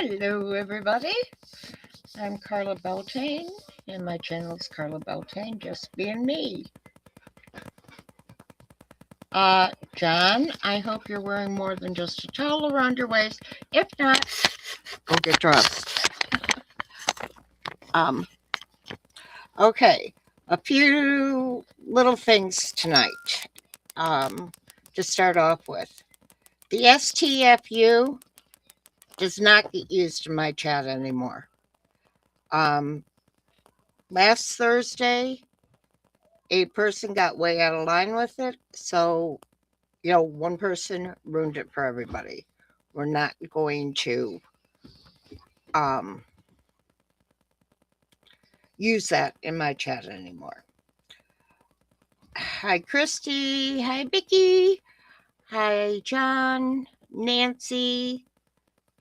Hello, everybody. I'm Carla Beltane, and my channel is Carla Beltane, just being me. John, I hope you're wearing more than just a towel around your waist. If not, go get dressed. Okay, a few little things tonight to start off with. The STFU does not get used in my chat anymore. Last Thursday, a person got way out of line with it. So, one person ruined it for everybody. We're not going to use that in my chat anymore. Hi, Christy. Hi, Vicky. Hi, John, Nancy,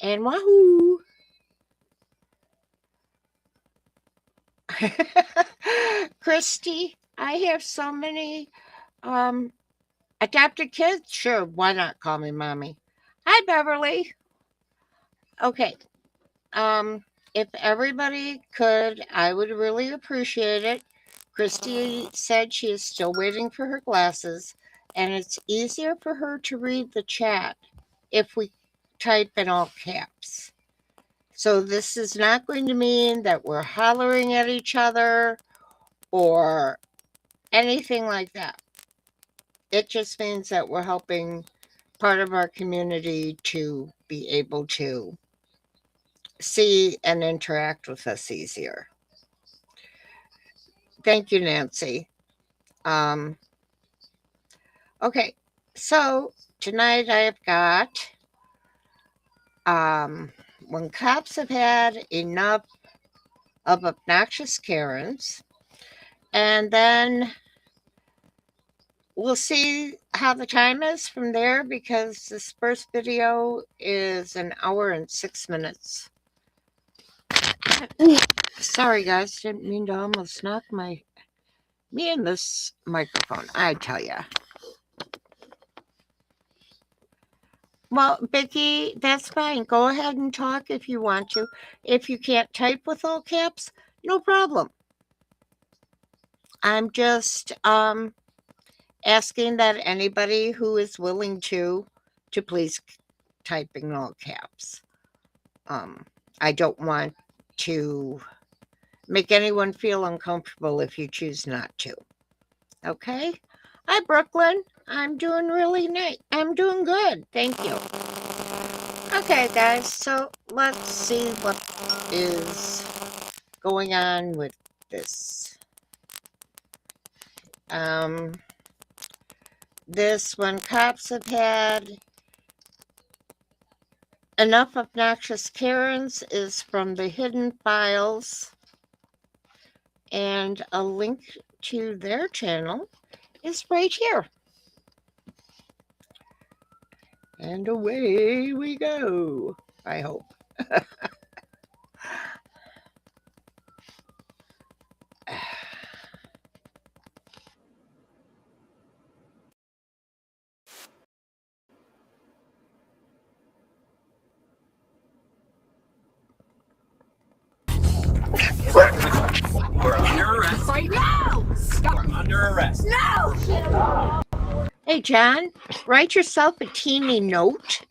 and Wahoo. Christy, I have so many adopted kids. Sure, why not call me mommy? Hi, Beverly. Okay. If everybody could, I would really appreciate it. Christy said she is still waiting for her glasses, and it's easier for her to read the chat if we type in all caps. So this is not going to mean that we're hollering at each other or anything like that. It just means that we're helping part of our community to be able to see and interact with us easier. Thank you, Nancy. Okay, so tonight I have got when cops have had enough of obnoxious Karens, and then we'll see how the time is from there, because this first video is 1 hour and 6 minutes. Sorry guys, didn't mean to almost knock me and this microphone, I tell ya. Well, Vicky, that's fine. Go ahead and talk if you want to. If you can't type with all caps, no problem. I'm just asking that anybody who is willing to please type in all caps. I don't want to make anyone feel uncomfortable if you choose not to. Okay? Hi, Brooklyn. I'm doing really nice. I'm doing good. Thank you. Okay, guys. So let's see what is going on with this. This when cops have had enough obnoxious Karens is from the Hidden Files, and a link to their channel is right here. And away we go, I hope. We're under arrest right now. Stop. We're under arrest. No. Hey, John, write yourself a teeny note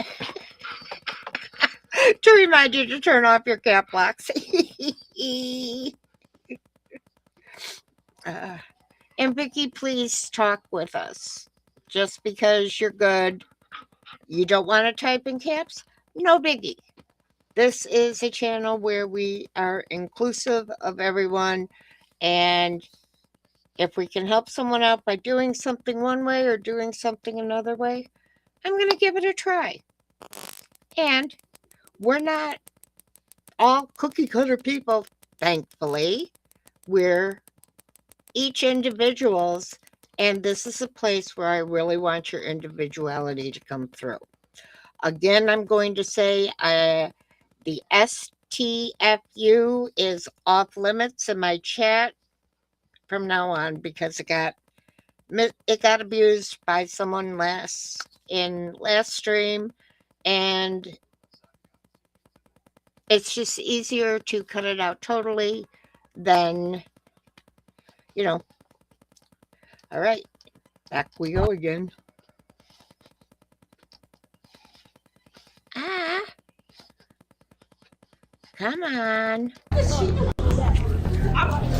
to remind you to turn off your cap locks. And Vicky, please talk with us. Just because you're good, you don't want to type in caps? No biggie. This is a channel where we are inclusive of everyone, and if we can help someone out by doing something one way or doing something another way, I'm going to give it a try. And we're not all cookie cutter people, thankfully. We're each individuals, and this is a place where I really want your individuality to come through. Again, I'm going to say the STFU is off limits in my chat from now on, because it got abused by someone last stream, and it's just easier to cut it out totally than, you know. All right, back we go again. Ah, come on.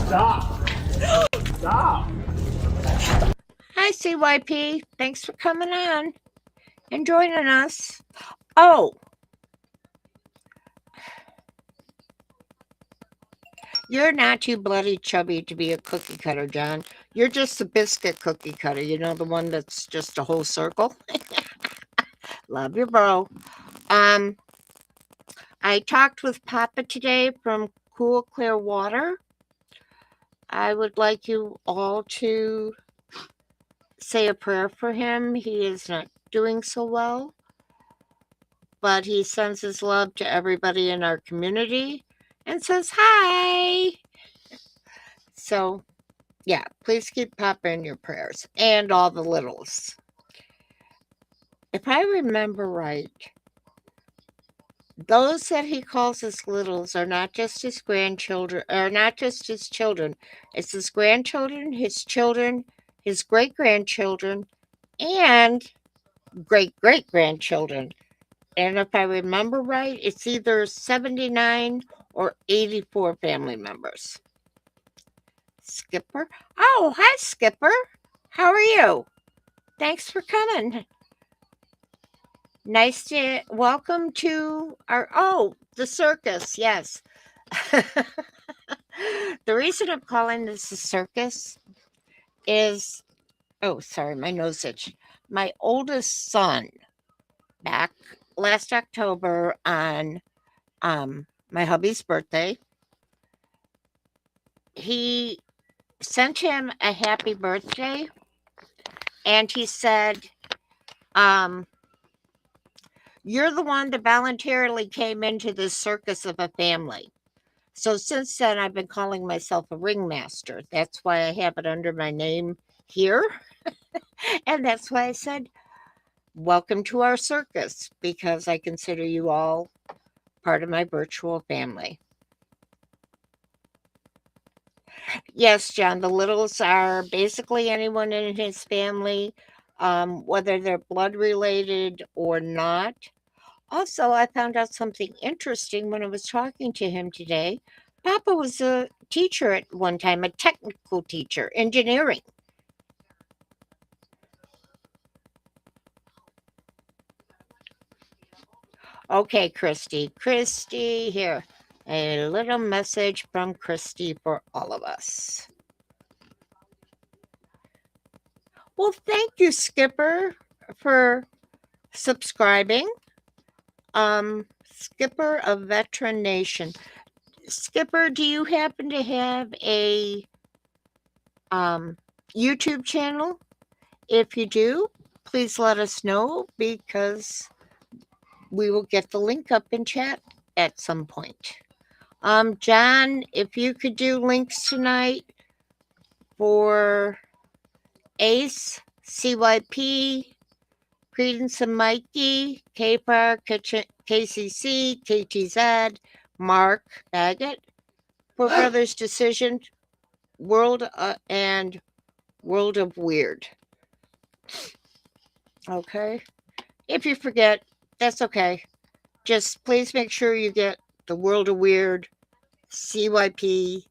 Stop. Stop. Hi, CYP. Thanks for coming on and joining us. Oh, you're not too bloody chubby to be a cookie cutter, John. You're just a biscuit cookie cutter. You know, the one that's just a whole circle. Love you, bro. I talked with Papa today from Cool Clear Water. I would like you all to say a prayer for him. He is not doing so well, but he sends his love to everybody in our community and says hi. So, yeah, please keep Papa in your prayers and all the littles. If I remember right, those that he calls his littles are not just his grandchildren, or not just his children. It's his grandchildren, his children, his great-grandchildren, and great-great-grandchildren. And if I remember right, it's either 79 or 84 family members. Skipper? Oh, hi, Skipper. How are you? Thanks for coming. Nice to welcome to our, the circus, yes. The reason I'm calling this a circus is, sorry, my nose itched. My oldest son, back last October on my hubby's birthday, he sent him a happy birthday, and he said, you're the one that voluntarily came into this circus of a family. So since then, I've been calling myself a ringmaster. That's why I have it under my name here. And that's why I said, welcome to our circus, because I consider you all part of my virtual family. Yes, John, the littles are basically anyone in his family, whether they're blood related or not. Also, I found out something interesting when I was talking to him today. Papa was a teacher at one time, a technical teacher, engineering. Okay, Christy. Christy, here. A little message from Christy for all of us. Well, thank you, Skipper, for subscribing. Skipper of Veteran Nation. Skipper, do you happen to have a YouTube channel? If you do, please let us know, because we will get the link up in chat at some point. John, if you could do links tonight for Ace, CYP, Credence and Mikey, KPAR, KCC, KTZ, Mark Baggett, Poor Brothers Decision, World and World of Weird. Okay. If you forget, that's okay. Just please make sure you get the World of Weird, CYP,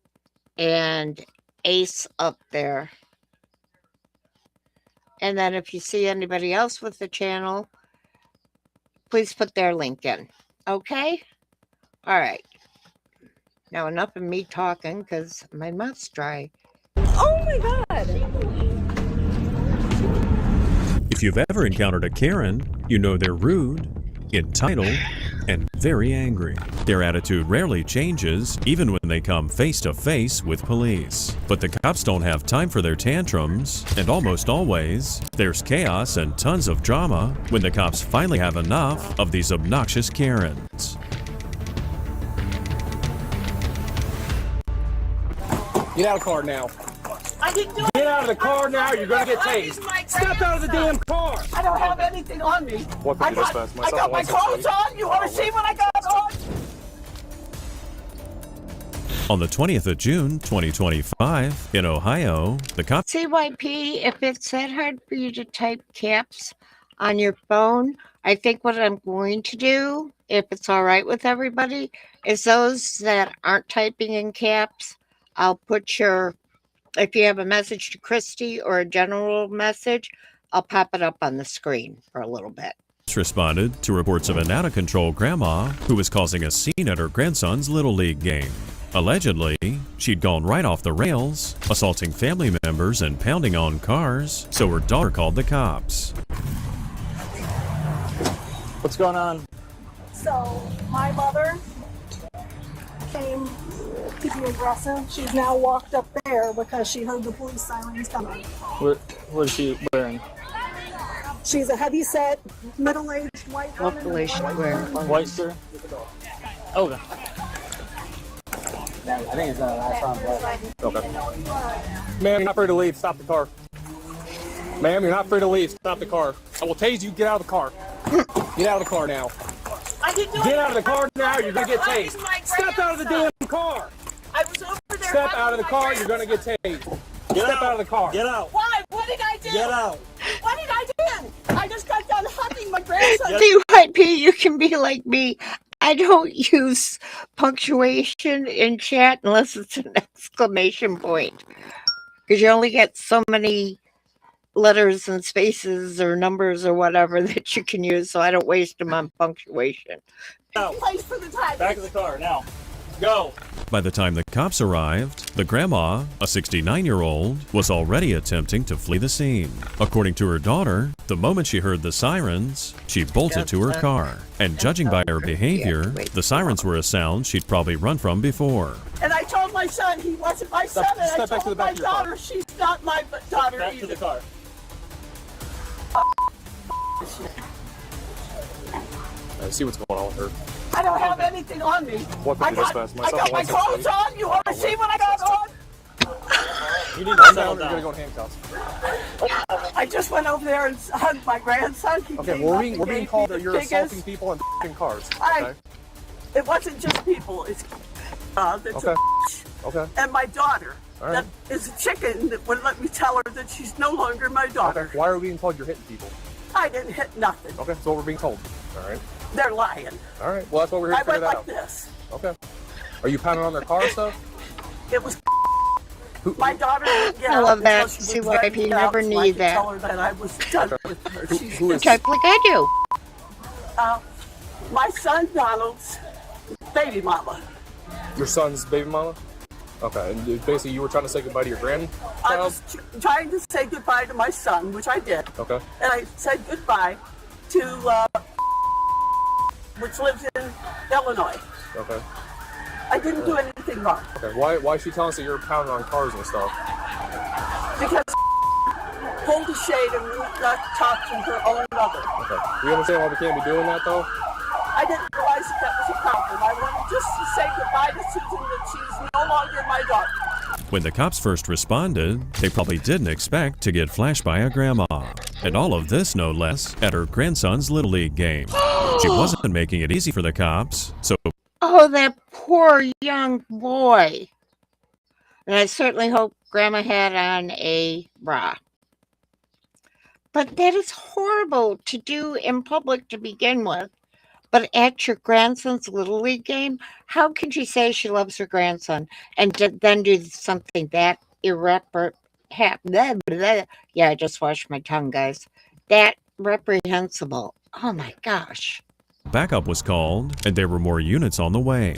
and Ace up there. And then if you see anybody else with the channel, please put their link in. Okay? All right. Now enough of me talking, because my mouth's dry. Oh my God! If you've ever encountered a Karen, you know they're rude, entitled, and very angry. Their attitude rarely changes, even when they come face to face with police. But the cops don't have time for their tantrums, and almost always, there's chaos and tons of drama when the cops finally have enough of these obnoxious Karens. Get out of the car now. I didn't do Get out of the car now. You're going to get tased. Step out of the damn car. I don't have anything on me. What I got my clothes on. You want to see what I got on? On the 20th of June, 2025, in Ohio, the cops CYP, if it's that hard for you to type caps on your phone, I think what I'm going to do, if it's all right with everybody, is those that aren't typing in caps, I'll put if you have a message to Christy or a general message, I'll pop it up on the screen for a little bit. responded to reports of an out-of-control grandma who was causing a scene at her grandson's Little League game. Allegedly, she'd gone right off the rails, assaulting family members and pounding on cars, so her daughter called the cops. What's going on? So, my mother came to be aggressive. She's now walked up there because she heard the police sirens coming. What is she wearing? She's a heavy-set, middle-aged white woman. Hopefully she's wearing White shirt? Okay. I think it's the last time. Okay. Ma'am, you're not free to leave. Stop the car. Ma'am, you're not free to leave. Stop the car. I will tase you. Get out of the car. Get out of the car now. I didn't do Get out of the car now. You're going to get I tased. was my Step out of the grandson. damn car. I was over there. Step hugging out of the my car. You're going to get grandson. tased. Step out of the car. Get out. Why? What did I do? Get out. What did I do? I just got done hugging my grandson. CYP, you can be like me. I don't use punctuation in chat unless it's an exclamation point. Because you only get so many letters and spaces or numbers or whatever that you can use, so I don't waste them on punctuation. Place for the time. Back of the car now. Go. By the time the cops arrived, the grandma, a 69-year-old, was already attempting to flee the scene. According to her daughter, the moment she heard the sirens, she bolted to her car. And judging by her behavior, the sirens were a sound she'd probably run from before. And I told my son he wasn't my son, and I step back to the told back my of your car. daughter she's not my daughter Back to either. the car. I see what's going on with her. I don't have anything on me. What I the got, fast? I got my clothes on. You want to see what I got on? You need to settle down. You're going to go in handcuffs. I just went over there and hugged my grandson. He Okay, came well, up we're and being gave called me that the you're biggest- assaulting people and f***ing cars. Okay. It wasn't just people. It's that's Okay. a Okay. and my daughter. All right. That is a chicken that would let me tell her that she's no longer my daughter. Okay. Why are we being told you're hitting people? I didn't hit nothing. Okay, that's what we're being told. All right. They're lying. All right. Well, that's what we're here I to figure went that like out. this. Okay. Are you pounding on their car and stuff? It was Who, my daughter didn't get I out love until that. she was CYP ready to get never out, so need I could that. Tell her that I was done with her. She's who is Type like I do. my son Donald's baby mama. your son's baby mama? Okay. And basically, you were trying to say goodbye to your grandchild? I was trying to say goodbye to my son, which I did. Okay. And I said goodbye to which lives in Illinois. Okay. I didn't do anything wrong Okay. Why is she telling us that you're pounding on cars and stuff? because pulled the shade and would not talk to her own mother. Okay. Do you understand why we can't be doing that though? I didn't realize that was a problem. I wanted just to say goodbye to Susan that she's no longer my daughter. When the cops first responded, they probably didn't expect to get flashed by a grandma. And all of this, no less, at her grandson's Little League game. She wasn't making it easy for the cops, so Oh, that poor young boy. And I certainly hope Grandma had on a bra. But that is horrible to do in public to begin with. But at your grandson's Little League game, how can she say she loves her grandson and then do something that irreparable? Yeah, I just washed my tongue, guys. That reprehensible. Oh my gosh. backup was called, and there were more units on the way.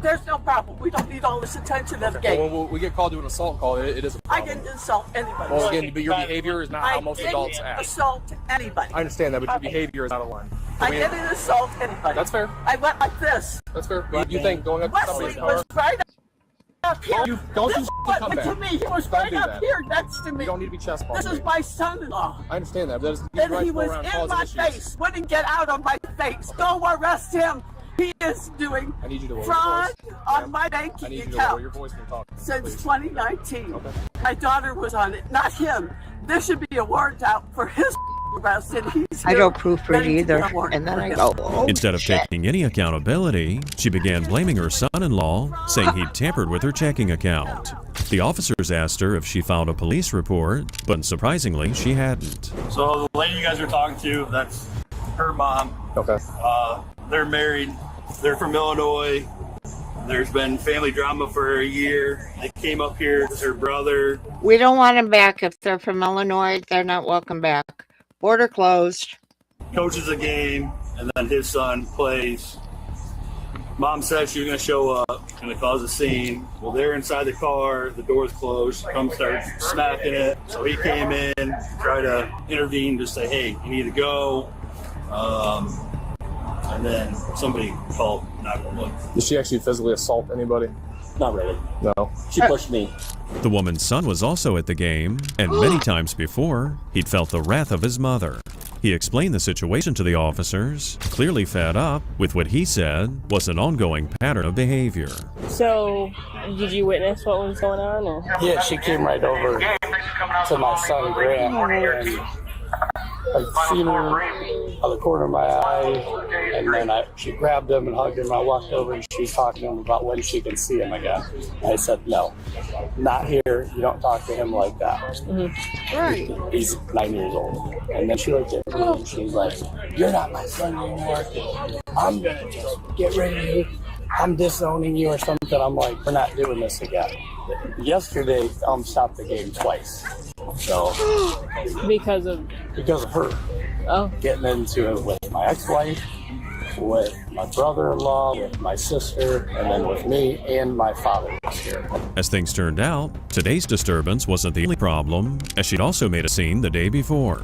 There's no problem. We don't need all this attention at the Okay. gate. Well, when we get called to an assault call, it is a I problem. didn't insult anybody. Well, again, but your behavior is not how I most didn't adults act. assault anybody. I understand that, but your Okay. behavior is out of line. I didn't assault anybody. That's fair. I went like this. That's fair. You think going up to somebody's Wesley car? was right up here. Don't This you was come to back. me. He was Don't right do up that. here next to me. You don't need to be chest This is bumping. my son-in-law. I understand that, but that doesn't give you And right he to go was around in causing my issues. face. Wouldn't get out of my face. Go arrest him. He is doing I need you to lower fraud your voice. on Ma'am, my I banking need you to lower account your voice when you talk. since please. 2019. Okay. My daughter was on it, not him. There should be a warrant out for his arrested. He's I here don't proofread ready to either. get warrant And then for I him. go, oh, Instead of shit. taking any accountability, she began blaming her son-in-law, saying he'd tampered with her checking account. The officers asked her if she filed a police report, but surprisingly, she hadn't. So the lady you guys are talking to, that's her mom. Okay. They're married. They're from Illinois. There's been family drama for a year. They came up here with her brother. We don't want them back. If they're from Illinois, they're not welcome back. Border closed. Coaches a game, and then his son plays. Mom said she was going to show up, going to cause a scene. Well, they're inside the car. The door's closed. She comes, starts smacking it. So he came in, tried to intervene, just say, hey, you need to go. And then somebody called 911. Did she actually physically assault anybody? Not really. No. She pushed me. The woman's son was also at the game, and many times before, he'd felt the wrath of his mother. He explained the situation to the officers, clearly fed up with what he said was an ongoing pattern of behavior. So, did you witness what was going on? Or? Yeah, she came right over to my son Grant, and I seen her out of the corner of my eye, and then she grabbed him and hugged him. I walked over and she was talking to him about when she can see him again. I said, no, not here. You don't talk to him like that. Mm-hmm. Right. He's 9 years old. And then she looked at me and she's like, you're not my son anymore. I'm going to just get rid of you. I'm disowning you or something. I'm like, we're not doing this again. Yesterday, stopped the game twice. So, Because of her getting into it with my ex-wife, with my brother-in-law, with my sister, and then with me and my father was here. As things turned out, today's disturbance wasn't the only problem, as she'd also made a scene the day before.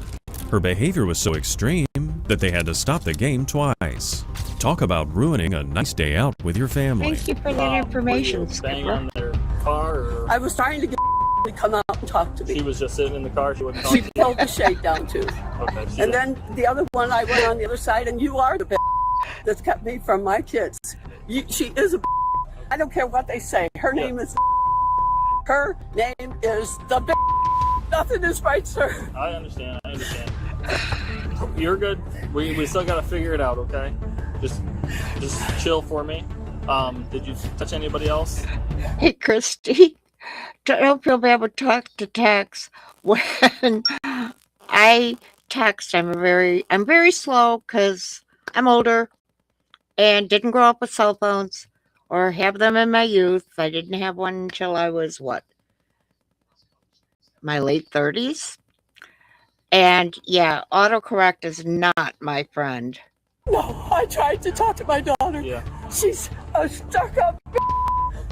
Her behavior was so extreme that they had to stop the game twice. Talk about ruining a nice day out with your family. Thank you for that information, Were you banging Skipper. on their car, or I was trying to get to come out and talk to she me. was just sitting in the car? She wouldn't talk She to you? pulled the shade down too. Okay. And then the other one, I went on the other side, and you are the bitch that's kept me from my kids. She is a bitch. I don't care what they say. Her name is her name is the bitch. Nothing is right, sir. I understand. You're good. We still got to figure it out, okay? Just chill for me. Did you touch anybody else? Hey, Christy. Don't feel bad with talk to text. When I text, I'm very slow because I'm older and didn't grow up with cell phones or have them in my youth. I didn't have one until I was my late 30s. And yeah, autocorrect is not my friend. No, I tried to talk to my daughter. Yeah. She's a stuck-up bitch.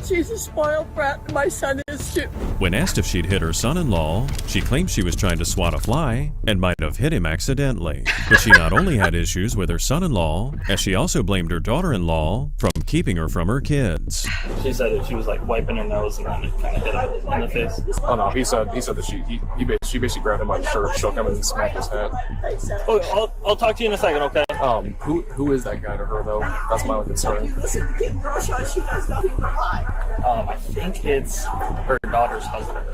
She's a spoiled brat. My son is too. When asked if she'd hit her son-in-law, she claimed she was trying to swat a fly and might have hit him accidentally. But she not only had issues with her son-in-law, as she also blamed her daughter-in-law from keeping her from her kids. She said that she was like wiping her nose and then it kind of hit her in the face. Oh no, he said that she basically grabbed him by the shirt, shook him, and smacked his head. Oh, I'll talk to you in a second, okay? Who is that guy to her though? That's my only concern. Listen, keep Russia. She does nothing but lie. I think it's her daughter's husband.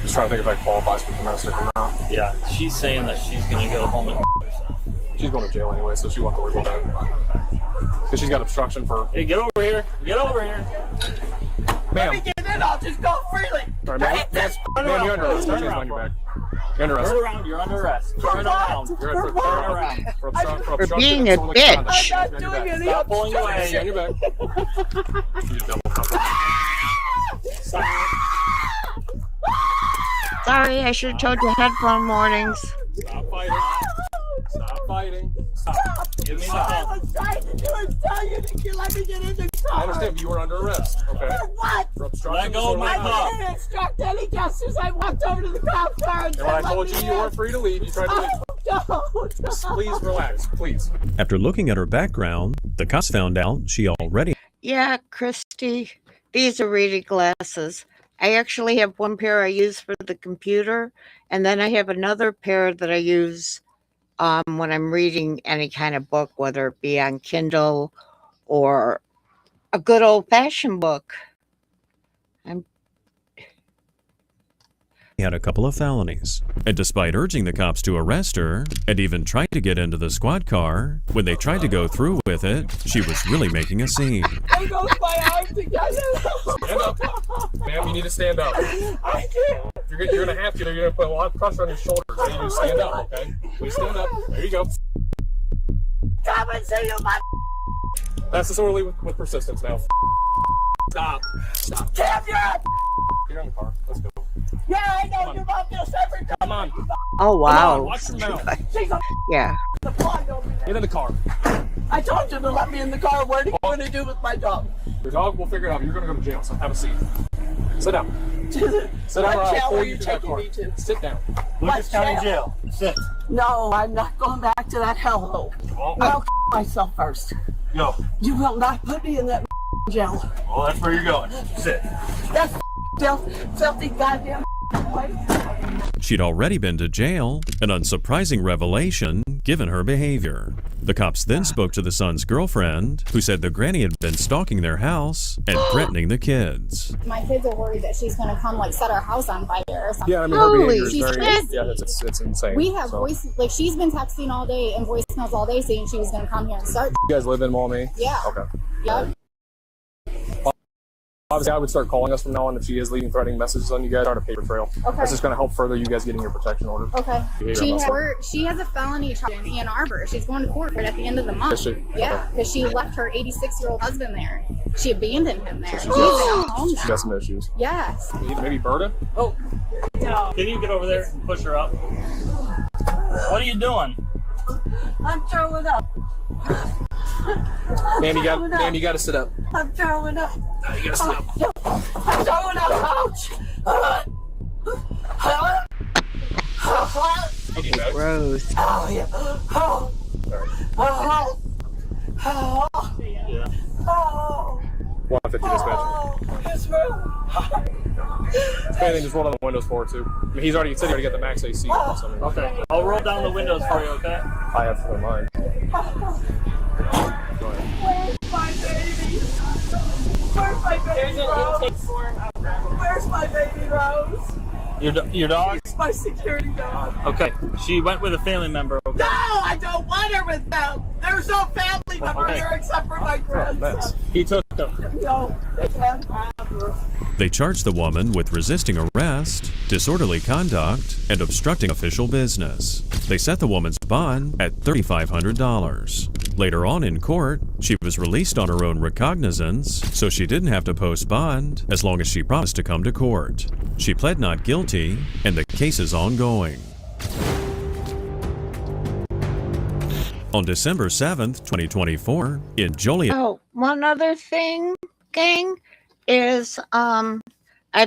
Just trying to think if that qualifies for domestic or not. Yeah, she's saying that she's gonna go home and herself. She's going to jail anyway, so she won't have to worry about that. Because she's got obstruction for. Hey, get over here! Get over here! Ma'am. Let me get in. I'll just go freely. Sorry, ma'am. Ma'am, you're under arrest. Turn on your back. You're under arrest. Turn around! You're under arrest. Turn around! You're For what? Turn around! for For obstruction being a and disorderly conduct. bitch. I'm not doing any Stop pulling away. Stay on your back. You double cup. Sorry, I should have told you headphone warnings. Stop fighting. Stop fighting. Stop. Give me the All I phone. was trying to do is tell you to let me get in the car. I understand, but you were under arrest. Okay. For what? For obstruction Let and go of my disorderly car. I didn't instruct any justice. I walked over to the cop car and And when I said, told you you weren't free to leave, you tried to leave. Oh, Just no. please relax, please. After looking at her background, the cops found out she already Yeah, Christy, these are reading glasses. I actually have one pair I use for the computer, and then I have another pair that I use when I'm reading any kind of book, whether it be on Kindle or a good old-fashioned book. had a couple of felonies. And despite urging the cops to arrest her, and even tried to get into the squad car, when they tried to go through with it, she was really making a scene. There goes my arm together. Stand up. Ma'am, you need to stand up. I can't. You're going to have to. You're going to put a lot of pressure on your shoulders. So you need to stand up, okay? Please stand up. There you go. Come and see you, my That's disorderly with persistence now. Stop. Stop. champion. Get on the car. Let's go. Yeah, I know you about this every time. Come on. Oh, Come wow. on. Watch your mouth. She's a Yeah. the fly over there. Get in the car. I told you to let me in the car. What are you going to do with my dog? Your dog, we'll figure it out. You're going to go to jail, so have a seat. Sit down. Sit down or What I'll jail pull are you you to that taking car. me to? Sit down. Lucas County Jail. Sit. No, I'm not going back to that hellhole. I'll myself first. Go. You will not put me in that jail. Well, that's where you're going. Sit. That's filthy goddamn place. She'd already been to jail, an unsurprising revelation given her behavior. The cops then spoke to the son's girlfriend, who said the granny had been stalking their house and threatening the kids. My kids are worried that she's going to come like set our house on fire or something. Yeah, I mean, Holy her behavior is shit. very, yeah, it's insane. We have So, voice, like she's been texting all day and voicemails all day saying she was going to come here and start. you guys live in Maumee? Yeah. Okay. Yep. Obviously, I would start calling us from now on if she is leaving threatening messages on you guys. Start a paper trail. Okay. That's just going to help further you guys getting your protection order. Okay. Behavior She has a felony charge in Ann Arbor. She's going to court right at the end of the month. Is she? Yeah, because she left her 86-year-old husband there. She abandoned him there. So He's she's in got- a home She's now. got some issues. Yes. Maybe Berta? Can you get over there and push her up? What are you doing? I'm throwing up. Ma'am, you got to sit up. I'm throwing up. You got to sit up. I'm throwing up. Ouch. Okay, guys. Gross. Oh, yeah. Oh. Oh. Oh. Yeah. Oh. 150 dispatch. Oh. His room. If anything, just roll down the windows for her, too. I mean, he already got the max AC. So, Okay. I'll roll down the windows for you, okay? I have for mine. Go ahead. Where's my baby? Where's my baby Rose? Where's my baby Rose? Your dog? It's my security dog. Okay. She went with a family member. Okay. No, I don't want her with them. There's no family member Okay. here except for my grandson. He took them. No, they can't have her. They charged the woman with resisting arrest, disorderly conduct, and obstructing official business. They set the woman's bond at $3,500. Later on in court, she was released on her own recognizance, so she didn't have to post bond as long as she promised to come to court. She pled not guilty, and the case is ongoing. On December 7th, 2024, in Joliet. Oh, one other thing, gang, is I've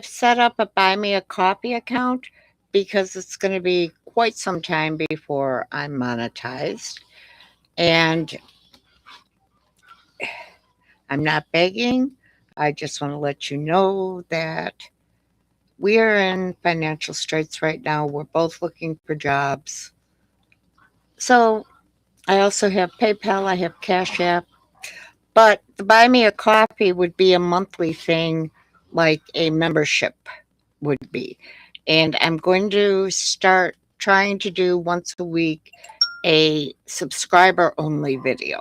set up a Buy Me a Coffee account because it's going to be quite some time before I'm monetized. And I'm not begging. I just want to let you know that we are in financial straits right now. We're both looking for jobs. So I also have PayPal, I have Cash App. But the Buy Me a Coffee would be a monthly thing like a membership would be. And I'm going to start trying to do once a week a subscriber-only video.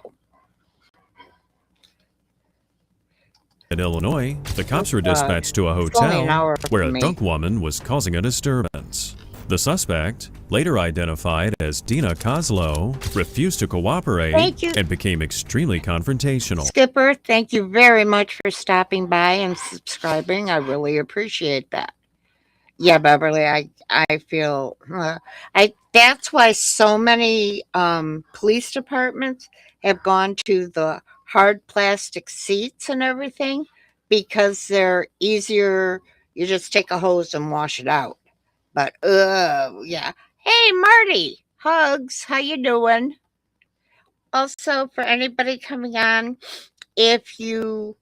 In Illinois, the cops were dispatched to a it's only an hotel hour where for a me. drunk woman was causing a disturbance. The suspect, later identified as Dina Kozlow, refused to cooperate Thank you. and became extremely confrontational. Skipper, thank you very much for stopping by and subscribing. I really appreciate that. Yeah, Beverly, I feel that's why so many police departments have gone to the hard plastic seats and everything because they're easier. You just take a hose and wash it out. But yeah. Hey, Marty, hugs. How you doing? Also, for anybody coming on, if you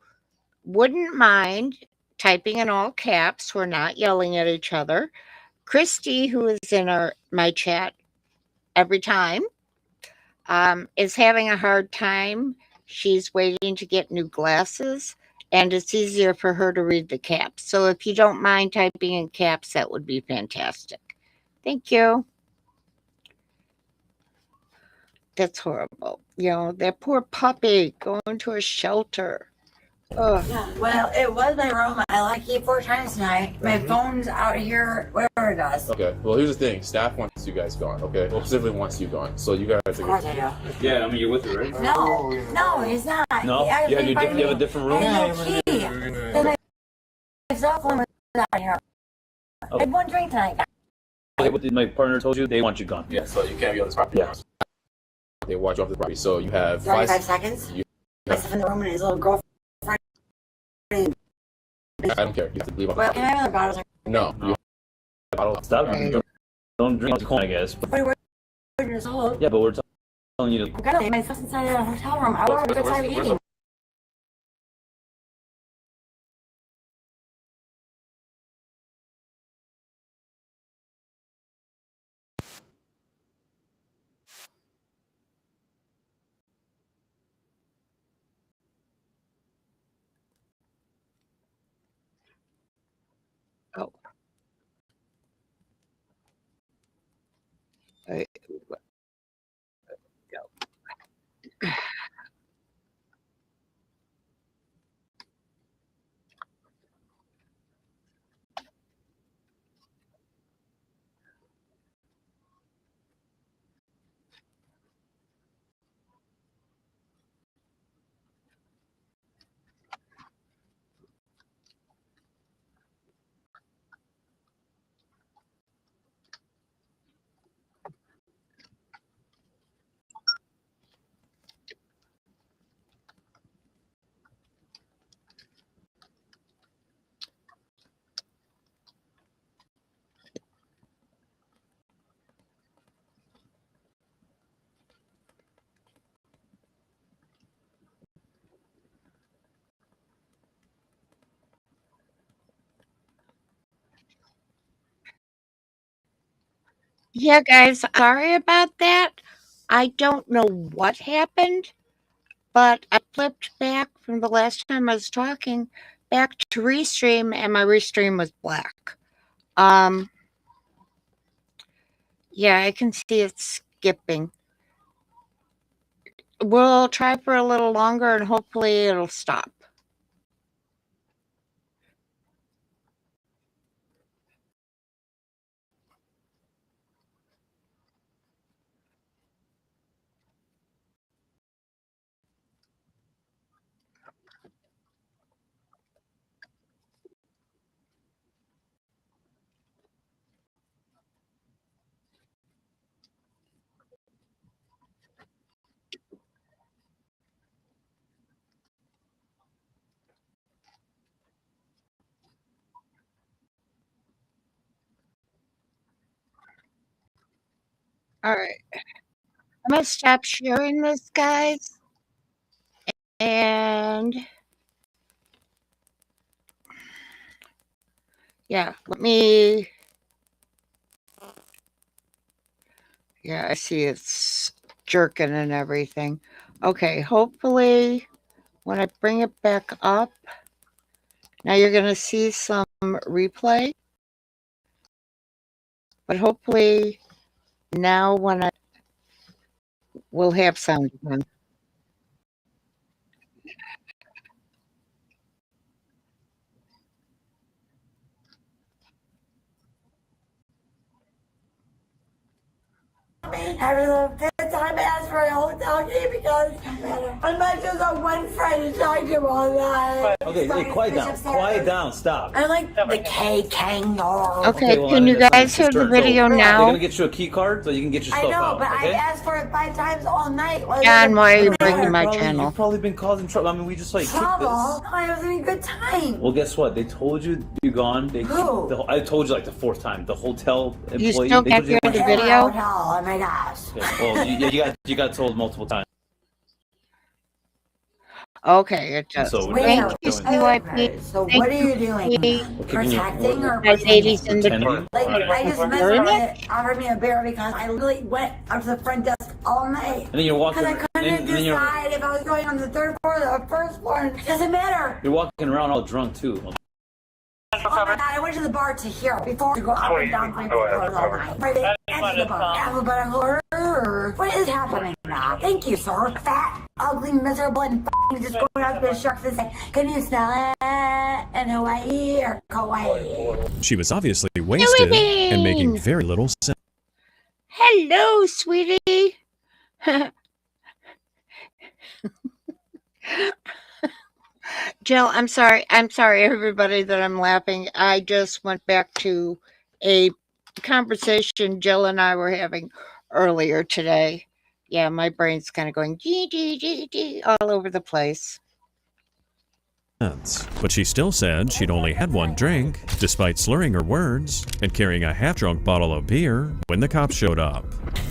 wouldn't mind typing in all caps, we're not yelling at each other. Christy, who is in my chat every time, is having a hard time. She's waiting to get new glasses, and it's easier for her to read the caps. So if you don't mind typing in caps, that would be fantastic. Thank you. That's horrible. You know, that poor puppy going to a shelter. Ugh. Yeah, well, it was my room. I locked it 4 times tonight. My phone's out here, whatever it does. Okay, well, here's the thing. Staff wants you guys gone, okay? Well, specifically wants you gone. So you guys are... Of course I do. Yeah, I mean, you're with her, right? No, he's not. No? You You have a different room? I have no key. Then my cell phone was out here. I had 1 drink tonight. Okay, what did my partner told you? They want you gone. Yeah, so you can't be on this property. Yeah. They watch you off the property. So you have 35 seconds. Myself in the room and his little girlfriend. I don't care. You have to leave. Well, can I have another bottle? No. You have a bottle. Stop. Don't drink alcohol, I guess. But we're years old. Yeah, but we're telling you to... I'm gonna leave my stuff inside the hotel room. I want to have a good time eating. Oh. Go. Yeah, guys, sorry about that. I don't know what happened, but I flipped back from the last time I was talking back to restream, and my restream was black. Yeah, I can see it skipping. We'll try for a little longer, and hopefully it'll stop. All right. I'm going to stop sharing this, guys. And yeah, let me. Yeah, I see it's jerking and everything. Okay, hopefully when I bring it back up, now you're going to see some replay. But hopefully now when I will have sound again. Having a little bit of time, I asked for a hotel key because I'm not just on one friend to talk to all night. Okay, hey, quiet down. Quiet down. Stop. I like the K Kangaroo. Okay, well, can you guys hear the video They're now? gonna get you a key card so you can get your I stuff know, out. but Okay? I asked for it 5 times all night. John, why are you breaking You've my probably- channel? You've probably been causing trouble. I mean, we just like took Trouble? this. No, I was having a good time. Well, guess what? They told you you're gone. Who? I told you like the 4th time. The hotel employee. You still they can't told you- hear the video? Oh my gosh. Okay, well, you got told multiple times. Okay, it does. So Thank you, CYP. So Thank what are you you, doing? CYP. Protecting or Guys, ladies in the Like, I just messed with it, offered me a beer because I literally went up to the front desk all night. And then you're walking. Because I couldn't and then you're, decide if I was going on the third floor or the first floor. It doesn't matter. you're walking around all drunk too. Oh my God, I went to the bar to hear before to go up and down 3 floors all night. Right at the bar. What is happening now? Thank you, sir. Fat, ugly, miserable, and f***ing just going out to the sharks and saying, can you smell it in Hawaii or Kauai? She was obviously wasted and making very little sense. Hello, sweetie. Jill, I'm sorry. I'm sorry, everybody, that I'm laughing. I just went back to a conversation Jill and I were having earlier today. Yeah, my brain's kind of going gee, all over the place. But she still said she'd only had one drink, despite slurring her words and carrying a half-drunk bottle of beer when the cops showed up.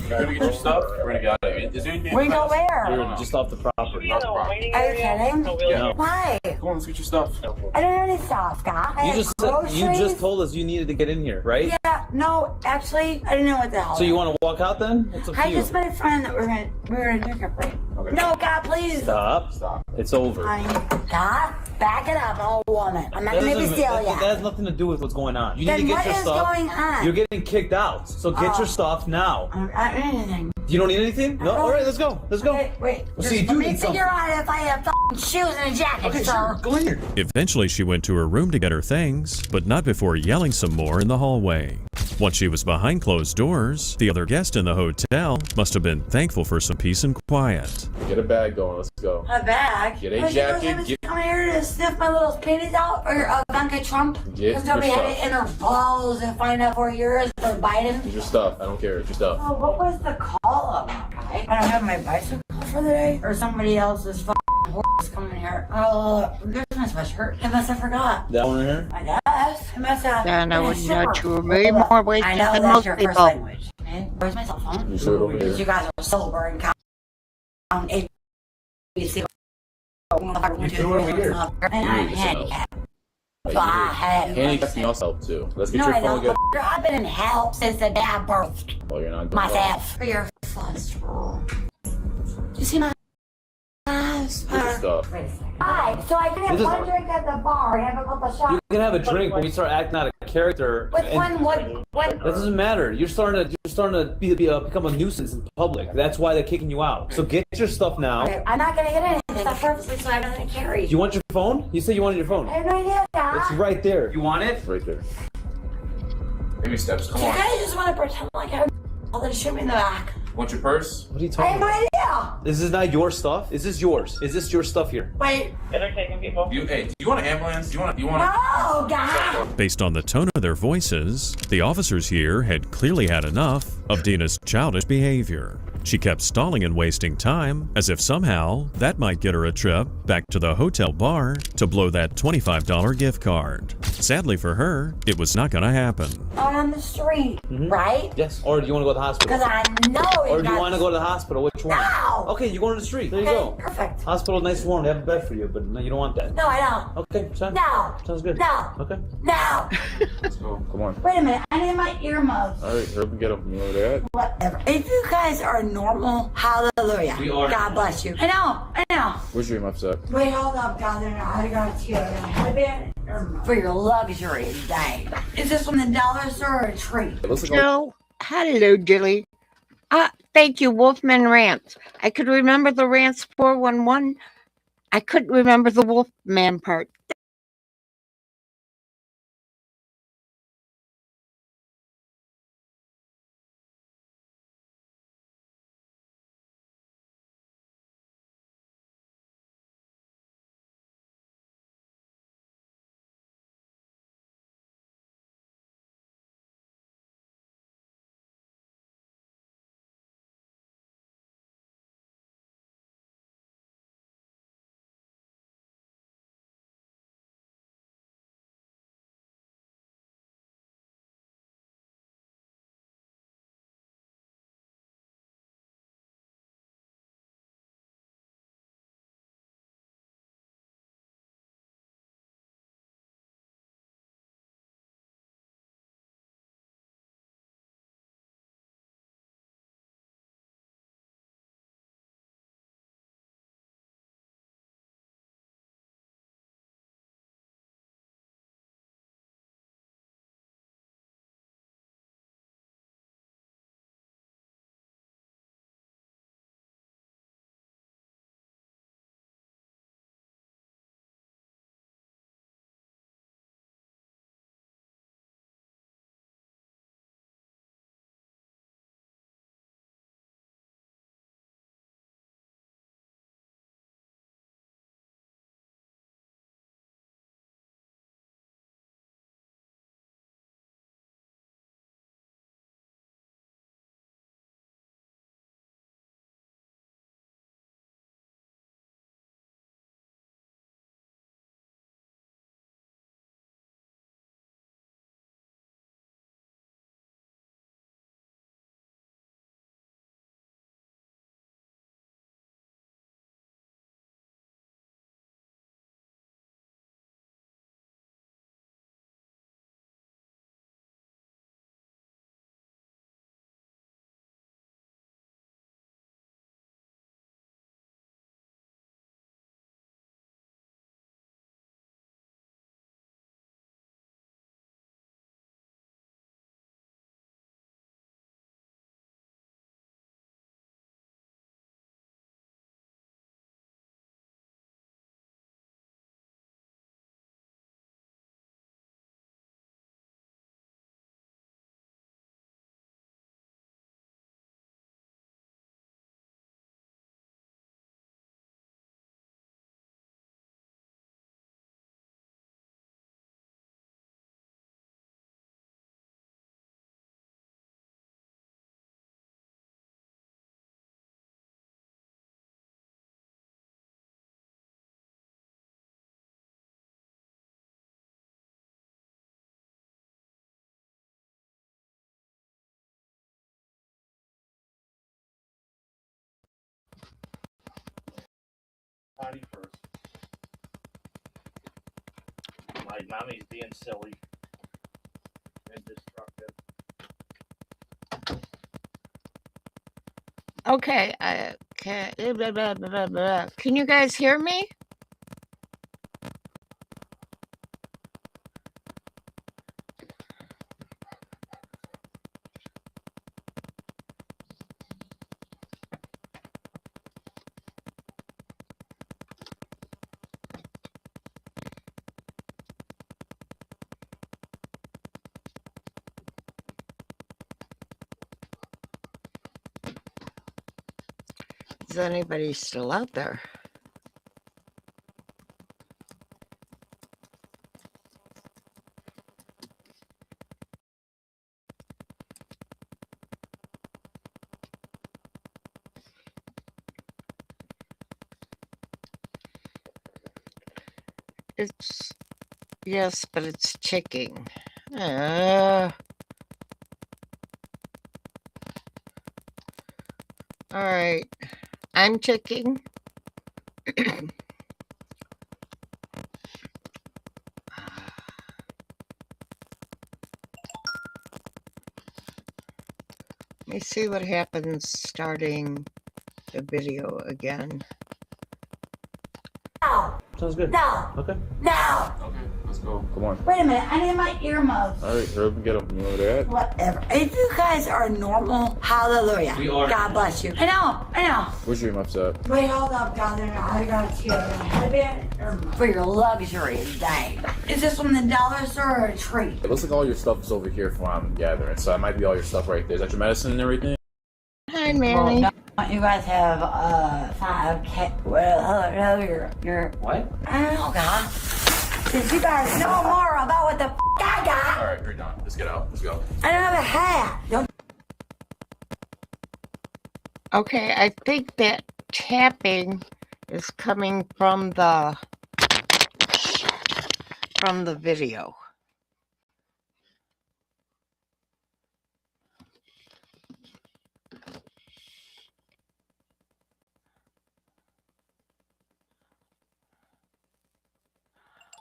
Can we get your stuff? We're gonna get out of here. Is there anything? We go where? You're just off the property. Off the property. Are you kidding? Yeah. Why? Go on, let's get your stuff. I don't have any stuff, Scott. I You have just said, you groceries. just told us you needed to get in here, right? Yeah, no, actually, I didn't know what the hell. So you want to walk out then? It's up to I you. just met a friend that we were gonna drink a break. Okay. No, God, please. Stop. It's over. God, back it up, old woman. I'm not That gonna be doesn't- still that yet. has nothing to do with what's going on. You Then need to get what your is stuff. going on? You're getting kicked out. So get your stuff now. I don't need anything. You don't need anything? No? All right, let's go. Let's go. Wait. So you Just do let me need something. figure out if I have f***ing shoes and a jacket, Okay, sir. sure. Go in here. Eventually, she went to her room to get her things, but not before yelling some more in the hallway. Once she was behind closed doors, the other guest in the hotel must have been thankful for some peace and quiet. Get a bag going. Let's go. A bag? Get a But jacket, She was get- coming here to sniff my little panties out for Ivanka Trump. Get Because nobody your had it stuff. in her balls to find out 4 years for Biden. Get your stuff. I don't care. Get your stuff. Oh, what was the call of that guy? I don't have my bicycle for the day, or somebody else's f***ing horse coming here. Oh, there's my sweatshirt. I must have forgot. That one in here? I guess. I must have. Dan, I been a would shipper. not you were way more wasted I know than that's most your first people. language. Okay? Where's my cell phone? You should over here. You guys are sober and count ABC. You should over here. And I'm handicapped. So I have. Handicapped yourself too. Let's get No, your I phone. don't. I've been in hell since the day I birthed Oh, you're not. myself. You're flustered. You see my eyes? Get your stuff. Hi. So I can have This is- one drink at the bar and have a couple shots. You can have a drink when you start acting out of character. Which and- one? That doesn't matter. You're starting to become a nuisance in public. That's why they're kicking you out. So get your stuff now. Okay, I'm not gonna get anything. Stuff purposely so I don't carry. Do you want your phone? You said you wanted your phone. I have no idea, It's Doc. right there. You want it? Right there. Baby steps. Come You on. guys just want to pretend like I'm then shoot me in the back. Want your purse? What are you I talking have no about? idea. This is not your stuff. Is this yours? Is this your stuff here? Wait. Hey, do you want an ambulance? Do you want? No, God. Based on the tone of their voices, the officers here had clearly had enough of Dina's childish behavior. She kept stalling and wasting time, as if somehow that might get her a trip back to the hotel bar to blow that $25 gift card. Sadly for her, it was not going to happen. On the street, right? Yes. Or do you want to go to the hospital? Because I know it. Or do you want to go to the hospital? Which one? No. Okay, you're going to the street. There you Okay, go. perfect. Hospital, nice and warm. They have a bed for you, but no, you don't want that. No, I don't. Okay, sounds No. Sounds good. No. Okay. No. Let's go. Come on. Wait a minute. I need my earmuffs. All right, hurry up and get them. You know where they're at? Whatever. If you guys are normal, hallelujah. We are. God bless you. I know. Where's your muffs at? Wait, hold up, God. I got you. Headband for your luxury day. Is this from the dollar store or a treat? It looks like Jill, hello, Jilly. Thank you, Wolfman Rants. I could remember the Rants 411. I couldn't remember the Wolfman part. Like, mommy's being silly and destructive. Okay, blah, blah, blah, blah, blah. Can you guys hear me? Is anybody still out there? It's, yes, but it's ticking. All right. I'm ticking. Let me see what happens starting the video again. No. Sounds good. No. Okay. No. Okay, let's go. Come on. Wait a minute. I need my earmuffs. All right, hurry up and get them. You know where they're at? Whatever. If you guys are normal, hallelujah. We are. God bless you. I know. Where's your earmuffs at? Wait, hold up, down there. I got you. Headband for your luxury today. Is this from the dollar store or a treat? It looks like all your stuff is over here from what I'm gathering, so it might be all your stuff right there. Is that your medicine and everything? Hi, Manny. Well, don't you guys have 5K? Well, your what? I don't know, God. Since you guys know more about what the I got. All right, you're done. Let's get out. Let's go. I don't have a hat. Don't. Okay, I think that tapping is coming from the video.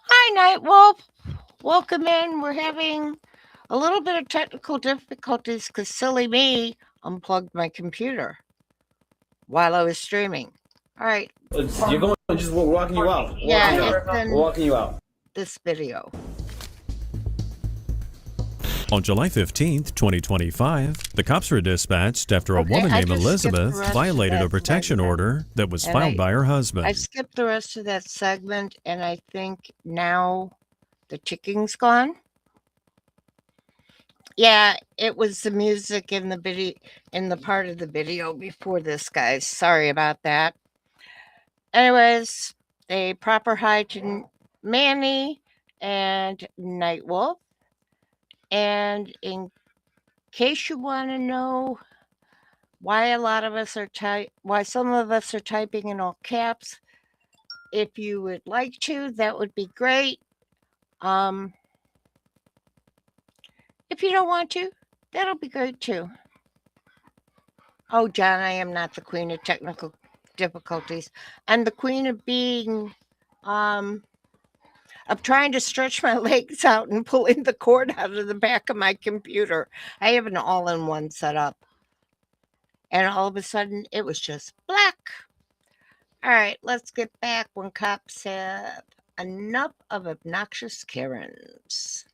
Hi, Nightwolf. Welcome in. We're having a little bit of technical difficulties because silly me unplugged my computer while I was streaming. All right. You're going, just we're walking you out. Yeah, We're walking you out. This video. On July 15th, 2025, the cops were dispatched after a woman I named just skipped the Elizabeth rest of violated that a protection segment. order that was And filed by her husband. I skipped the rest of that segment, and I think now the ticking's gone. Yeah, it was the music in the video, in the part of the video before this, guys. Sorry about that. Anyways, a proper hi to Manny and Nightwolf. And in case you want to know why a lot of us are why some of us are typing in all caps, if you would like to, that would be great. If you don't want to, that'll be great too. Oh, John, I am not the queen of technical difficulties. I'm the queen of being of trying to stretch my legs out and pulling the cord out of the back of my computer. I have an all-in-one setup. And all of a sudden, it was just black. All right, let's get back when cops have enough of obnoxious Karens.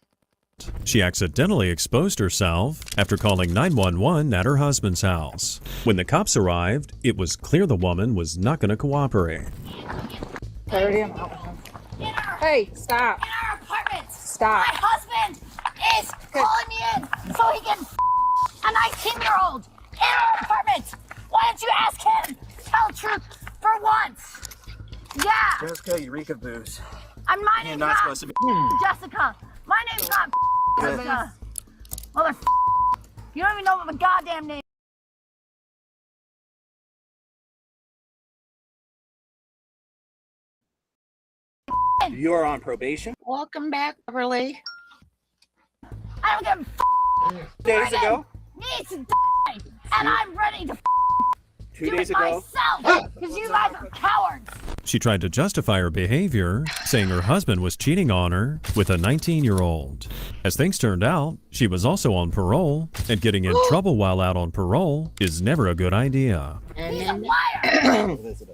She accidentally exposed herself after calling 911 at her husband's house. When the cops arrived, it was clear the woman was not going to cooperate. Hey, stop. In our apartment. Stop. My husband is calling me in so he can a 19-year-old in our apartment. Why don't you ask him? Tell the truth for once. Yeah. Jessica, Eureka Booze. And my name's not supposed to be. Jessica. My name's not Jessica. Mother. You don't even know what my goddamn name. You are on probation? Welcome back, Beverly. I don't give a Days ago? needs to die, and I'm ready to 2 days ago. Because you guys are cowards. She tried to justify her behavior, saying her husband was cheating on her with a 19-year-old. As things turned out, she was also on parole, and getting in trouble while out on parole is never a good idea. He's a liar. He's a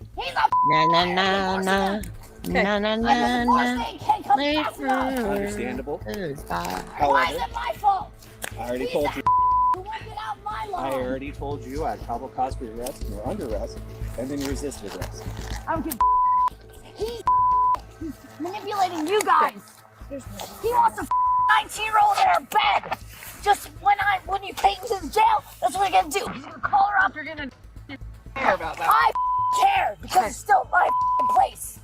Na na na na na na na. Understandable. Why However, is it my fault? I already told you. Who won't get out my I lawn? already told you I had probable cause for your arrest, and you're under arrest, and then you resisted arrest. I don't give He's manipulating you guys. He wants a 19-year-old in her bed. Just when you take him to the jail, that's what you're gonna do. You're gonna call her up. You're gonna Care about that. I care because it's still my place.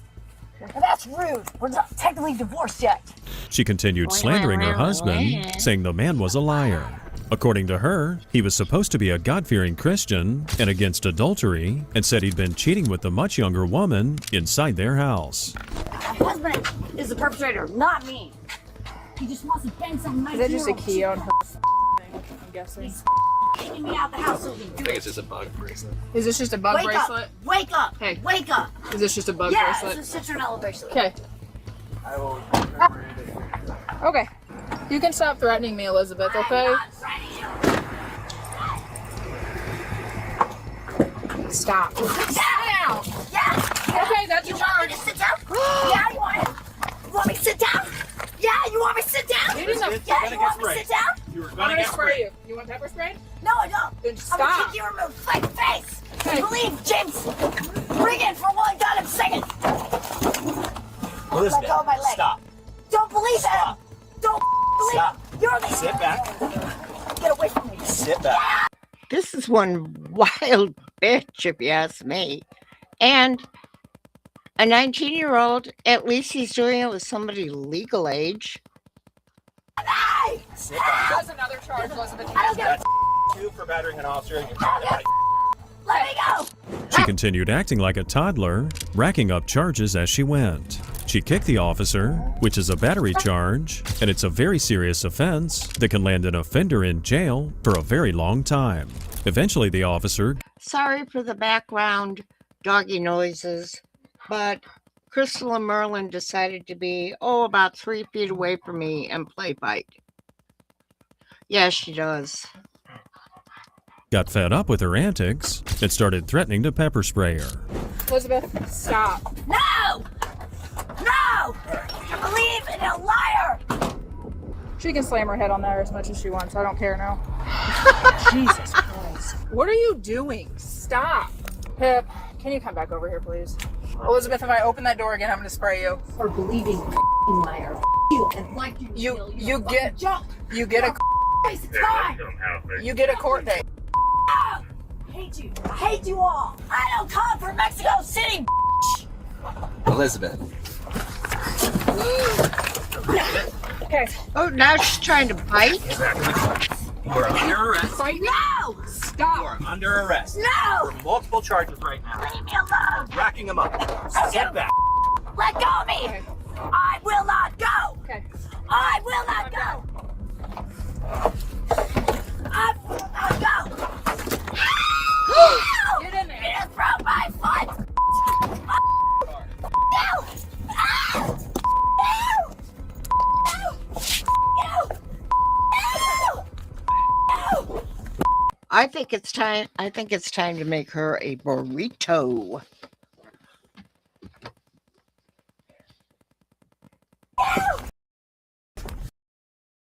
And that's rude. We're not technically divorced yet. She continued slandering her husband, saying the man was a liar. According to her, he was supposed to be a God-fearing Christian and against adultery, and said he'd been cheating with a much younger woman inside their house. My husband is the perpetrator, not me. He just wants to bang some 19-year-old. Is that just a key on her thing? I'm guessing. He's kicking me out the house so he can do it. it's just a bug bracelet. Is this just a bug Wake bracelet? up! Wake up! Hey. Wake up! Is this just a bug Yeah, bracelet? it's a citronella bracelet. Okay. Okay. You can stop threatening me, Elizabeth, okay? Stop. Sit down! Yeah! Okay, that's You your want me charge. to sit down? Yeah, you want it? You want me to sit down? Yeah, you want me to sit down? You didn't have- Yeah, you want me to sit down? You were I'm gonna spray you. You want pepper spray? No, I don't. Then I'm gonna stop. kick you in the fucking face. Believe James. Bring it for one goddamn second. Elizabeth, Let go of my leg. stop. Don't believe him. Don't believe Stop. him. You're the Sit back. Get away from me. Sit back. This is one wild bitch, if you ask me. And a 19-year-old, at least he's doing it with somebody legal age. Hey! Sit back. That's another charge, Elizabeth. I don't give a That's 2 for battering an officer. And Let me go. She continued acting like a toddler, racking up charges as she went. She kicked the officer, which is a battery charge, and it's a very serious offense that can land an offender in jail for a very long time. Eventually, the officer Sorry for the background doggy noises, but Crystal and Merlin decided to be, about 3 feet away from me and play fight. Yes, she does. got fed up with her antics and started threatening to pepper spray her. Elizabeth, stop. No! No! You believe in a liar! She can slam her head on there as much as she wants. I don't care now. Jesus Christ. What are you doing? Stop. Pip, can you come back over here, please? Elizabeth, if I open that door again, I'm going to spray you. For believing liar. You and like You get a It's fine. you get a court date. I hate you. I hate you all. I don't come from Mexico City. Elizabeth. Okay. Oh, now she's trying to bite? You are under arrest. Fight me. No! You Stop. are under arrest. No! For multiple charges right now. Leave me alone. Racking them up. Sit back. Let go of me. Okay. I will not go. Okay. I will not go. I will not go. Ow! Get in there. You just broke my foot. No! Ow! No! No! No! No! I think it's time to make her a burrito.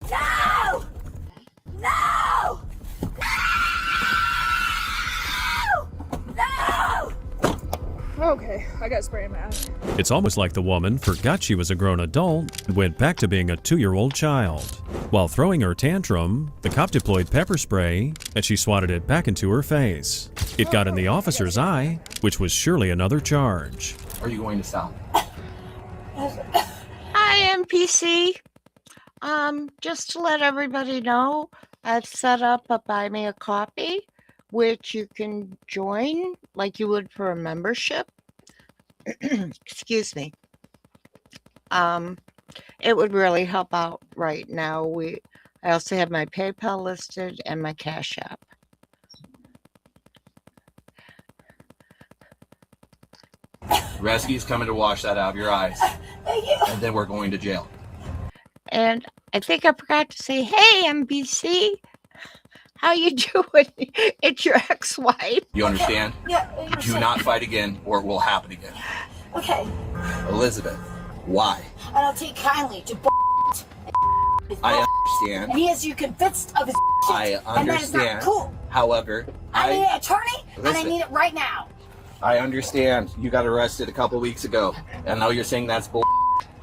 No! No! No! Okay, I got spray in my eye. It's almost like the woman forgot she was a grown adult and went back to being a 2-year-old child. While throwing her tantrum, the cop deployed pepper spray and she swatted it back into her face. It got in the officer's eye, which was surely another charge. Are you going to stop? Hi, NPC. Just to let everybody know, I've set up a Buy Me a Coffee, which you can join like you would for a membership. Excuse me. It would really help out right now. I also have my PayPal listed and my Cash App. Rescue's coming to wash that out of your eyes. Thank you. And then we're going to jail. And I think I forgot to say, hey, MBC, how you doing? It's your ex-wife. You understand? Yeah. Do not fight again or it will happen again. Okay. Elizabeth, why? I don't take kindly to I understand. and he is you convinced of his I and that is not understand. cool. However, I need an attorney and I Listen. need it right now. I understand you got arrested a couple weeks ago. I know you're saying that's bull.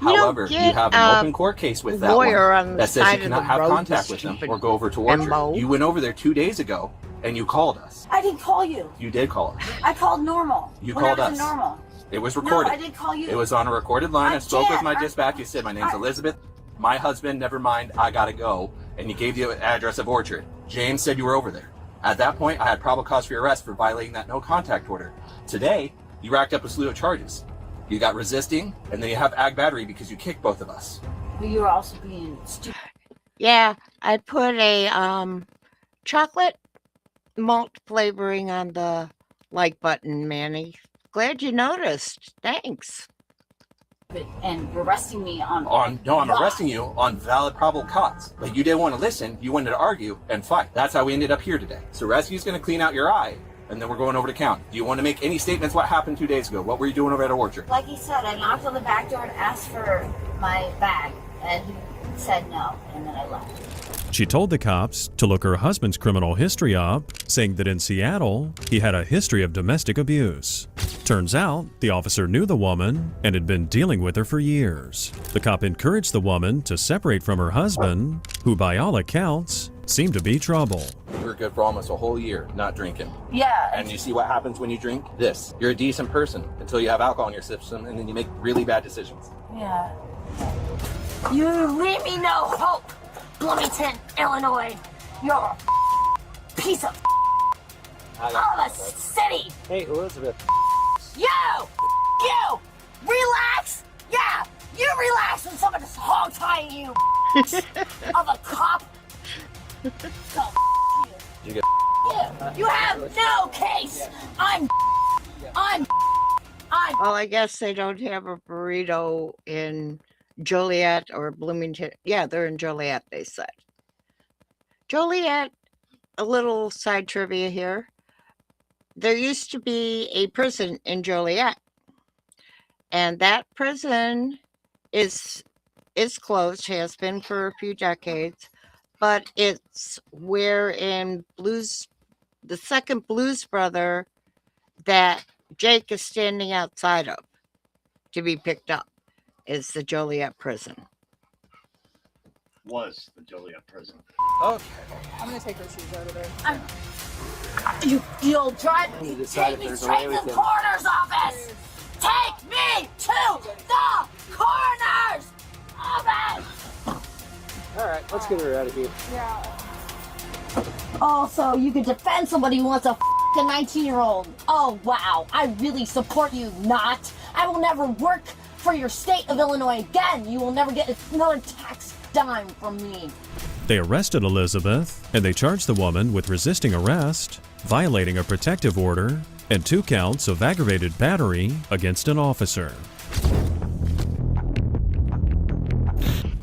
don't However, you get have an open court case with that lawyer one on the that says side you of cannot the have road, contact you with them stupid or go over to Orchard. MO. You went over there 2 days ago and you called us. I didn't call you. You did call us. I called normal. You when I called was in us. Normal. It was No, recorded. I didn't call you. It was on a recorded line. I spoke with my can't. dispatch. You said, my name's Elizabeth. My husband, never mind, I gotta go. And you gave the address of Orchard. James said you were over there. At that point, I had probable cause for your arrest for violating that no contact order. Today, you racked up a slew of charges. You got resisting, and then you have ag battery because you kicked both of us. But you were also being stupid. Yeah, I put a chocolate malt flavoring on the like button, Manny. Glad you noticed. Thanks. And arresting me on No, I'm arresting you on valid probable cause. But you didn't want to listen. You wanted to argue and fight. That's how we ended up here today. So Rescue's going to clean out your eye, and then we're going over to county. Do you want to make any statements what happened 2 days ago? What were you doing over at Orchard? Like he said, I knocked on the back door and asked for my bag, and he said no, and then I left. She told the cops to look her husband's criminal history up, saying that in Seattle, he had a history of domestic abuse. Turns out, the officer knew the woman and had been dealing with her for years. The cop encouraged the woman to separate from her husband, who by all accounts, seemed to be trouble. You were good for almost a whole year not drinking. Yeah. And you see what happens when you drink? This. You're a decent person until you have alcohol in your system, and then you make really bad decisions. Yeah. You leave me no hope, Bloomington, Illinois. You're a piece of a city. Hey, Elizabeth. You relax. Yeah, you relax when someone's hog tying you of a cop. So You get you have no case. I'm. Well, I guess they don't have a burrito in Joliet or Bloomington. Yeah, they're in Joliet, they said. Joliet, a little side trivia here. There used to be a prison in Joliet, and that prison is closed, has been for a few decades, but it's where in the second Blues Brother that Jake is standing outside of to be picked up is the Joliet prison. Was the Joliet prison. Okay. I'm gonna take her shoes out of there. You'll drive me. decide Take if me there's a straight way to we the can- coroner's office. Take me to the coroner's office. All right, let's get her out of here. Yeah. Also, you can defend somebody who wants a 19-year-old. Oh, wow. I really support you, not. I will never work for your state of Illinois again. You will never get another tax dime from me. They arrested Elizabeth, and they charged the woman with resisting arrest, violating a protective order, and 2 counts of aggravated battery against an officer.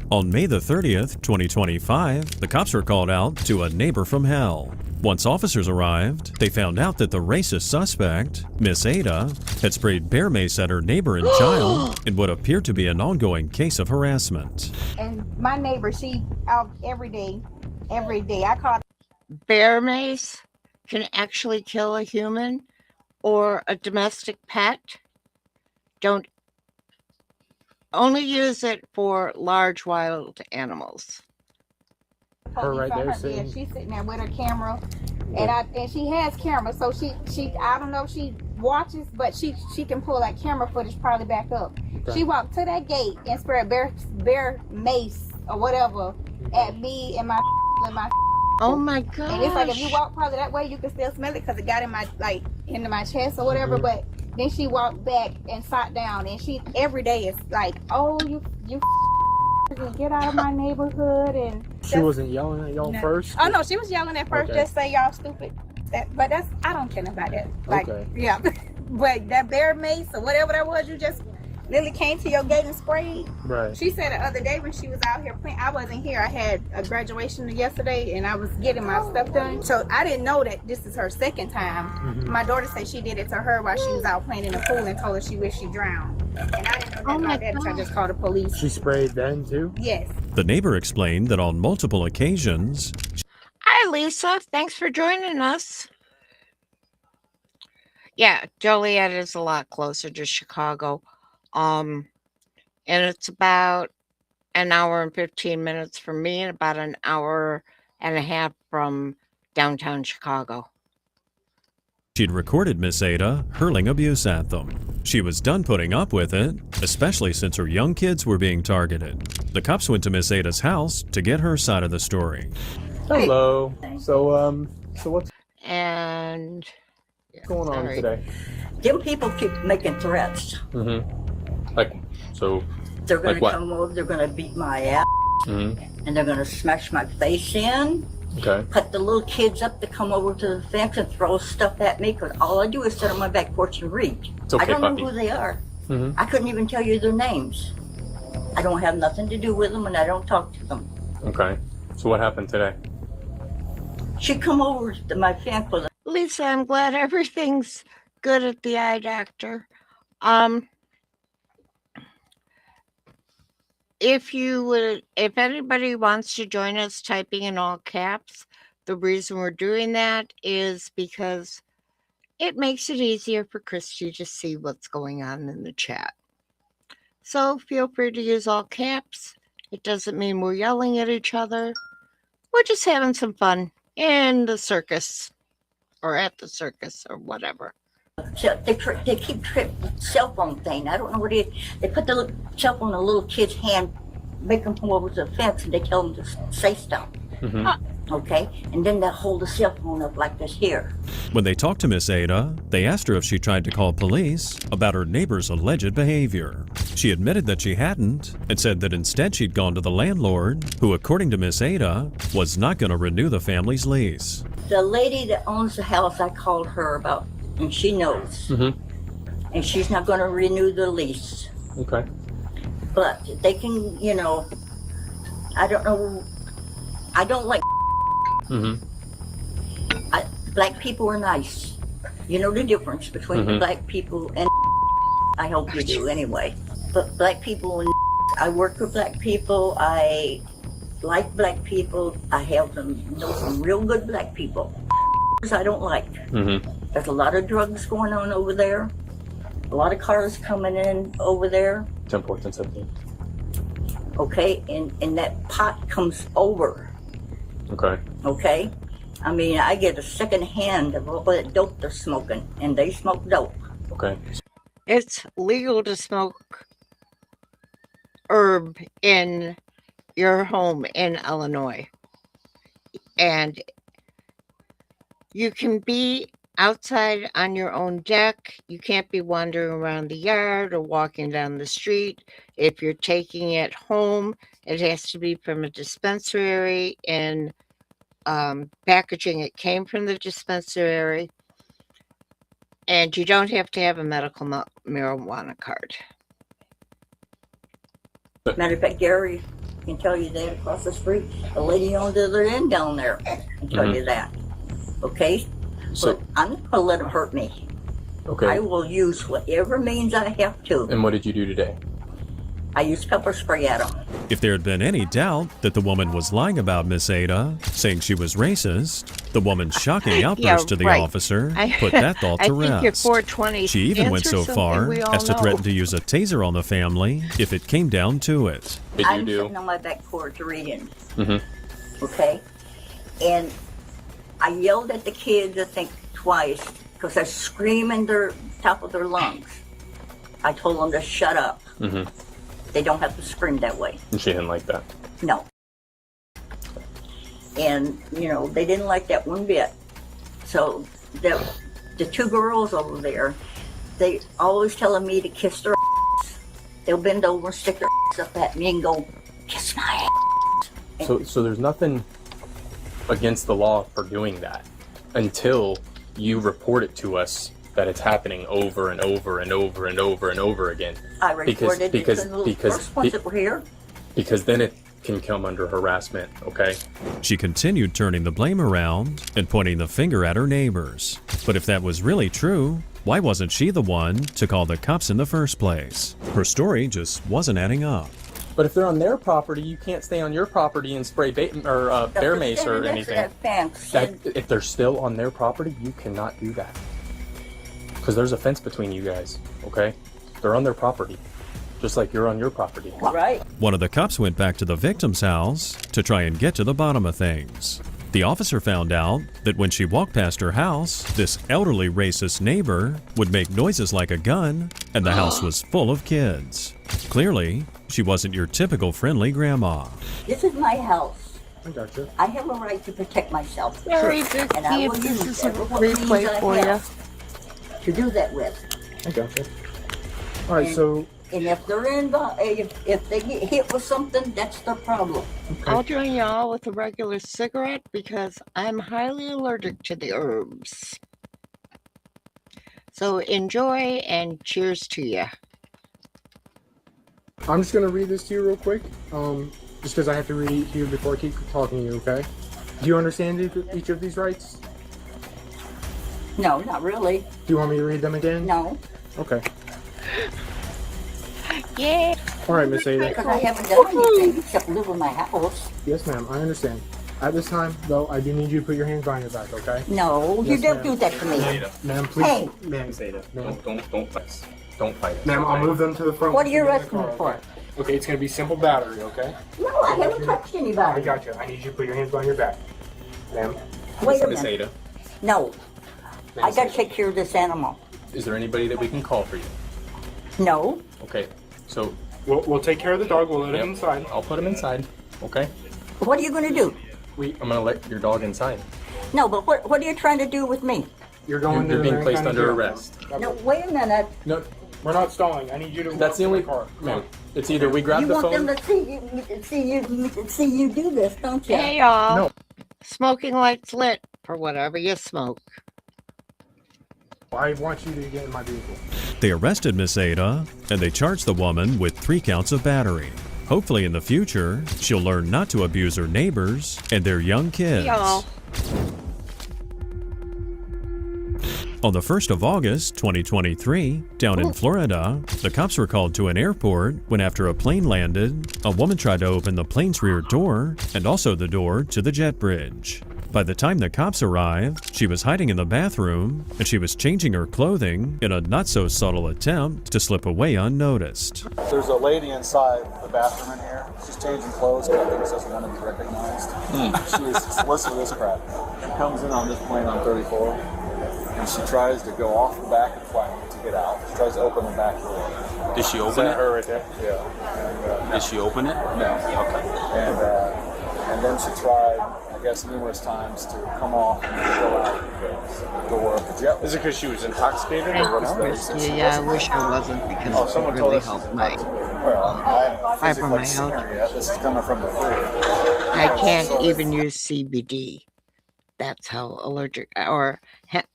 On May the 30th, 2025, the cops were called out to a neighbor from hell. Once officers arrived, they found out that the racist suspect, Miss Ada, had sprayed bear mace at her neighbor and child in what appeared to be an ongoing case of harassment. And my neighbor, she out every day. I caught Bear mace can actually kill a human or a domestic pet. Don't only use it for large wild animals. Her right there yeah, sitting. she's sitting there with her camera, and she has camera, so she I don't know if she watches, but she can pull that camera footage probably back up. Okay. She walked to that gate and sprayed bear mace or whatever at me and my. Oh my god! And it's like if you walk probably that way, you can still smell it because it got in my into my chest or whatever. But then she walked back and sat down, and she every day is like, "Oh, you get out of my neighborhood." And She wasn't yelling at y'all first? Oh no, she was yelling at first. Okay. Just say y'all stupid. But I don't care about that. Like, Okay. yeah. But that bear mace or whatever that was, you just literally came to your gate and sprayed. Right. She said the other day when she was out here playing, I wasn't here. I had a graduation yesterday and I was getting my stuff done. So I didn't know that this is her second time. Mm-hmm. My daughter said she did it to her while she was out playing in the pool and told her she wished she drowned. And I didn't know that about that, so I just called the police. She sprayed then too? Yes. The neighbor explained that on multiple occasions, Hi, Lisa. Thanks for joining us. Yeah, Joliet is a lot closer to Chicago. And it's about an hour and 15 minutes from me and about an hour and a half from downtown Chicago. she'd recorded Miss Ada hurling abuse at them. She was done putting up with it, especially since her young kids were being targeted. The cops went to Miss Ada's house to get her side of the story. Hello. So what's And going on today? Them people keep making threats. Mm-hmm. Like, so. They're going like to what? come over, they're going to beat my ass, Mm-hmm. and they're going to smash my face in. Okay. Put the little kids up to come over to the fence and throw stuff at me, because all I do is sit on my back porch and read. It's okay, I don't puppy. know who they are. Mm-hmm. I couldn't even tell you their names. I don't have nothing to do with them, and I don't talk to them. Okay. So what happened today? She come over to my fence with Lisa, I'm glad everything's good at the eye doctor. If anybody wants to join us typing in all caps, the reason we're doing that is because it makes it easier for Christy to see what's going on in the chat. So feel free to use all caps. It doesn't mean we're yelling at each other. We're just having some fun in the circus or at the circus or whatever. they keep cell phone thing. I don't know what it is. They put the little cell phone in a little kid's hand, make them come over to the fence, and they tell them to say stuff. Mm-hmm. Okay? And then they hold the cell phone up like this here. When they talked to Miss Ada, they asked her if she tried to call police about her neighbor's alleged behavior. She admitted that she hadn't and said that instead she'd gone to the landlord, who, according to Miss Ada, was not going to renew the family's lease. The lady that owns the house, I called her about, and she knows. Mm-hmm. And she's not going to renew the lease. Okay. But they can, I don't know. I don't like. Mm-hmm. Black people are nice. You know the difference between Mm-hmm. black people and I hope you do anyway. But black people and I work with black people. I like black people. I have know some real good black people. I don't like. Mm-hmm. There's a lot of drugs going on over there. A lot of cars coming in over there. 10, 14, 17. Okay, and that pot comes over. Okay. Okay? I mean, I get a second hand of all that dope they're smoking, and they smoke dope. Okay. It's legal to smoke herb in your home in Illinois. And you can be outside on your own deck. You can't be wandering around the yard or walking down the street. If you're taking it home, it has to be from a dispensary and packaging. It came from the dispensary. And you don't have to have a medical marijuana card. Matter of fact, Gary can tell you that across the street. A lady on the other end down there can tell you that. Okay? So, but I'm not going to let them hurt me. okay. I will use whatever means I have to. And what did you do today? I used pepper spray at them. If there had been any doubt that the woman was lying about Miss Ada, saying she was racist, the woman's shocking outburst to the officer put that thought to I think your rest. 420 She even went so answers far something we all as to know. threaten to use a taser on the family if it came down to it. I'm sitting on my back porch reading. Mm-hmm. Okay? And I yelled at the kids, I think, twice, because they're screaming their top of their lungs. I told them to shut up. Mm-hmm. They don't have to scream that way. And she didn't like that. No. And, they didn't like that one bit. So the two girls over there, they always telling me to kiss their ass. They'll bend over and stick their ass up at me and go, kiss my ass. So there's nothing against the law for doing that until you report it to us that it's happening over and over and over and over and over again. I reported it to the first ones that were here. Because then it can come under harassment, okay? She continued turning the blame around and pointing the finger at her neighbors. But if that was really true, why wasn't she the one to call the cops in the first place? Her story just wasn't adding up. But if they're on their property, you can't stay on your property and spray bear mace or anything. If they're still on their property, you cannot do that. Because there's a fence between you guys, okay? They're on their property, just like you're on your property. Right. One of the cops went back to the victim's house to try and get to the bottom of things. The officer found out that when she walked past her house, this elderly racist neighbor would make noises like a gun, and the house was full of kids. Clearly, she wasn't your typical friendly grandma. This is my house. I gotcha. I have a right to protect myself. Very Sure. good. And I will This use is a every one of these replay I for you. have to do that with. I gotcha. All right, so And if they're involved, if they get hit with something, that's their problem. I'll join y'all with a regular cigarette because I'm highly allergic to the herbs. So enjoy and cheers to you. I'm just gonna read this to you real quick, just because I have to read it to you before I keep talking to you, okay? Do you understand each of these rights? No, not really. Do you want me to read them again? No. Okay. Yeah. All right, Miss Ada. Because I haven't done anything except live in my house. Yes, ma'am, I understand. At this time, though, I do need you to put your hands behind your back, okay? No, Yes, you don't ma'am. do that to me. Ma'am, please. Hey. Ma'am, Don't fight. Don't fight. Ma'am, I'll move them to the front. What are you with arresting in me the for? car, okay, it's gonna be simple battery, okay? No, I haven't touched I anybody. got you. I need you to put your hands behind your back. Ma'am. Wait a Miss minute. Ada, No. I gotta take care of this animal. is there anybody that we can call for you? No. Okay, so We'll take care of the dog. We'll let him inside. I'll put him inside. Okay, What are you gonna do? I'm gonna let your dog inside. No, but what are you trying to do with me? You're going. You're to being the placed county under jail. arrest. No, wait a minute. No, We're not stalling. I need you to. that's walk the to only car. ma'am. It's either we grab You the want phone. them to see you do this, don't you? Hey y'all. No. Smoking lights lit for whatever you smoke. I want you to get in my vehicle. They arrested Miss Ada, and they charged the woman with 3 counts of battery. Hopefully in the future, she'll learn not to abuse her neighbors and their young kids. Y'all. On the 1st of August, 2023, down in Florida, the cops were called to an airport when after a plane landed, a woman tried to open the plane's rear door and also the door to the jet bridge. By the time the cops arrived, she was hiding in the bathroom and she was changing her clothing in a not-so-subtle attempt to slip away unnoticed. There's a lady inside the bathroom in here. She's changing clothes because I think she doesn't want to be recognized. She was listen to this crap. She comes in on this plane on 34 and she tries to go off the back of the plane to get out. She tries to open the back door. Did she Is open that it? her right there? Yeah. And, Did she open it? No. Okay. And then she tried, I guess, numerous times to come off and go out the door of the jet. Is it because she was intoxicated or what? Yeah, I wish I wasn't because Oh, it someone would told really us help my well, I physically seen her fibromyalgia. yet. This is coming from the food. I can't even use CBD. That's how allergic. Or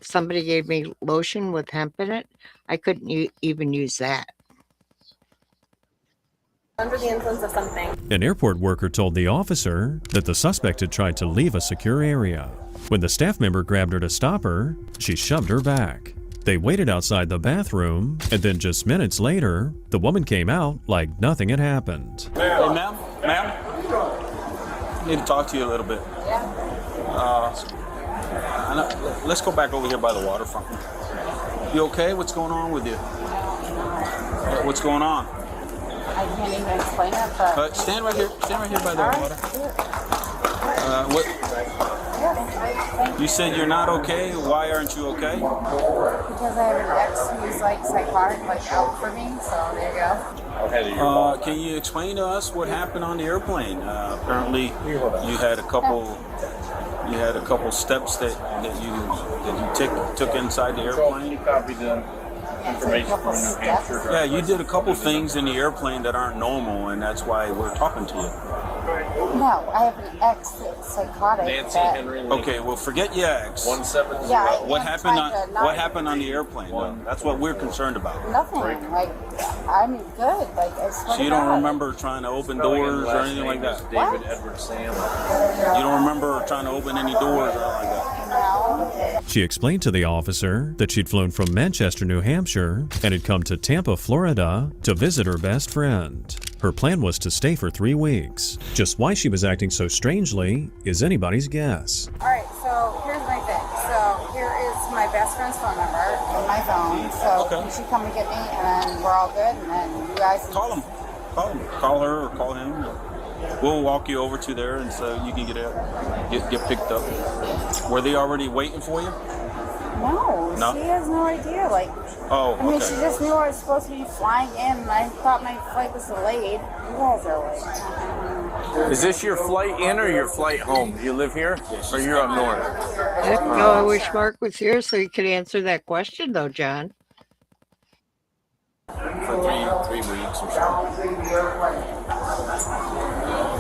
somebody gave me lotion with hemp in it. I couldn't even use that. Under the influence of something. An airport worker told the officer that the suspect had tried to leave a secure area. When the staff member grabbed her to stop her, she shoved her back. They waited outside the bathroom, and then just minutes later, the woman came out like nothing had happened. Hey, ma'am, I need to talk to you a little bit. Let's go back over here by the waterfront. You okay? What's going on with you? What's going on? I can't even explain it, but... Stand right here. Stand right here by the water. What? You said you're not okay. Why aren't you okay? Because I have an ex who's like psychotic, like out for me, so there you go. Can you explain to us what happened on the airplane? Apparently, you had a couple steps that you took inside the airplane. Yeah, you did a couple things in the airplane that aren't normal, and that's why we're talking to you. No, I have an ex-psychotic. Okay, well, forget your ex. 170. Yeah, What happened on the airplane? Though? That's what we're concerned about. Nothing. Like, I'm good. Like, I swear So you to don't God. remember trying to open doors or anything like that? David Edward Sam. You don't remember trying to open any doors or anything like that? She explained to the officer that she'd flown from Manchester, New Hampshire, and had come to Tampa, Florida, to visit her best friend. Her plan was to stay for 3 weeks. Just why she was acting so strangely is anybody's guess. Alright, so here's my thing. So here is my best friend's phone number on my phone. So Okay. you should come and get me, and then we're all good, and then you guys Call him. Call her or call him. We'll walk you over to there, and so you can get picked up. Were they already waiting for you? No, No? she has no idea. Like, Oh, I mean, okay. she just knew I was supposed to be flying in, and I thought my flight was delayed. You guys are like, Is this your flight in or your flight home? You live here or you're up north? I wish Mark was here so he could answer that question, though, John. For 3 weeks or so.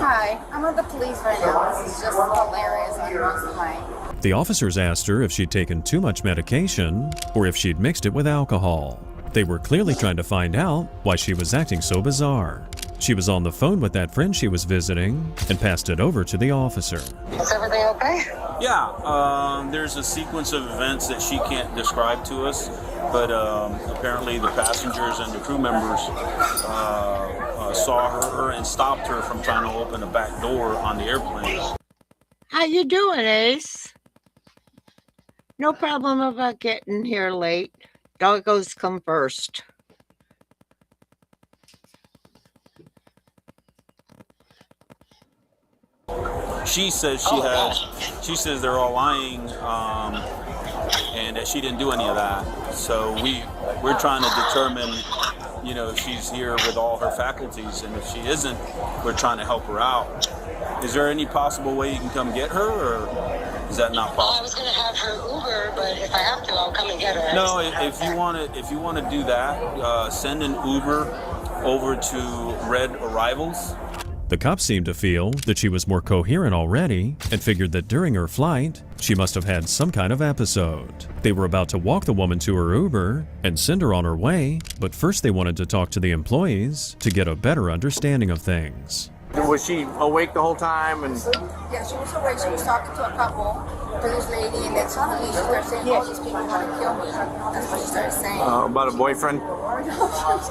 hi, I'm with the police right now. This is just hilarious on most of my. The officers asked her if she'd taken too much medication or if she'd mixed it with alcohol. They were clearly trying to find out why she was acting so bizarre. She was on the phone with that friend she was visiting and passed it over to the officer. Is everything okay? Yeah, there's a sequence of events that she can't describe to us, but apparently the passengers and the crew members saw her and stopped her from trying to open a back door on the airplane. How you doing, Ace? No problem about getting here late. Doggos come first. She says she says they're all lying, and that she didn't do any of that. So we're trying to determine, if she's here with all her faculties, and if she isn't, we're trying to help her out. Is there any possible way you can come get her, or is that not Well, I possible? was going to have her Uber, but if I have to, I'll come and get her. No, if you want to do that, send an Uber over to Red Arrivals. The cops seemed to feel that she was more coherent already and figured that during her flight, she must have had some kind of episode. They were about to walk the woman to her Uber and send her on her way, but first they wanted to talk to the employees to get a better understanding of things. Was she awake the whole time? And Yeah, she was awake. She was talking to a couple, to this lady, and then suddenly she started saying, all these people want to kill me. That's what she started saying. about a boyfriend?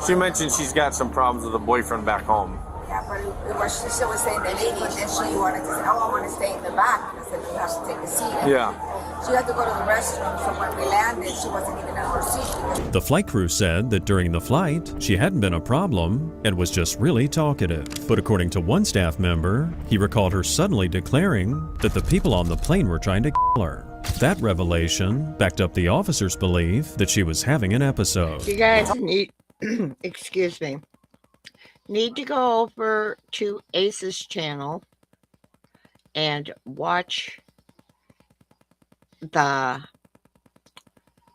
She mentioned she's got some problems with a boyfriend back home. Yeah, but it was, she was saying the lady, and then she wanted to say, oh, I want to stay in the back. I said, you have to take a seat. Yeah. She had to go to the restroom, so when we landed, she wasn't even in her seat. The flight crew said that during the flight, she hadn't been a problem and was just really talkative. But according to one staff member, he recalled her suddenly declaring that the people on the plane were trying to kill her. That revelation backed up the officer's belief that she was having an episode. You guys need, excuse me, need to go over to Ace's channel and watch the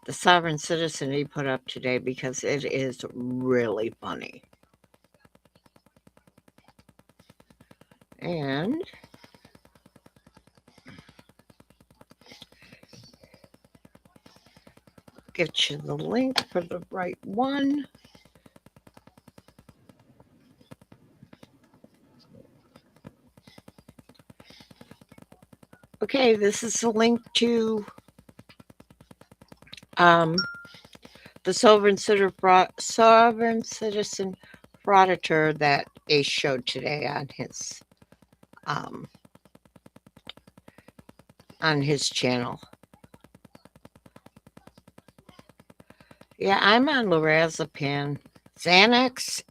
Sovereign Citizen he put up today, because it is really funny. And get you the link for the right one. Okay, this is the link to the Sovereign Citizen Frauditor that Ace showed today on his channel. Yeah, I'm on lorazepam, Xanax,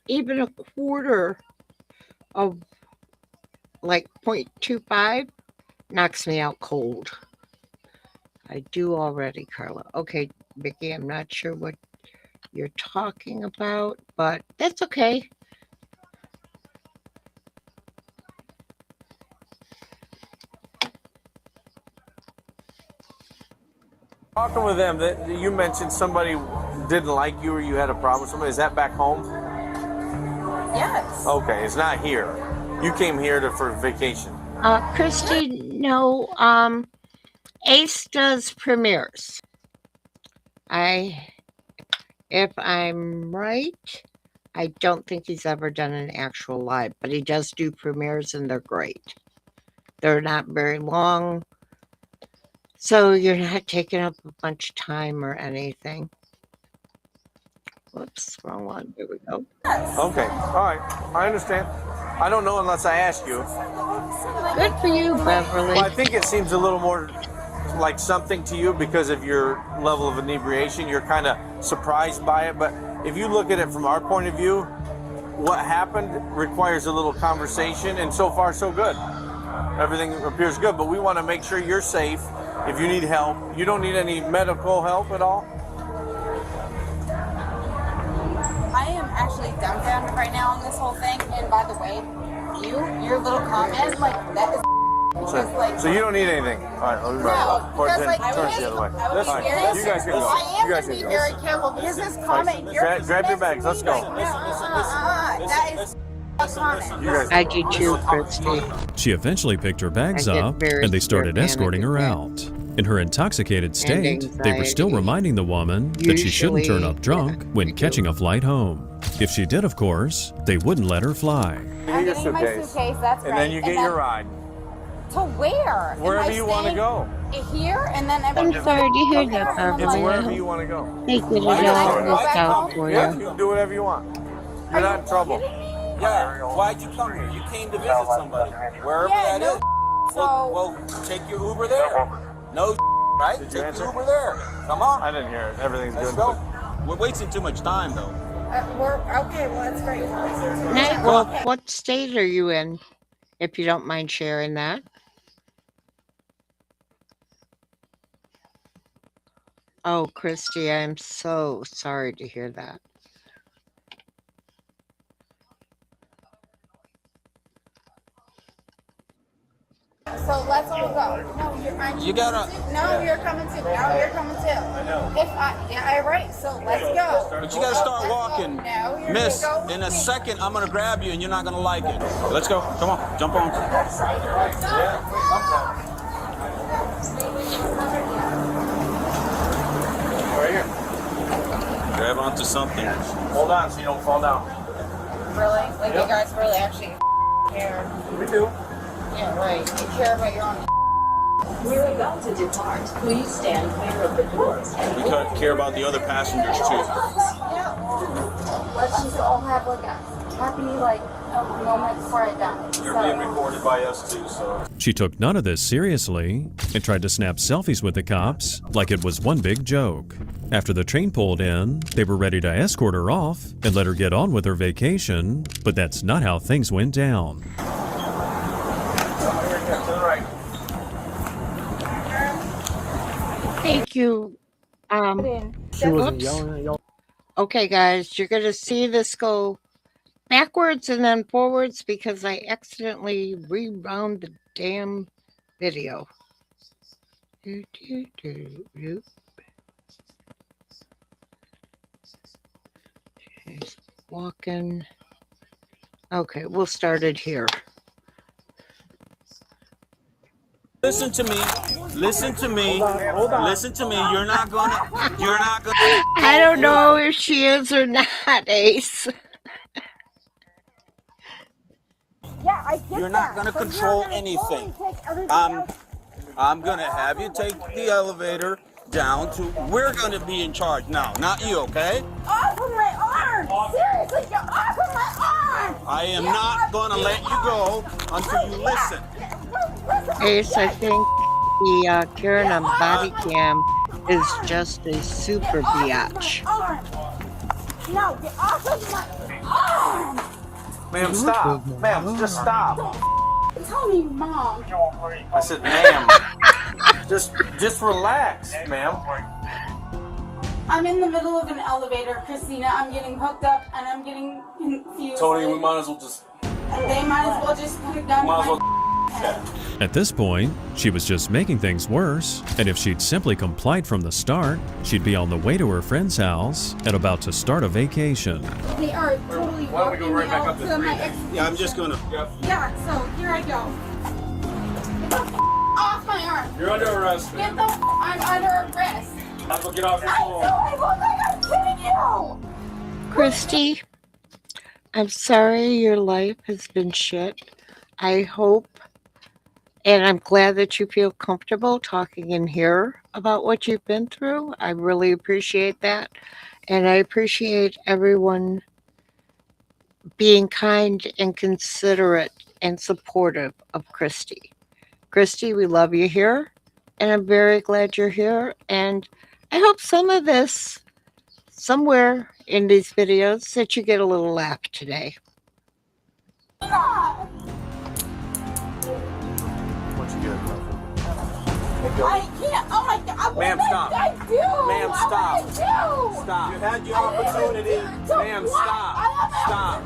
even a quarter of like 0.25 knocks me out cold. I do already, Carla. Okay, Vicky, I'm not sure what you're talking about, but that's okay. Talking with them, that you mentioned somebody didn't like you or you had a problem with somebody. Is that back home? Yes. Okay, it's not here. You came here for vacation. Christy, no, Ace does premieres. If I'm right, I don't think he's ever done an actual live, but he does do premieres and they're great. They're not very long, so you're not taking up a bunch of time or anything. Whoops, wrong one. Here we go. Okay, all right. I understand. I don't know unless I ask you. Good for you, Beverly. Well, I think it seems a little more like something to you because of your level of inebriation. You're kind of surprised by it, but if you look at it from our point of view, what happened requires a little conversation, and so far so good. Everything appears good, but we want to make sure you're safe. If you need help, you don't need any medical help at all? I am actually dumbfounded right now on this whole thing, and by the way, your little comment, like, that is So you don't need anything. All right, let me because, like, turn the other way. I was All right, curious. you guys can go. I am You guys going to can be go. very careful because this comment, Grab your bags. Let's go. that is a comment. I do too, Christy. She eventually picked her bags I get up very and they started severe escorting her panic out. In her intoxicated state, they were still anxiety. reminding the woman that she shouldn't turn Usually, up drunk when catching a flight home. If she did, of course, they wouldn't let her fly. I'm getting my suitcase, that's And right. then you get your ride. To where? Wherever you want to go. Here, and then I'm sorry to hear that, It's Beverly. wherever you want to go. They get it all worked out for Yeah, you. you can do whatever you want. You're not in trouble. Yeah. Why'd you come here? You came to visit somebody. Wherever that is. Well, take your Uber there. No, right? Did you Take answer? your Uber there. Come on. I didn't hear it. Everything's Let's good. go. We're wasting too much time, though. Okay, well, that's great. Well, what state are you in, if you don't mind sharing that? Oh, Christy, I'm so sorry to hear that. So let's all go. No, You gotta. No, you're coming too. No, you're coming too. Yeah, right. So let's go. But you gotta start walking. No, you're Miss, gonna go in a second, I'm gonna grab you and you're not gonna like it. Let's go. Come on. Jump on. Right here. Grab onto something. Hold on so you don't fall down. Really? Like you guys really actually care. We do. Yeah, right. You care about your own. We're about to depart. Please stand clear of the doors. We care about the other passengers too. Yeah. Let's just all have like a happy moment before I die. You're being recorded by us too, so. She took none of this seriously and tried to snap selfies with the cops like it was one big joke. After the train pulled in, they were ready to escort her off and let her get on with her vacation, but that's not how things went down. Thank you. Oops. Okay, guys, you're going to see this go backwards and then forwards because I accidentally rewound the damn video. Okay, walking. Okay, we'll start it here. Listen to me. Listen to me. Listen to me. You're not gonna. I don't know if she is or not, Ace. Yeah, I get You're not gonna control anything. I'm gonna have you take the elevator down to. We're gonna be in charge now, not you, okay? Off of my arm! Seriously, get off of my arm! I am not gonna let you go until you listen. Ace, I think the Karen on body cam is just a super biatch. No, get off of my arm! Ma'am, stop. Ma'am, just stop. Tell me, Mom. I said, ma'am. just relax, ma'am. I'm in the middle of an elevator, Christina. I'm getting hooked up and I'm getting confused. Tony, we might as well just. And they might as well just put it down. Might as well At this point, she was just making things worse, and if she'd simply complied from the start, she'd be on the way to her friend's house and about to start a vacation. They are totally Why don't we go right back up this to my street? ex. Yeah, I'm just gonna. Yeah, so here I go. Get the off my arm. You're under arrest. Get the I'm under arrest. I'm gonna get off your I phone. look like I'm kidding you. Christy, I'm sorry your life has been shit. I hope, and I'm glad that you feel comfortable talking in here about what you've been through. I really appreciate that. And I appreciate everyone being kind and considerate and supportive of Christy. Christy, we love you here, and I'm very glad you're here. And I hope some of this, somewhere in these videos, that you get a little laugh today. What you get? I can't. Oh my God. Ma'am, stop. I do. Ma'am, stop. What did I do? Stop. You had your opportunity. Ma'am, stop. Stop.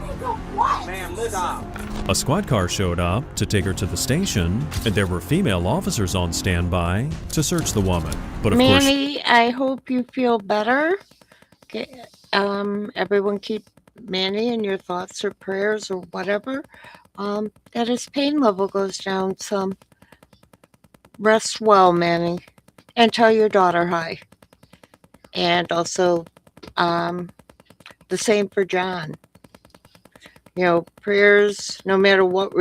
What? Ma'am, stop. A squad car showed up to take her to the station, and there were female officers on standby to search the woman. But of course, Manny, I hope you feel better. Okay. Everyone keep Manny in your thoughts or prayers or whatever. That his pain level goes down some. Rest well, Manny, and tell your daughter hi. And also, the same for John. You know, prayers, no matter what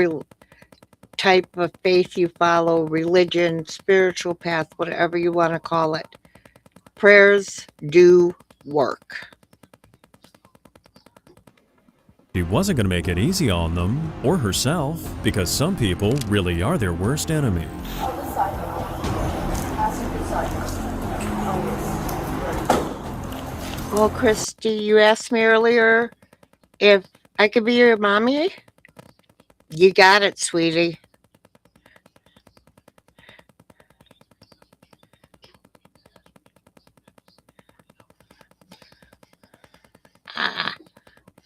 type of faith you follow, religion, spiritual path, whatever you want to call it, prayers do work. she wasn't going to make it easy on them or herself, because some people really are their worst enemy. Well, Christy, you asked me earlier if I could be your mommy. You got it, sweetie.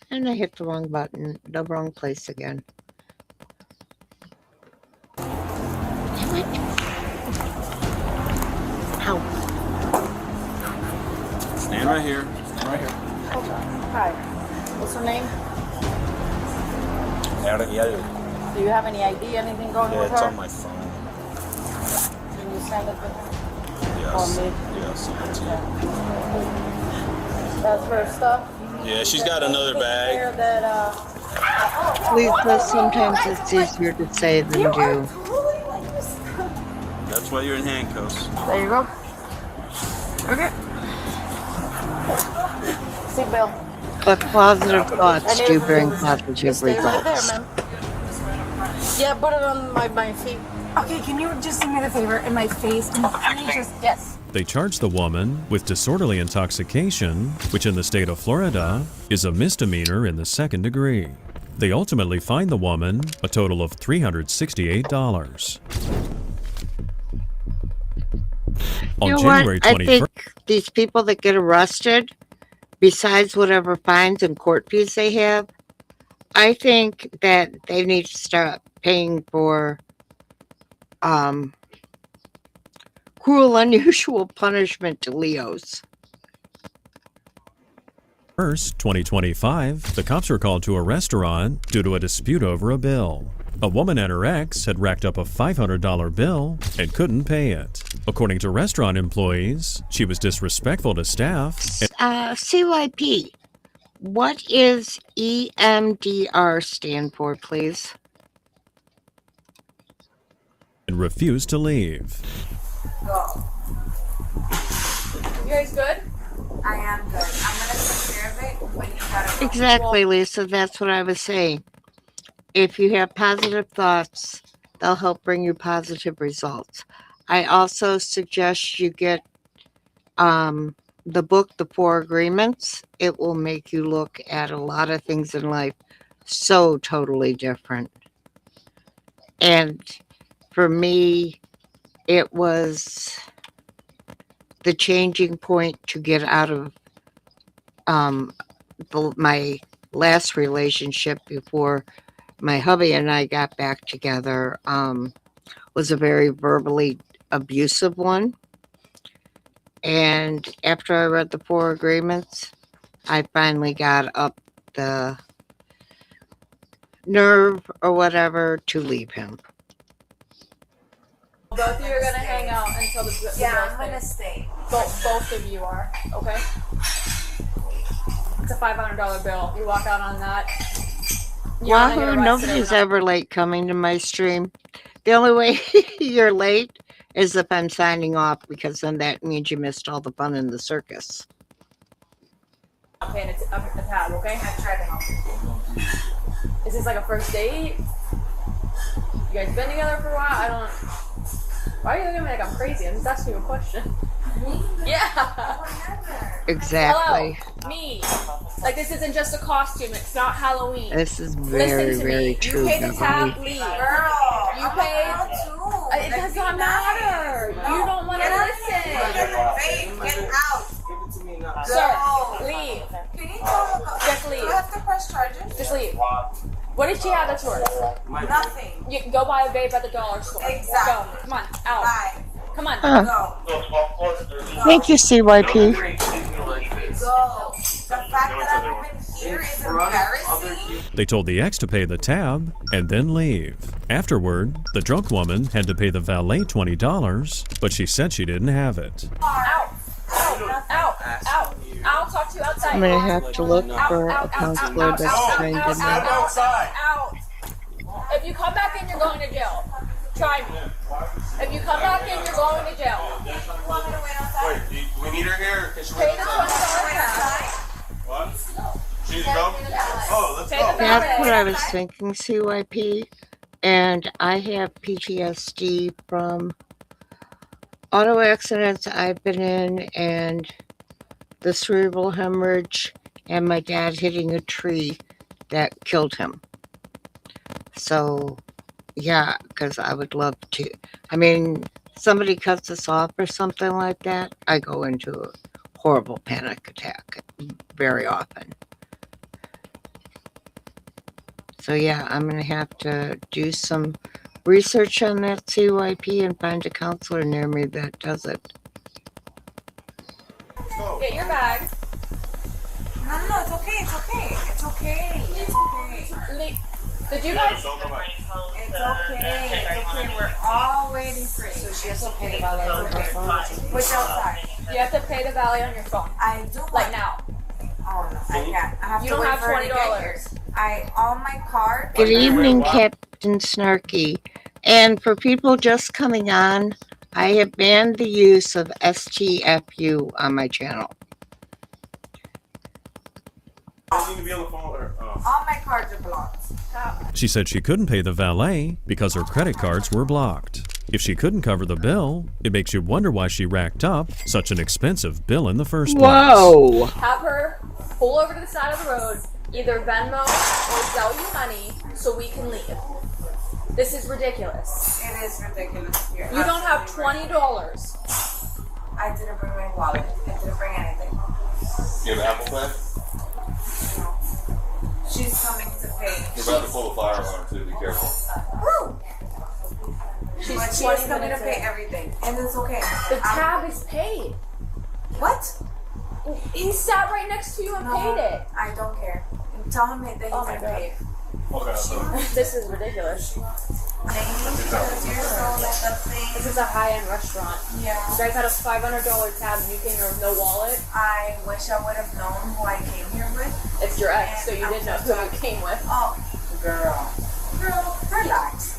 And I hit the wrong button, the wrong place again. Damn it. Ow. Stand right here. Stand right here. Hi. What's her name? Yeah, Do you have any ID, anything going with it's her? on my phone. Can you send it to her? Yes. Or me? Yes, I'll to you. That's her stuff? Yeah, she's got another bag. Here that, Lisa, sometimes it's easier to say than do. That's why you're in handcuffs. There you go. Okay. See, Bill. But positive thoughts do bring Just positive stay right there, results. man. Yeah, put it on my feet. Okay, can you just do me the favor in my face? And can you just yes. They charged the woman with disorderly intoxication, which in the state of Florida is a misdemeanor in the second degree. They ultimately fined the woman a total of $368. On You know January what? I 21st, think these people that get arrested, besides whatever fines and court fees they have, I think that they need to start paying for cruel, unusual punishment to Leos. 2025, the cops were called to a restaurant due to a dispute over a bill. A woman and her ex had racked up a $500 bill and couldn't pay it. According to restaurant employees, she was disrespectful to staff CYP, what is EMDR stand for, please? and refused to leave. You guys good? I am good. I'm gonna take care of it when you gotta go. Exactly, Lisa. That's what I was saying. If you have positive thoughts, they'll help bring you positive results. I also suggest you get the book, The Four Agreements. It will make you look at a lot of things in life so totally different. And for me, it was the changing point to get out of my last relationship before my hubby and I got back together was a very verbally abusive one. And after I read the 4 agreements, I finally got up the nerve or whatever to leave him. Both of you are gonna hang out until the Yeah, I'm gonna stay. Both of you are, okay? It's a $500 bill. You walk out on that. You're gonna get Wahoo, arrested nobody's overnight. ever late coming to my stream. The only way you're late is if I'm signing off, because then that means you missed all the fun in the circus. I'm paying a tab, okay? I tried to help you. Is this like a first date? You guys been together for a while? I don't. Why are you looking at me like I'm crazy? I'm just asking you a question. Yeah. Exactly. Hello, me. Like this isn't just a costume. It's not Halloween. This is Listen very, to very me. true. You paid the tab, Beverly. leave. You paid. It does not matter. You don't want to listen. Get out. Sir, leave. Can you tell Just leave. Do I have to press charges? Just leave. What did she have that's worth? Nothing. You can go buy a vape at the dollar store. Exactly. Go. Come on, out. Bye. Come on. Go. Thank you, CYP. Go. The fact that I'm even here is embarrassing. They told the ex to pay the tab and then leave. Afterward, the drunk woman had to pay the valet $20, but she said she didn't have it. Out. I'll talk to you outside. I'm gonna have to look for a counselor that's trained in that. Out. If you come back in, you're going to jail. Try me. If you come back in, you're going to jail. Wait, do we need her here? Can she Pay the $20 tab. What? She's go? Oh, let's Pay go. the That's what I was valet. thinking, CYP. And I have PTSD from auto accidents I've been in, and the cerebral hemorrhage, and my dad hitting a tree that killed him. So, yeah, because I would love to. I mean, somebody cuts us off or something like that, I go into a horrible panic attack very often. So, yeah, I'm going to have to do some research on that CYP and find a counselor near me that does it. Get your bag. No, it's okay. It's okay. It's okay. It's okay. Did you guys? It's okay. It's okay. We're all waiting for you. So she has to pay the valet on her phone. Which outside? You have to pay the valet on your phone. I do. Like now. Oh no, I can't. I have You to don't wait have for her to get here. $20. On my card. Good evening, Captain Snarky. And for people just coming on, I have banned the use of STFU on my channel. I need to be on the phone with her. All my cards are blocked. She said she couldn't pay the valet because her credit cards were blocked. If she couldn't cover the bill, it makes you wonder why she racked up such an expensive bill in the first place. Whoa! Have her pull over to the side of the road, either Venmo or sell you money so we can leave. This is ridiculous. It is ridiculous. You don't have $20. I didn't bring my wallet. I didn't bring anything. You have Apple Pay? She's coming to pay. You're about to pull a fire on her too, be careful. Woo! She's She's 20 coming to minutes pay in. everything. And it's okay. The tab is paid. What? He sat right next to you and paid it. I don't care. Tell him that he's Oh my gonna pay. Okay, This is ridiculous. This is a high-end restaurant. Yeah. You guys had a $500 tab and you came here with no wallet. I wish I would have known who I came here with. It's your ex, so you didn't know who you came with. Oh, girl, relax.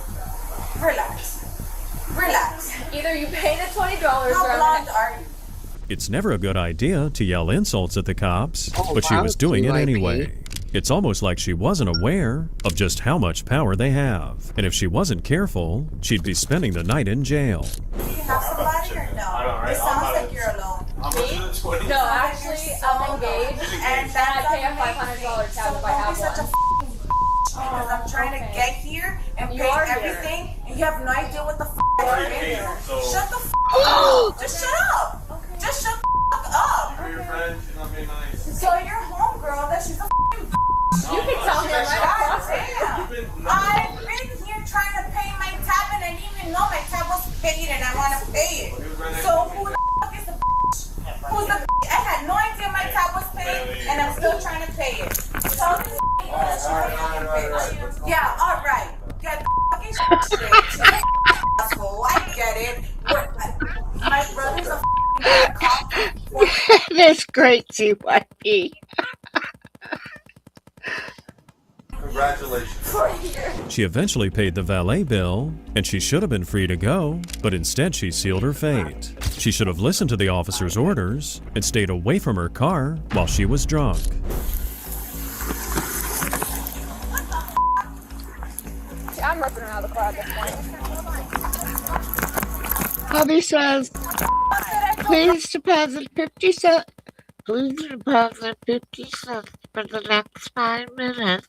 Either you pay the $20 How or blonde are you? It's never a good idea to yell insults at the cops, but she wow, was doing it CYP. anyway. It's almost like she wasn't aware of just how much power they have. And if she wasn't careful, she'd be spending the night in jail. Do you have somebody or no? It sounds like you're alone. Me? No, actually, I'm engaged, and I pay a $500 tab if I have one. Because I'm trying to get here and You pay are here. everything, and you have no idea what the are I'm in here. here. So- Shut the up. Just shut up. Just shut the up. You're your friend, she's not being nice. So your homegirl that she's a You can tell him right across it. I paid and I want to pay it. So who the fuck is the who's the I had no idea my tab was paid and I'm still trying to pay it. So this yeah, all right. Get the fucking straight. Asshole, I get it. My brother's a cop. That's great, CYP. Congratulations. She eventually paid the valet bill, and she should have been free to go, but instead she sealed her fate. She should have listened to the officer's orders and stayed away from her car while she was drunk. I'm ripping her out of the car at this point. Hubby says, please deposit 50 cents. Please deposit 50 cents for the next 5 minutes.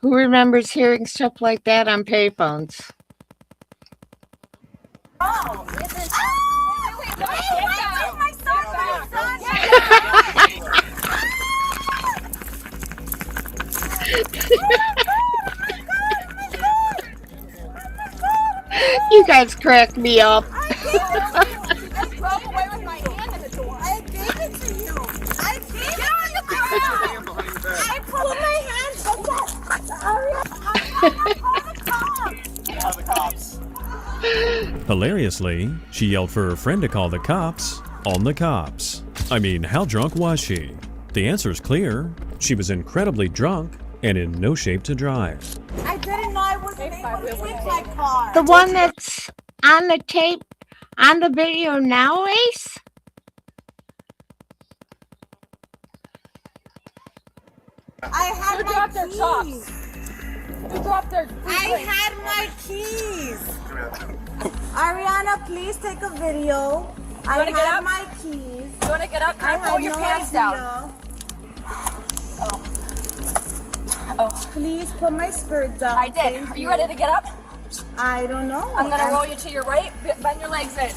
Who remembers hearing stuff like that on payphones? Oh, my You guys crack me up. Hilariously, she yelled for her friend to call the cops on the cops. I mean, how drunk was she? The answer's clear. She was incredibly drunk and in no shape to drive. I didn't know I wasn't able to fix my car. The one that's on the tape, on the video now, Ace? I had my keys. You dropped their I had my keys. Ariana, please take a video. I wanna get had up? my keys. You want to get up? I Pull had your no pants idea. down. Oh, Please put my skirt down. I did. Are you ready to get up? I don't know. I'm gonna roll you to your right. Bend your legs in.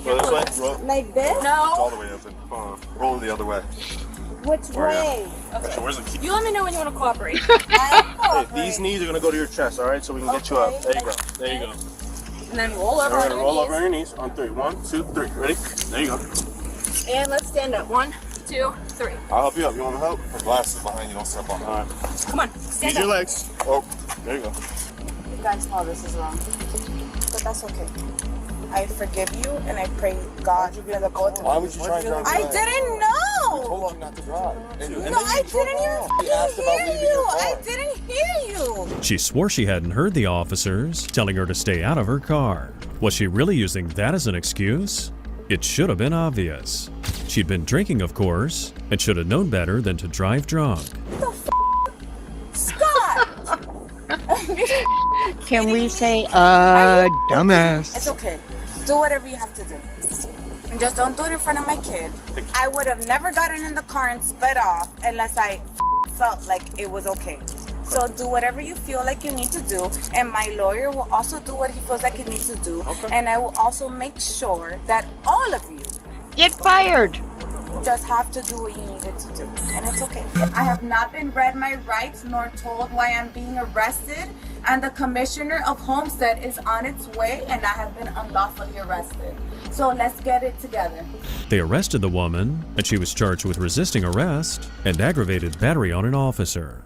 Go this way. Roll. Like this? All No. the way up and roll the other way. Which way? So where's the key? You let me know when you want to cooperate. Hey, these knees are gonna go to your chest, all right? So we can get you up. There you go. There you go. And then roll over All on right, your roll knees. over on your knees on 3. 1, 2, 3. Ready? There you go. And let's stand up. 1, 2, 3. I'll help you up. You want me to help? The glass is behind you. Don't step on it. All right. Come on, stand Use your up. legs. Oh, there you go. You guys know this is wrong. But that's okay. I forgive you and I pray God for the both of you. Why would you try and drive? I didn't We know. told you not to drive. And No, then I you drove didn't off. We even asked about hear leaving you. your I car. didn't hear you. She swore she hadn't heard the officers telling her to stay out of her car. Was she really using that as an excuse? It should have been obvious. She'd been drinking, of course, and should have known better than to drive drunk. Scott! Can we say, dumbass? It's okay. Do whatever you have to do. And just don't do it in front of my kid. I would have never gotten in the car and sped off unless I felt like it was okay. So do whatever you feel like you need to do, and my lawyer will also do what he feels like he needs to do. And I will also make sure that all of you Get fired. just have to do what you needed to do, and it's okay. I have not been read my rights nor told why I'm being arrested, and the Commissioner of Homestead is on its way, and I have been unlawfully arrested. So let's get it together. They arrested the woman, and she was charged with resisting arrest and aggravated battery on an officer.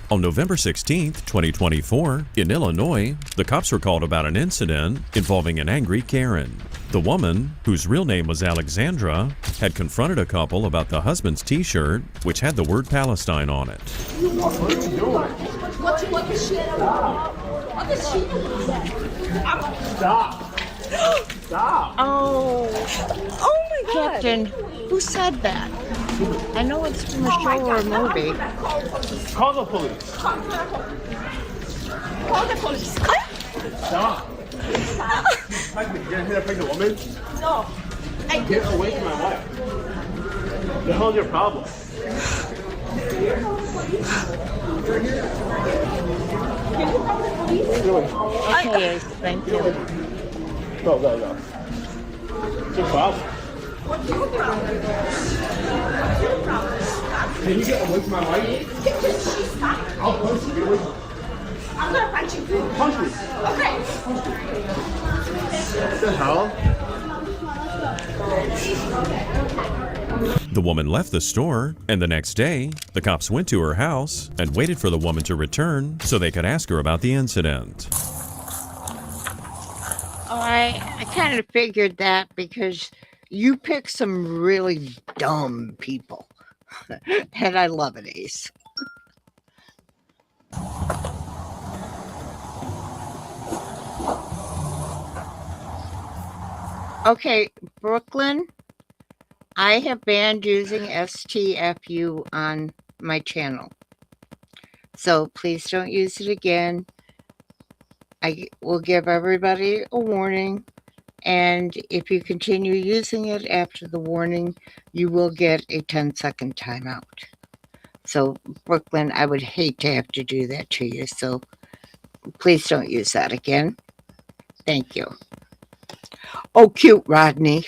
On November 16, 2024, in Illinois, the cops were called about an incident involving an angry Karen. The woman, whose real name was Alexandra, had confronted a couple about the husband's t-shirt, which had the word Palestine on it. What are you doing? What the shit? What the shit? Stop. Stop. Oh my God. Captain, who said that? I know it's from a show or a movie. Call the police. Call the police. Stop. You gonna hit a pregnant woman? No. Get away from my wife. The hell's your problem? Okay, Ace, thank you. Go. What's your problem? Can you get away from my wife? I'll punch you. Get away from I'm gonna punch you too. Punch me. Okay. What the hell? The woman left the store, and the next day, the cops went to her house and waited for the woman to return so they could ask her about the incident. Oh, I kind of figured that because you pick some really dumb people. And I love it, Ace. Okay, Brooklyn, I have banned using STFU on my channel. So please don't use it again. I will give everybody a warning. And if you continue using it after the warning, you will get a 10-second timeout. So, Brooklyn, I would hate to have to do that to you. So please don't use that again. Thank you. Oh, cute, Rodney.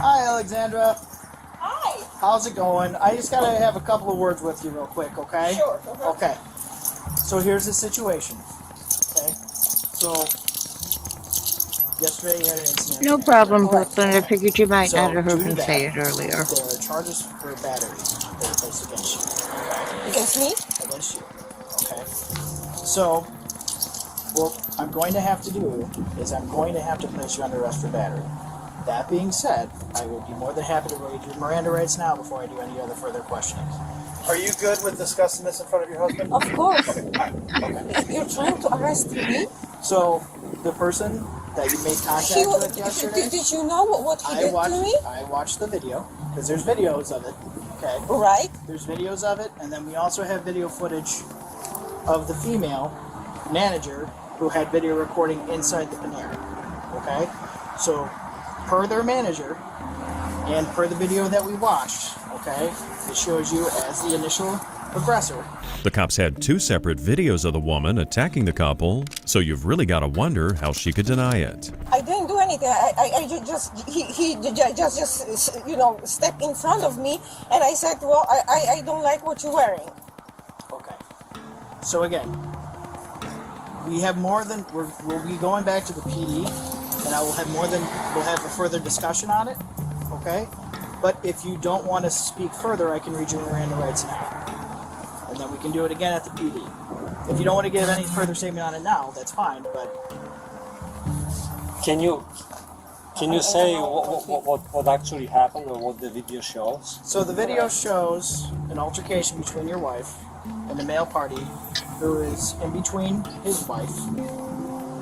Hi, Alexandra. Hi. How's it going? I just gotta have a couple of words with you real quick, okay? Sure. Okay. So here's the situation. Okay. So yesterday you had an incident. No problem, Brooklyn. I figured you might So, not have heard due to me that, say it earlier. There are charges for battery that are placed against you. Against me? Against you. Okay. So what I'm going to have to do is I'm going to have to place you under arrest for battery. That being said, I would be more than happy to read your Miranda rights now before I do any other further questioning. Are you good with discussing this in front of your husband? Of course. Okay. You're trying to arrest me? So, the person that you made contact with yesterday... Did you know what he did to me? I watched the video, because there's videos of it, okay? Right. There's videos of it, and then we also have video footage of the female manager who had video recording inside the Panera, okay? So, per their manager, and per the video that we watched, okay, it shows you as the initial aggressor. The cops had 2 separate videos of the woman attacking the couple, so you've really got to wonder how she could deny it. I didn't do anything. He just stepped in front of me, and I said, well, I don't like what you're wearing. Okay. So again, we have more than, we'll be going back to the PD, and I will have we'll have a further discussion on it, okay? But if you don't want to speak further, I can read your Miranda rights now. And then we can do it again at the PD. If you don't want to give any further statement on it now, that's fine, but... Can you say what actually happened or what the video shows? So the video shows an altercation between your wife and the male party who is in between his wife,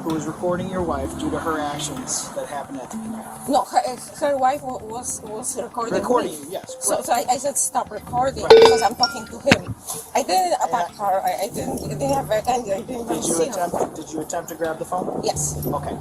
who is recording your wife due to her actions that happened at the Panera. No, her wife was recording Recording me. you, yes. So I said stop recording because I'm talking to him. I didn't attack her. I didn't have any. I didn't see her. Did you attempt to grab the phone? Yes. Okay.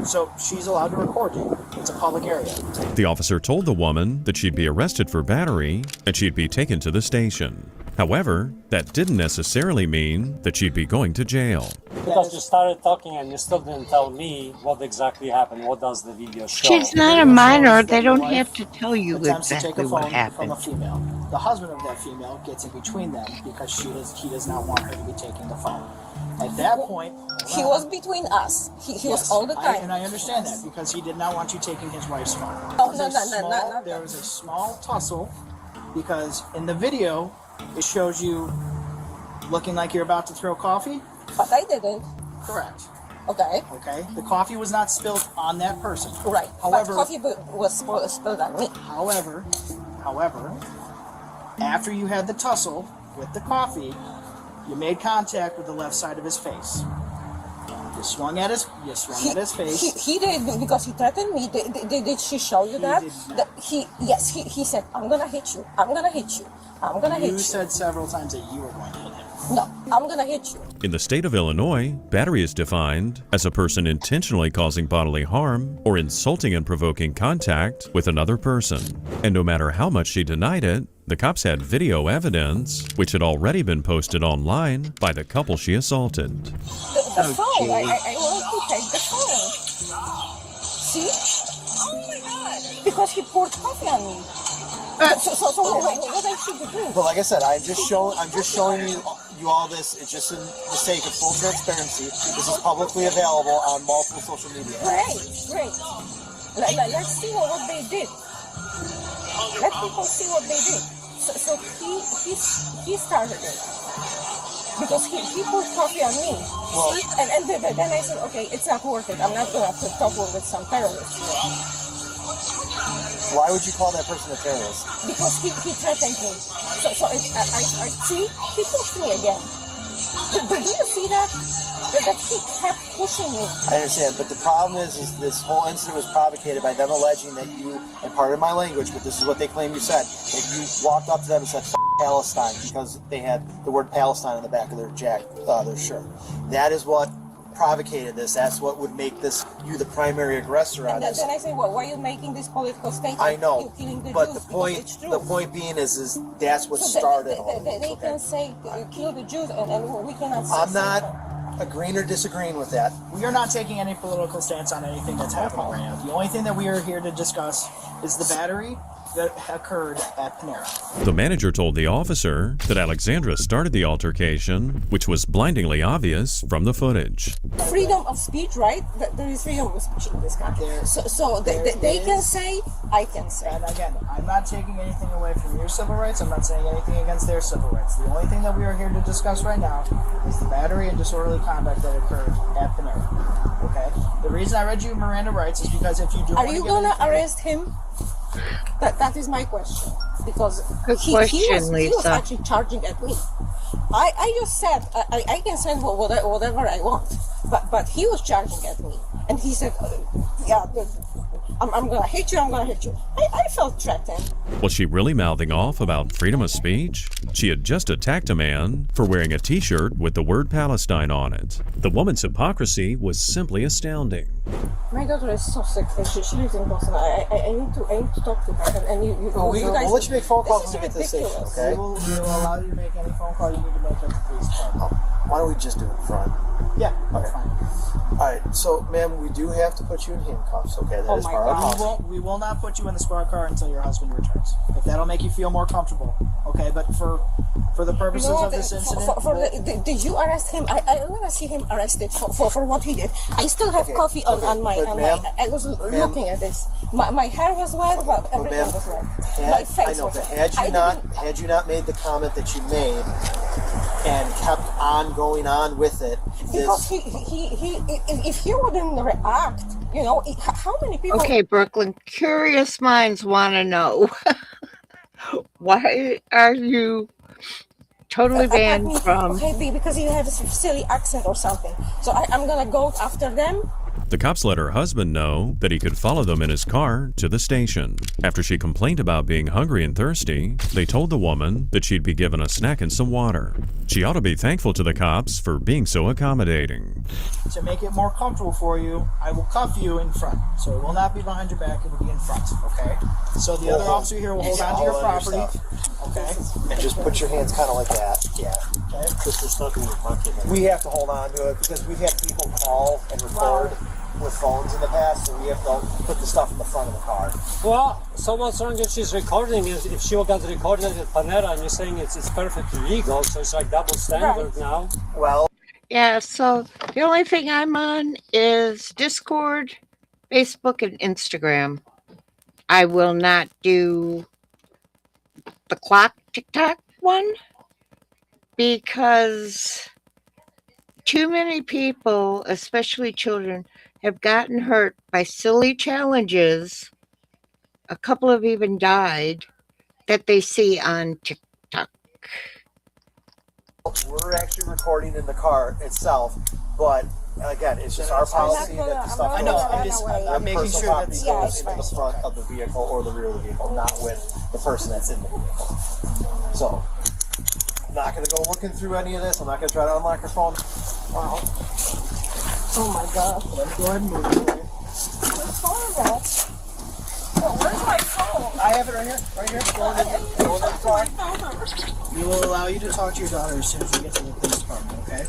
So she's allowed to record you. It's a public area. The officer told the woman that she'd be arrested for battery and she'd be taken to the station. However, that didn't necessarily mean that she'd be going to jail. Because you started talking and you still didn't tell me what exactly happened. What does the video show? She's not a minor. They don't have to tell you Attempts to take exactly a what phone happened. from a female. The husband of that female gets in between them because he does not want her to be taking the phone. At that point, He was between us. He was all the time. and I understand that because he did not want you taking his wife's phone. No. There was a small tussle because in the video it shows you looking like you're about to throw coffee. But I didn't. Correct. Okay. Okay. The coffee was not spilled on that person. Right. However, but coffee was spilled on me. However, after you had the tussle with the coffee, you made contact with the left side of his face. You swung at his face. He did because he threatened me. Did she show you that? He said, I'm gonna hit you. I'm gonna hit you. I'm gonna hit you. You said several times that you were going to hit him. No, I'm gonna hit you. In the state of Illinois, battery is defined as a person intentionally causing bodily harm or insulting and provoking contact with another person. And no matter how much she denied it, the cops had video evidence, which had already been posted online by the couple she assaulted. The phone. I want to take the phone. See? Oh my God. Because he poured coffee on me. So what I should do? But like I said, I'm just showing you all this. It's just in the sake of full transparency. This is publicly available on multiple social media. Great. Let's see what they did. Let people see what they did. So he started it because he poured coffee on me. Well, and then I said, okay, it's not worth it. I'm not gonna put couple with some terrorists. Why would you call that person a terrorist? Because he threatened me. So I see, he pushed me again. Do you see that? That he kept pushing me. I understand, but the problem is this whole incident was provocated by them alleging that you, and pardon my language, but this is what they claim you said, that you walked up to them and said, F Palestine, because they had the word Palestine on the back of their their shirt. That is what provocated this. That's what would make you the primary aggressor on this. Then I say, well, why are you making this political statement? I know, but Jews? the point being is that's what started all this. They can say kill the Jews, and we cannot say I'm not agreeing or disagreeing with that. We are not taking any political stance on anything that's happening right now. The only thing that we are here to discuss is the battery that occurred at Panera. The manager told the officer that Alexandra started the altercation, which was blindingly obvious from the footage. Freedom of speech, right? There is freedom of speech in this country. So they can say, I can say. And again, I'm not taking anything away from your civil rights. I'm not saying anything against their civil rights. The only thing that we are here to discuss right now is the battery and disorderly conduct that occurred at Panera. Okay? The reason I read you Miranda rights is because if you do Are you going to arrest him? That is my question, because he was actually charging at me. I just said I can say whatever I want, but he was charging at me, and he said, yeah, I'm gonna hit you, I felt threatened. Was she really mouthing off about freedom of speech? She had just attacked a man for wearing a t-shirt with the word Palestine on it. The woman's hypocrisy was simply astounding. My daughter is so sick, and she lives in Boston. I need to talk to her, and you we'll guys. let you make phone calls when we get to the station, okay? We will allow you to make any phone call you need to make at the police department. Why don't we just do it in front? Yeah, okay. Fine. All right, so, ma'am, we do have to put you in handcuffs, okay? That is part of our policy. We will not put you in the squad car until your husband returns. If that'll make you feel more comfortable, okay? But for the purposes of this incident, did you arrest him? I want to see him arrested for what he did. I still have coffee on my. I was looking at this. My hair was wet, but everything was wet. My face was wet. Had you not made the comment that you made and kept on going on with it, because he if he wouldn't react, how many people? Okay, Brooklyn. Curious minds want to know why are you totally banned from? Okay, because you have a silly accent or something. So I'm gonna go after them. The cops let her husband know that he could follow them in his car to the station. After she complained about being hungry and thirsty, they told the woman that she'd be given a snack and some water. She ought to be thankful to the cops for being so accommodating. To make it more comfortable for you, I will cuff you in front. So it will not be behind your back, it will be in front, okay? So the other officer here will hold on to your property, okay? And just put your hands kind of like that. Yeah. Okay? Just there's nothing in your pocket. We have to hold on to it because we've had people call and record with phones in the past, so we have to put the stuff in the front of the car. Well, someone's wrong if she's recording it. If she got recorded at Panera and you're saying it's perfectly legal, so it's like double standard now. Well, yeah, so the only thing I'm on is Discord, Facebook, and Instagram. I will not do the clock TikTok one because too many people, especially children, have gotten hurt by silly challenges. A couple have even died that they see on TikTok. We're actually recording in the car itself, but again, it's just our policy that the stuff I'm making sure that's goes into the front of the vehicle or the rear of the vehicle, not with the person that's in the vehicle. So, Not gonna go looking through any of this. I'm not gonna try to unlock her phone. Wow. Oh my god. Let's go ahead and move it away. What's horrible? Oh, where's my phone? I have it right here. Right here. Go in the car. We will allow you to talk to your daughter as soon as we get to the police department, okay?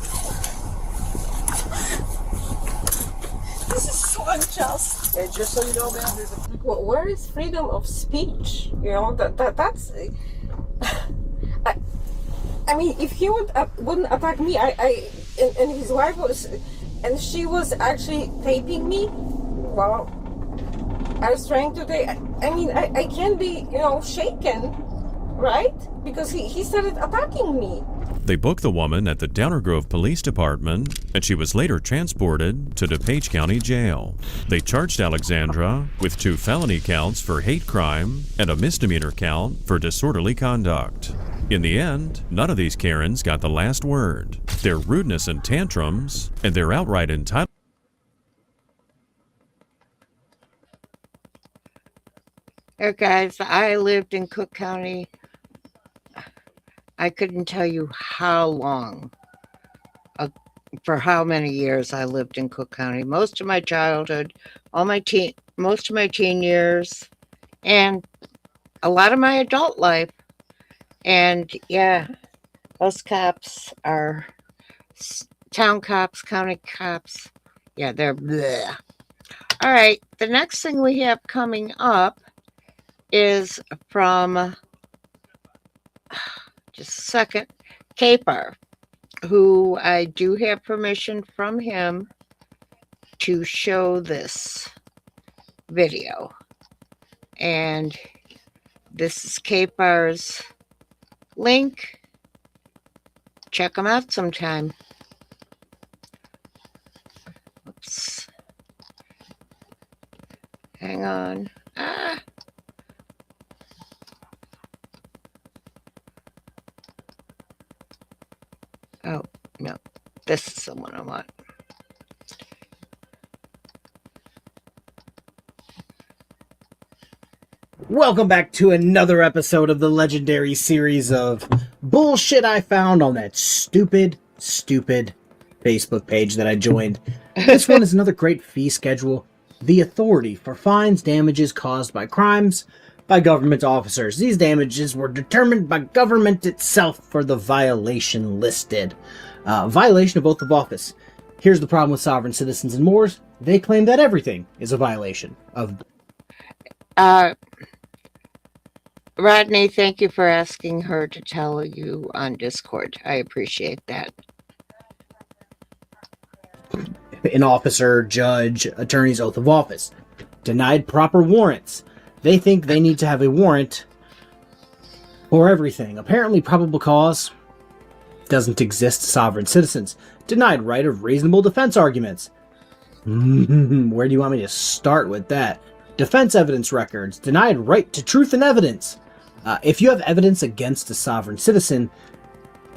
This is so unjust. And just so you know, man, there's a... Where is freedom of speech? You know, that's... I mean, if he wouldn't attack me, and his wife was, and she was actually taping me, well, I was trying to take, I mean, I can't be, you know, shaken, right? Because he started attacking me. They booked the woman at the Downer Grove Police Department, and she was later transported to DuPage County Jail. They charged Alexandra with 2 felony counts for hate crime and a misdemeanor count for disorderly conduct. In the end, none of these Karens got the last word. Their rudeness and tantrums, and their outright entitlement. Hey guys, I lived in Cook County. I couldn't tell you how long, for how many years I lived in Cook County. Most of my childhood, most of my teen years, and a lot of my adult life. And yeah, those cops are town cops, county cops. Yeah, they're bleh. All right, the next thing we have coming up is from, just a second, Capar, who I do have permission from him to show this video. And this is Capar's link. Check them out sometime. Oops. Hang on. Oh, no. This is the one I want. Welcome back to another episode of the legendary series of bullshit I found on that stupid Facebook page that I joined. This one is another great fee schedule. The authority for fines damages caused by crimes by government officers. These damages were determined by government itself for the violation listed. Violation of oath of office. Here's the problem with sovereign citizens and Moors. They claim that everything is a violation of... Rodney, thank you for asking her to tell you on Discord. I appreciate that. An officer, judge, attorney's oath of office. Denied proper warrants. They think they need to have a warrant for everything. Apparently probable cause doesn't exist to sovereign citizens. Denied right of reasonable defense arguments. Where do you want me to start with that? Defense evidence records. Denied right to truth and evidence. If you have evidence against a sovereign citizen,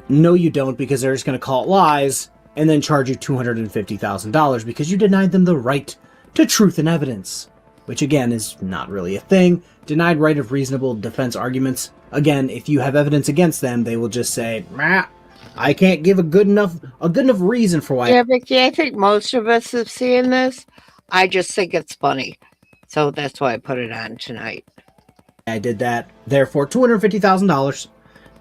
no you don't, because they're just going to call it lies and then charge you $250,000 because you denied them the right to truth and evidence, which again is not really a thing. Denied right of reasonable defense arguments. Again, if you have evidence against them, they will just say, I can't give a good enough reason for why. Yeah, Vicky, I think most of us have seen this. I just think it's funny. So that's why I put it on tonight. I did that. Therefore, $250,000.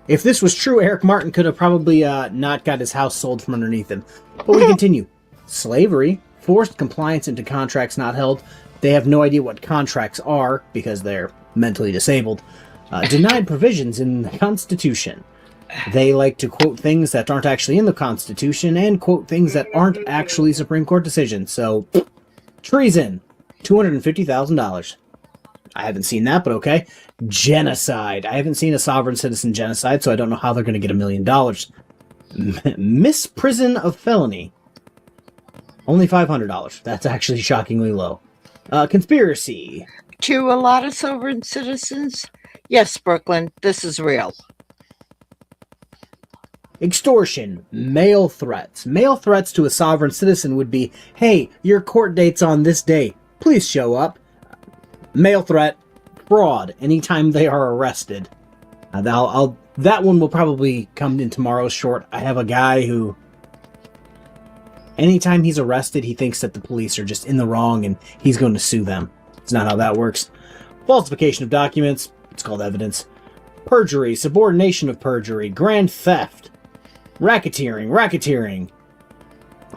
If this was true, Eric Martin could have probably not got his house sold from underneath him. But we continue. Slavery. Forced compliance into contracts not held. They have no idea what contracts are because they're mentally disabled. Denied provisions in the Constitution. They like to quote things that aren't actually in the Constitution and quote things that aren't actually Supreme Court decisions. So, treason. $250,000. I haven't seen that, but okay. Genocide. I haven't seen a sovereign citizen genocide, so I don't know how they're going to get $1 million. Misprison of felony. Only $500. That's actually shockingly low. Conspiracy. To a lot of sovereign citizens, yes, Brooklyn, this is real. Extortion. Mail threats. Mail threats to a sovereign citizen would be, hey, your court date's on this day. Please show up. Mail threat. Fraud. Anytime they are arrested. I'll that one will probably come in tomorrow's short. I have a guy who, anytime he's arrested, he thinks that the police are just in the wrong and he's going to sue them. It's not how that works. Falsification of documents, it's called evidence. Perjury, subordination of perjury, grand theft, racketeering.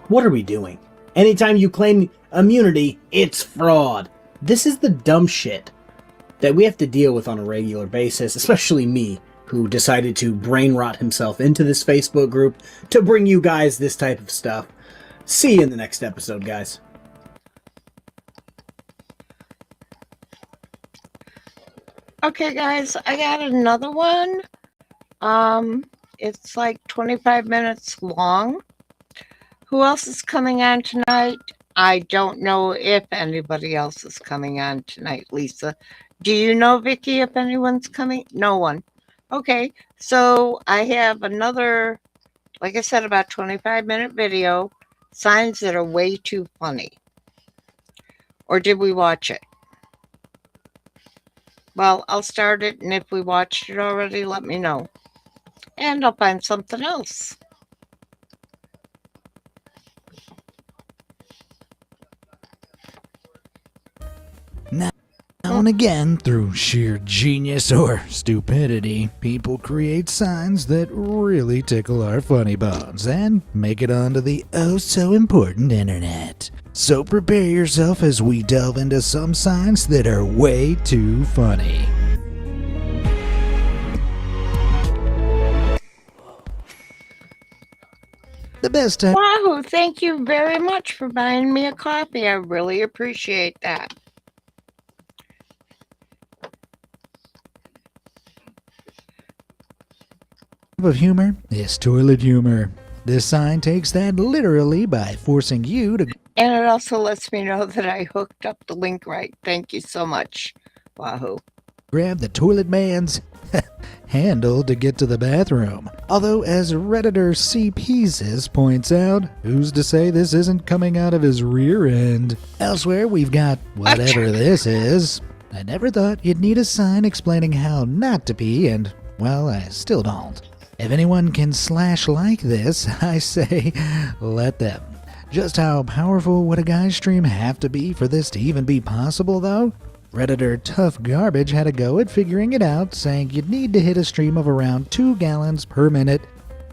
What are we doing? Anytime you claim immunity, it's fraud. This is the dumb shit that we have to deal with on a regular basis, especially me, who decided to brain rot himself into this Facebook group to bring you guys this type of stuff. See you in the next episode, guys. Okay, guys, I got another one. It's like 25 minutes long. Who else is coming on tonight? I don't know if anybody else is coming on tonight, Lisa. Do you know, Vicky, if anyone's coming? No one. Okay, so I have another, like I said, about 25-minute video, signs that are way too funny. Or did we watch it? Well, I'll start it, and if we watched it already, let me know. And I'll find something else. Now and again, through sheer genius or stupidity, people create signs that really tickle our funny bones and make it onto the oh-so-important internet. So prepare yourself as we delve into some signs that are way too funny. The best time. Wahoo! Thank you very much for buying me a coffee. I really appreciate that. Of humor is toilet humor. This sign takes that literally by forcing you to. And it also lets me know that I hooked up the link right. Thank you so much. Wahoo. Grab the toilet man's handle to get to the bathroom. Although, as Redditor C. Pieces points out, who's to say this isn't coming out of his rear end? Elsewhere, we've got whatever this is. I never thought you'd need a sign explaining how not to pee, and, well, I still don't. If anyone can slash like this, I say, let them. Just how powerful would a guy's stream have to be for this to even be possible, though? Redditor Tough Garbage had a go at figuring it out, saying you'd need to hit a stream of around 2 gallons per minute,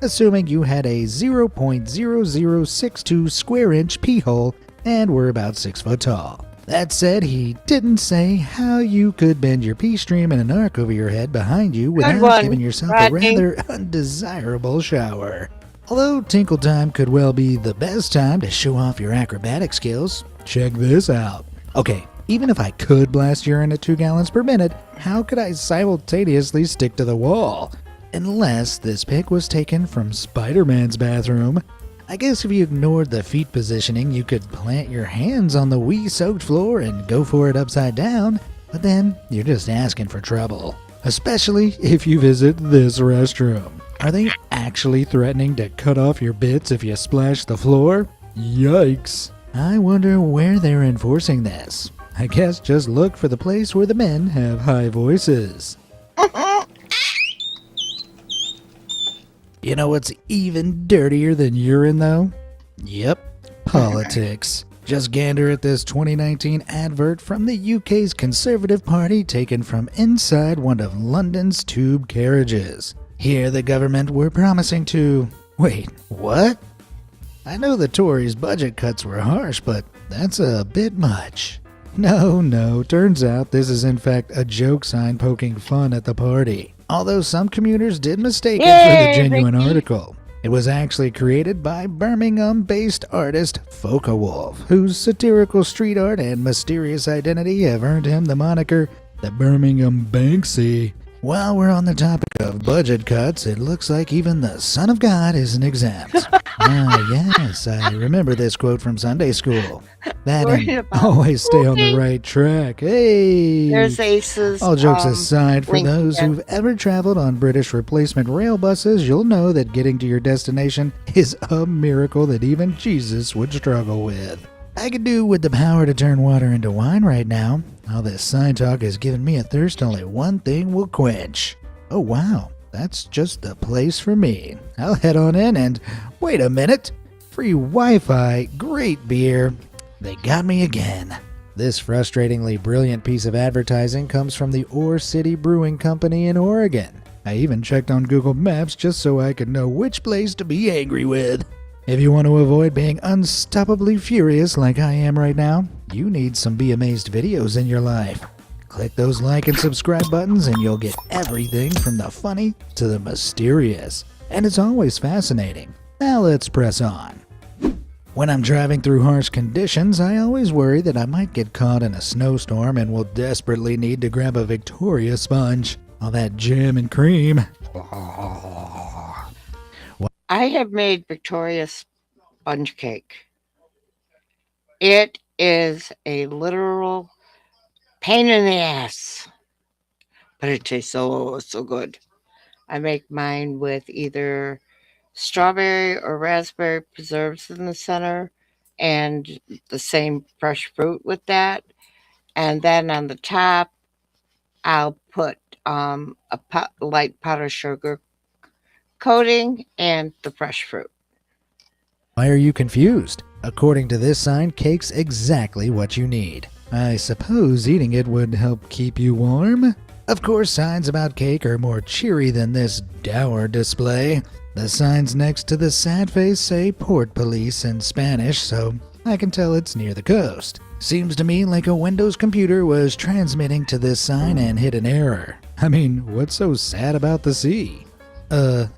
assuming you had a 0.0062 square inch pee hole and were about 6 foot tall. That said, he didn't say how you could bend your pee stream in an arc over your head behind you without giving yourself a rather undesirable shower. Although Tinkle Time could well be the best time to show off your acrobatic skills, check this out. Okay, even if I could blast urine at 2 gallons per minute, how could I simultaneously stick to the wall? Unless this pic was taken from Spider-Man's bathroom. I guess if you ignored the feet positioning, you could plant your hands on the wee-soaked floor and go for it upside down, but then you're just asking for trouble. Especially if you visit this restroom. Are they actually threatening to cut off your bits if you splash the floor? Yikes. I wonder where they're enforcing this. I guess just look for the place where the men have high voices. You know what's even dirtier than urine, though? Yep, politics. Just gander at this 2019 advert from the UK's Conservative Party taken from inside one of London's tube carriages. Here the government were promising to... Wait, what? I know the Tories' budget cuts were harsh, but that's a bit much. No, turns out this is in fact a joke sign poking fun at the party. Although some commuters did mistake it for the genuine article. It was actually created by Birmingham-based artist Focke-Wulf, whose satirical street art and mysterious identity have earned him the moniker the Birmingham Banksy. While we're on the topic of budget cuts, it looks like even the Son of God isn't exempt. Yes, I remember this quote from Sunday school. That and always stay on the right track. Hey! There's Aces. All jokes aside, for link those there. who've ever traveled on British replacement rail buses, you'll know that getting to your destination is a miracle that even Jesus would struggle with. I could do with the power to turn water into wine right now. All this sign talk has given me a thirst only one thing will quench. Oh wow, that's just the place for me. I'll head on in and wait a minute. Free Wi-Fi, great beer. They got me again. This frustratingly brilliant piece of advertising comes from the Ore City Brewing Company in Oregon. I even checked on Google Maps just so I could know which place to be angry with. If you want to avoid being unstoppably furious like I am right now, you need some Be Amazed videos in your life. Click those like and subscribe buttons and you'll get everything from the funny to the mysterious. And it's always fascinating. Now let's press on. When I'm driving through harsh conditions, I always worry that I might get caught in a snowstorm and will desperately need to grab a Victoria sponge. All that jam and cream. I have made Victoria sponge cake. It is a literal pain in the ass, but it tastes so good. I make mine with either strawberry or raspberry preserves in the center and the same fresh fruit with that. And then on the top, I'll put light powdered sugar coating and the fresh fruit. Why are you confused? According to this sign, cake's exactly what you need. I suppose eating it would help keep you warm? Of course, signs about cake are more cheery than this dour display. The signs next to the sad face say Port Police in Spanish, so I can tell it's near the coast. Seems to me like a Windows computer was transmitting to this sign and hit an error. I mean, what's so sad about the sea?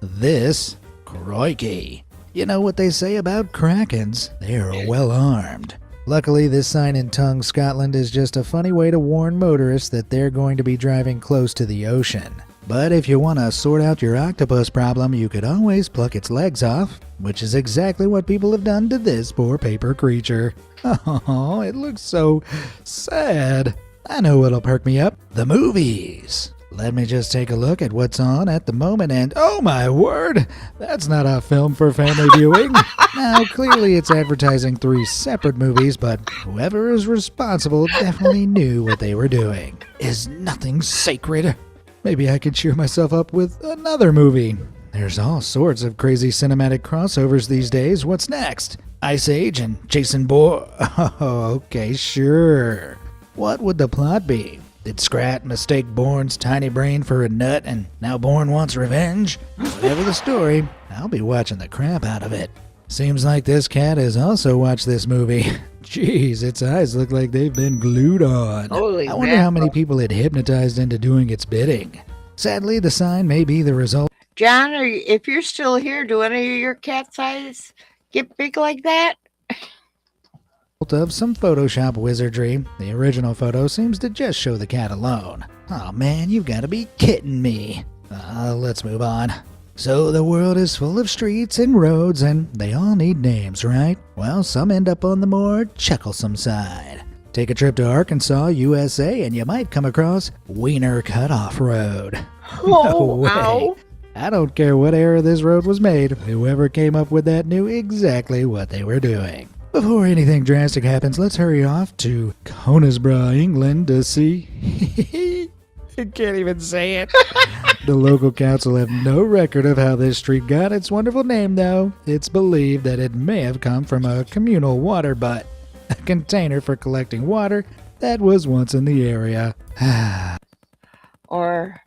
This? Crikey. You know what they say about krakens? They're well armed. Luckily, this sign in Tongue, Scotland is just a funny way to warn motorists that they're going to be driving close to the ocean. But if you want to sort out your octopus problem, you could always pluck its legs off, which is exactly what people have done to this poor paper creature. Oh, it looks so sad. I know what'll perk me up. The movies. Let me just take a look at what's on at the moment and, oh my word, that's not a film for family viewing. Now, clearly it's advertising 3 separate movies, but whoever is responsible definitely knew what they were doing. Is nothing sacred? Maybe I could cheer myself up with another movie. There's all sorts of crazy cinematic crossovers these days. What's next? Ice Age and Jason Bourne? Oh, okay, sure. What would the plot be? Did Scrat mistake Bourne's tiny brain for a nut and now Bourne wants revenge? Whatever the story, I'll be watching the crap out of it. Seems like this cat has also watched this movie. Jeez, its eyes look like they've been glued on. Holy I wonder how many people it hypnotized into doing its bidding. Sadly, the sign may be the result. John, if you're still here, do any of your cat's eyes get big like that? Of some Photoshop wizardry. The original photo seems to just show the cat alone. Oh man, you've got to be kidding me. Let's move on. So the world is full of streets and roads, and they all need names, right? Well, some end up on the more chucklesome side. Take a trip to Arkansas, USA, and you might come across Wiener Cutoff Road. No way. Ow. I don't care what era this road was made. Whoever came up with that knew exactly what they were doing. Before anything drastic happens, let's hurry off to Conisbrough, England to see... I can't even say it. The local council have no record of how this street got its wonderful name, though. It's believed that it may have come from a communal water butt, a container for collecting water that was once in the area. Or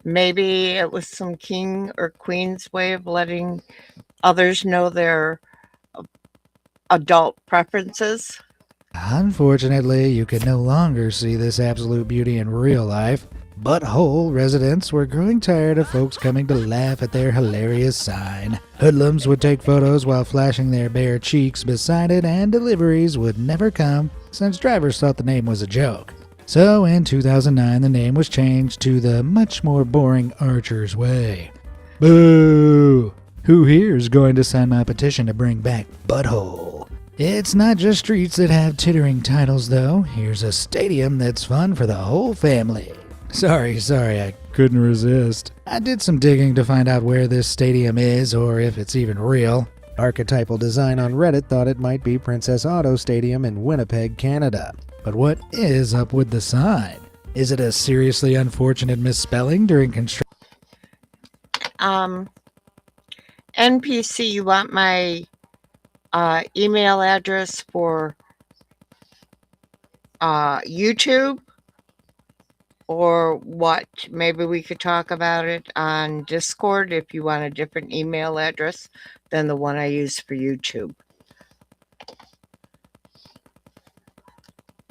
maybe it was some king or queen's way of letting others know their adult preferences. Unfortunately, you can no longer see this absolute beauty in real life. Butthole residents were growing tired of folks coming to laugh at their hilarious sign. Hoodlums would take photos while flashing their bare cheeks beside it, and deliveries would never come since drivers thought the name was a joke. So in 2009, the name was changed to the much more boring Archer's Way. Boo! Who here's going to sign my petition to bring back Butthole? It's not just streets that have tittering titles, though. Here's a stadium that's fun for the whole family. Sorry, I couldn't resist. I did some digging to find out where this stadium is, or if it's even real. Archetypal Design on Reddit thought it might be Princess Auto Stadium in Winnipeg, Canada. But what is up with the sign? Is it a seriously unfortunate misspelling during construction? NPC, you want my email address for YouTube or what? Maybe we could talk about it on Discord if you want a different email address than the one I use for YouTube.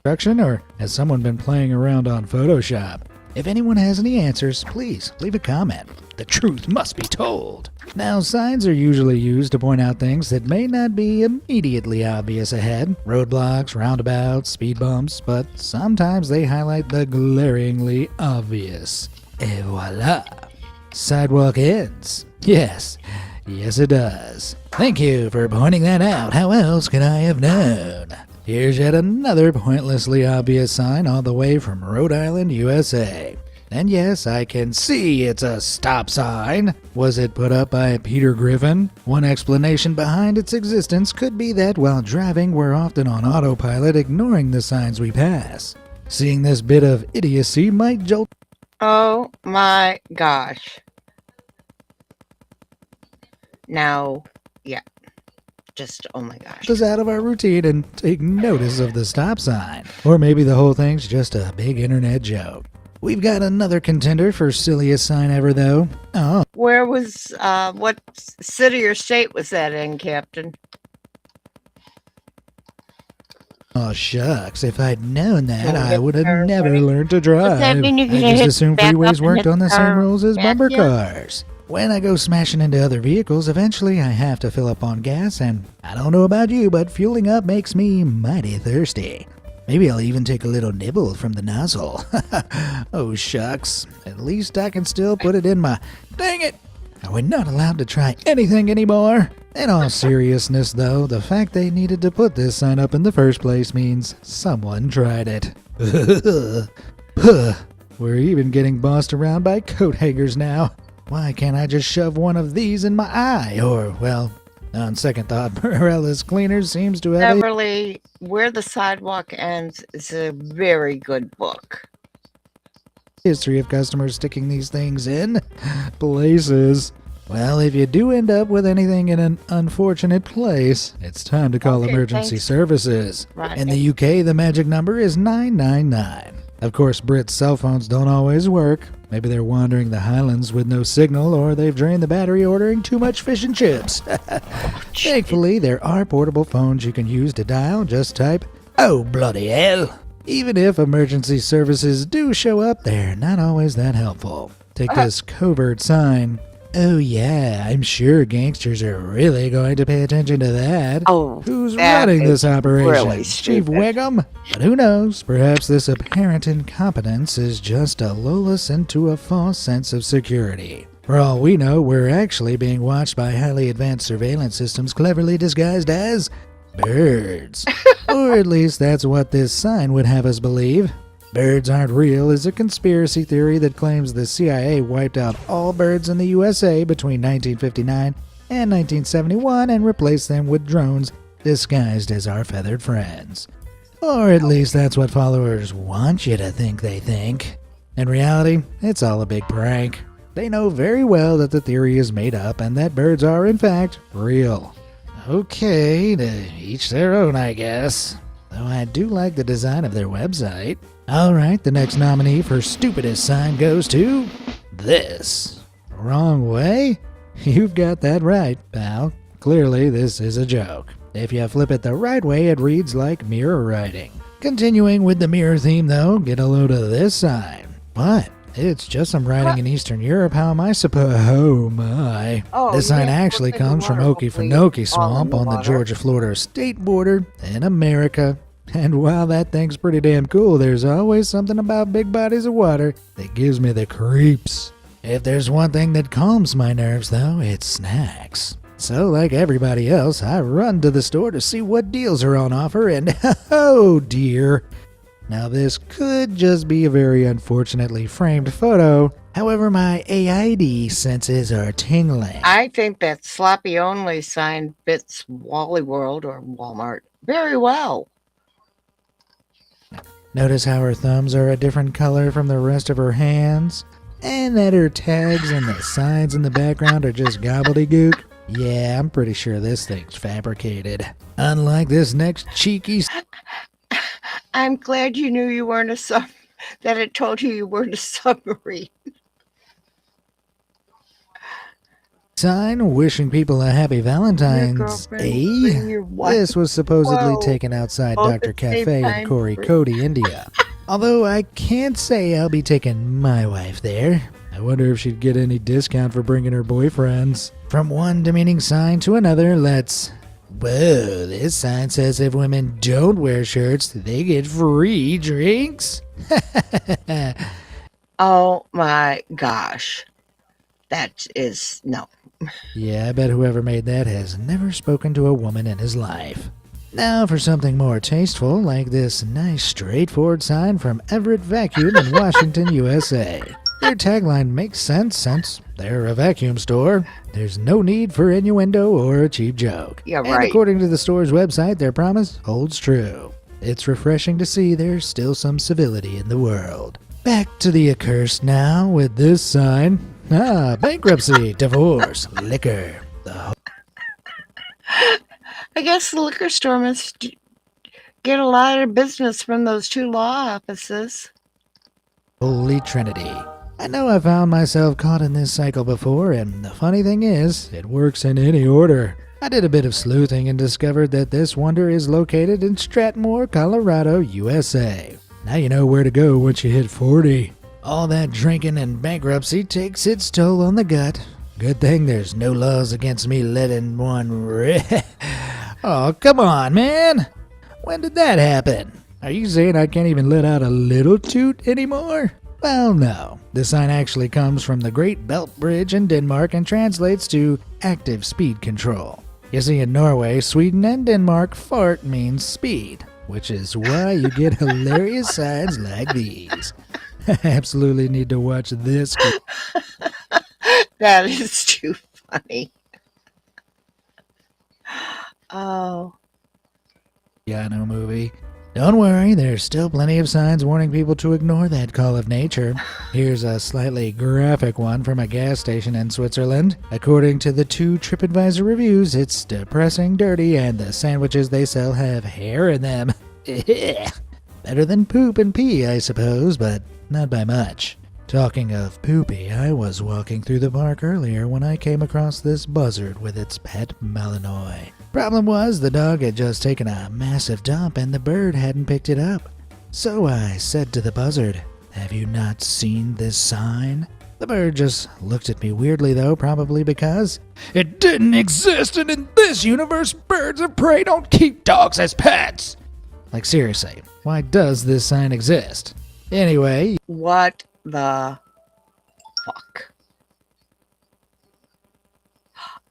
Or has someone been playing around on Photoshop? If anyone has any answers, please leave a comment. The truth must be told. Now, signs are usually used to point out things that may not be immediately obvious ahead. Roadblocks, roundabouts, speed bumps, but sometimes they highlight the glaringly obvious. Et voila! Sidewalk ends. Yes, it does. Thank you for pointing that out. How else could I have known? Here's yet another pointlessly obvious sign all the way from Rhode Island, USA. And yes, I can see it's a stop sign. Was it put up by Peter Griffin? One explanation behind its existence could be that while driving, we're often on autopilot, ignoring the signs we pass. Seeing this bit of idiocy might jolt. Oh my gosh. Now, yeah. Just, oh my gosh. Us out of our routine and take notice of the stop sign. Or maybe the whole thing's just a big internet joke. We've got another contender for silliest sign ever, though. Oh. Where was, what city or state was that in, Captain? Oh, shucks. If I'd known that, I would have never learned to drive. Does that mean you I can just hit assumed back freeways up and worked hit on the the same car rules as back bumper yet? cars. When I go smashing into other vehicles, eventually I have to fill up on gas, and I don't know about you, but fueling up makes me mighty thirsty. Maybe I'll even take a little nibble from the nozzle. Oh, shucks. At least I can still put it in my... Dang it! Are we not allowed to try anything anymore? In all seriousness, though, the fact they needed to put this sign up in the first place means someone tried it. We're even getting bossed around by coat hangers now. Why can't I just shove one of these in my eye? Or, well, on second thought, Morella's Cleaners seems to have Beverly, Where the Sidewalk Ends is a very good book. history of customers sticking these things in places. Well, if you do end up with anything in an unfortunate place, it's time to call emergency thanks. services. Right. In the UK, the magic number is 999. Of course, Brits' cell phones don't always work. Maybe they're wandering the Highlands with no signal, or they've drained the battery ordering too much fish and chips. Thankfully, there are portable phones you can use to dial. Just type, "Oh, bloody hell." Even if emergency services do show up, they're not always that helpful. Take this covert sign. Oh yeah, I'm sure gangsters are really going to pay attention to that. Oh, Who's that running this is operation? really Chief stupid. Wiggum? But who knows? Perhaps this apparent incompetence is just to lull us into a false sense of security. For all we know, we're actually being watched by highly advanced surveillance systems cleverly disguised as birds. Or at least that's what this sign would have us believe. Birds aren't real is a conspiracy theory that claims the CIA wiped out all birds in the USA between 1959 and 1971 and replaced them with drones disguised as our feathered friends. Or at least that's what followers want you to think they think. In reality, it's all a big prank. They know very well that the theory is made up and that birds are, in fact, real. Okay, to each their own, I guess. Though I do like the design of their website. Alright, the next nominee for stupidest sign goes to this. Wrong way? You've got that right, pal. Clearly, this is a joke. If you flip it the right way, it reads like mirror writing. Continuing with the mirror theme, though, get a load of this sign. What? It's just some writing in Eastern Europe. How am I supposed? Oh my. Oh, This sign yeah, actually look at the comes from water, Okefenokee hopefully all in Swamp the on the water. Georgia-Florida state border in America. And while that thing's pretty damn cool, there's always something about big bodies of water that gives me the creeps. If there's one thing that calms my nerves, though, it's snacks. So, like everybody else, I run to the store to see what deals are on offer, and oh dear. Now, this could just be a very unfortunately framed photo. However, my AID senses are tingling. I think that sloppy only sign fits Wally World or Walmart very well. Notice how her thumbs are a different color from the rest of her hands? And that her tags and the signs in the background are just gobbledygook? Yeah, I'm pretty sure this thing's fabricated. Unlike this next cheeky... I'm glad you knew you weren't that it told you weren't a submarine. sign wishing people a happy Valentine's Day. This was supposedly taken outside Dr. Cafe in Corey Cody, India. Although I can't say I'll be taking my wife there. I wonder if she'd get any discount for bringing her boyfriends. From one demeaning sign to another, let's... Whoa, this sign says if women don't wear shirts, they get free drinks? Oh my gosh. That is... no. Yeah, I bet whoever made that has never spoken to a woman in his life. Now for something more tasteful, like this nice straightforward sign from Everett Vacuum in Washington, USA. Their tagline makes sense since they're a vacuum store. There's no need for innuendo or a cheap joke. Yeah, right. And according to the store's website, their promise holds true. It's refreshing to see there's still some civility in the world. Back to the accursed now with this sign. Bankruptcy, divorce, liquor. I guess the liquor store must get a lot of business from those two law offices. Holy Trinity. I know I found myself caught in this cycle before, and the funny thing is, it works in any order. I did a bit of sleuthing and discovered that this wonder is located in Stratmore, Colorado, USA. Now you know where to go once you hit 40. All that drinking and bankruptcy takes its toll on the gut. Good thing there's no laws against me letting one rip. Oh, come on, man. When did that happen? Are you saying I can't even let out a little toot anymore? Well, no. The sign actually comes from the Great Belt Bridge in Denmark and translates to active speed control. You see, in Norway, Sweden, and Denmark, fart means speed, which is why you get hilarious signs like these. I absolutely need to watch this. That is too funny. Oh. Piano movie. Don't worry, there's still plenty of signs warning people to ignore that call of nature. Here's a slightly graphic one from a gas station in Switzerland. According to the 2 TripAdvisor reviews, it's depressing, dirty, and the sandwiches they sell have hair in them. Better than poop and pee, I suppose, but not by much. Talking of poopy, I was walking through the park earlier when I came across this buzzard with its pet Malinois. Problem was, the dog had just taken a massive dump and the bird hadn't picked it up. So I said to the buzzard, "Have you not seen this sign?" The bird just looked at me weirdly though, probably because it didn't exist, and in this universe, birds of prey don't keep dogs as pets. Like seriously, why does this sign exist? Anyway. What the fuck?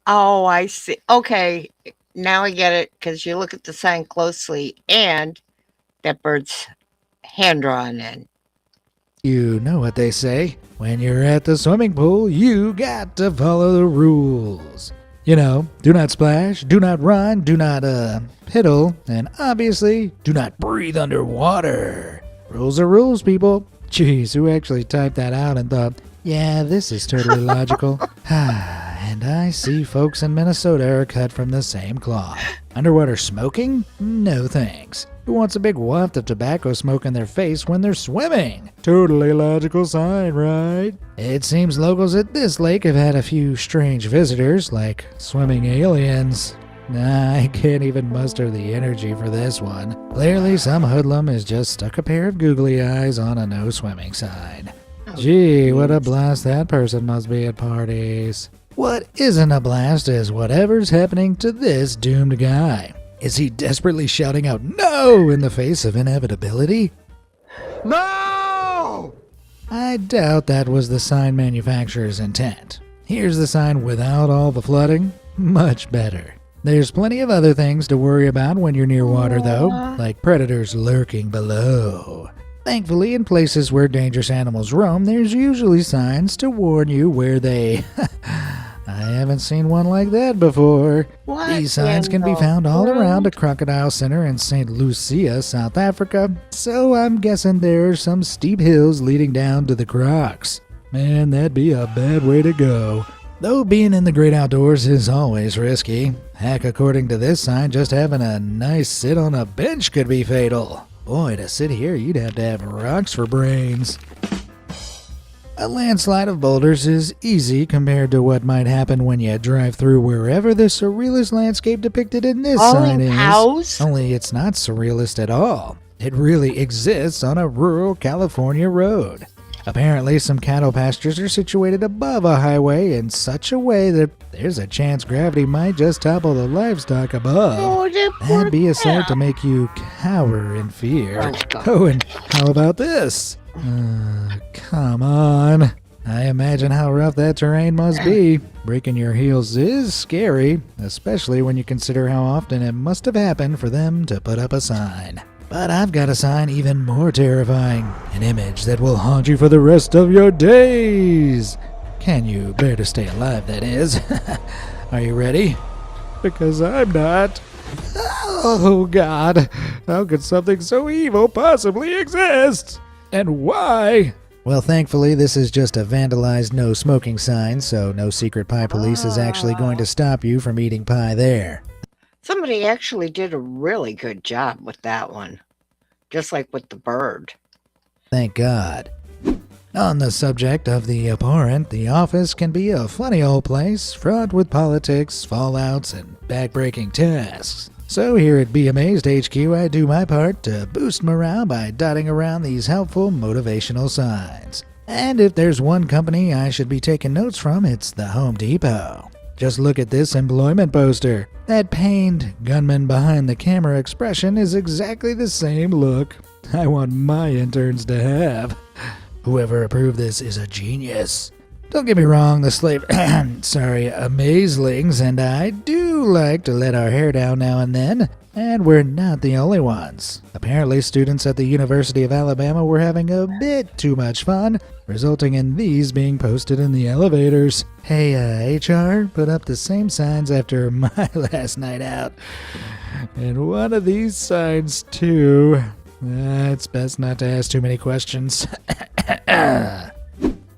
Oh, I see. Okay, now I get it, because you look at the sign closely and that bird's hand drawn in. You know what they say. When you're at the swimming pool, you got to follow the rules. You know, do not splash, do not run, do not piddle, and obviously, do not breathe underwater. Rules are rules, people. Jeez, who actually typed that out and thought, yeah, this is totally logical? And I see folks in Minnesota are cut from the same cloth. Underwater smoking? No thanks. Who wants a big waft of tobacco smoke in their face when they're swimming? Totally logical sign, right? It seems locals at this lake have had a few strange visitors, like swimming aliens. I can't even muster the energy for this one. Clearly, some hoodlum has just stuck a pair of googly eyes on a no swimming sign. Gee, what a blast that person must be at parties. What isn't a blast is whatever's happening to this doomed guy. Is he desperately shouting out no in the face of inevitability? No! I doubt that was the sign manufacturer's intent. Here's the sign without all the flooding. Much better. There's plenty of other things to worry about when you're near water, though, like predators lurking below. Thankfully, in places where dangerous animals roam, there's usually signs to warn you where they I haven't seen one like that before. What These signs in can be the found all around a world? crocodile center in St. Lucia, South Africa, so I'm guessing there are some steep hills leading down to the crocs. Man, that'd be a bad way to go. Though being in the great outdoors is always risky. Heck, according to this sign, just having a nice sit on a bench could be fatal. Boy, to sit here, you'd have to have rocks for brains. A landslide of boulders is easy compared to what might happen when you drive through wherever the surrealist landscape depicted in this sign is. cows? Only it's not surrealist at all. It really exists on a rural California road. Apparently, some cattle pastures are situated above a highway in such a way that there's a chance gravity might just topple the livestock above. Oh, the poor That'd be a sight cow. to make you cower in fear. Oh, God. Oh, and how about this? Come on. I imagine how rough that terrain must be. Breaking your heels is scary, especially when you consider how often it must have happened for them to put up a sign. But I've got a sign even more terrifying. An image that will haunt you for the rest of your days. Can you bear to stay alive, that is? Are you ready? Because I'm not. Oh, God. How could something so evil possibly exist? And why? Well, thankfully, this is just a vandalized no smoking sign, so no secret pie police is actually going to stop you from eating pie there. Somebody actually did a really good job with that one. Just like with the bird. Thank God. On the subject of the abhorrent, the office can be a funny old place, fraught with politics, fallouts, and backbreaking tasks. So here at Be Amazed HQ, I do my part to boost morale by dotting around these helpful motivational signs. And if there's one company I should be taking notes from, it's the Home Depot. Just look at this employment poster. That pained gunman behind the camera expression is exactly the same look I want my interns to have. Whoever approved this is a genius. Don't get me wrong, the amazlings and I do like to let our hair down now and then, and we're not the only ones. Apparently, students at the University of Alabama were having a bit too much fun, resulting in these being posted in the elevators. Hey, HR, put up the same signs after my last night out. And one of these signs, too. It's best not to ask too many questions.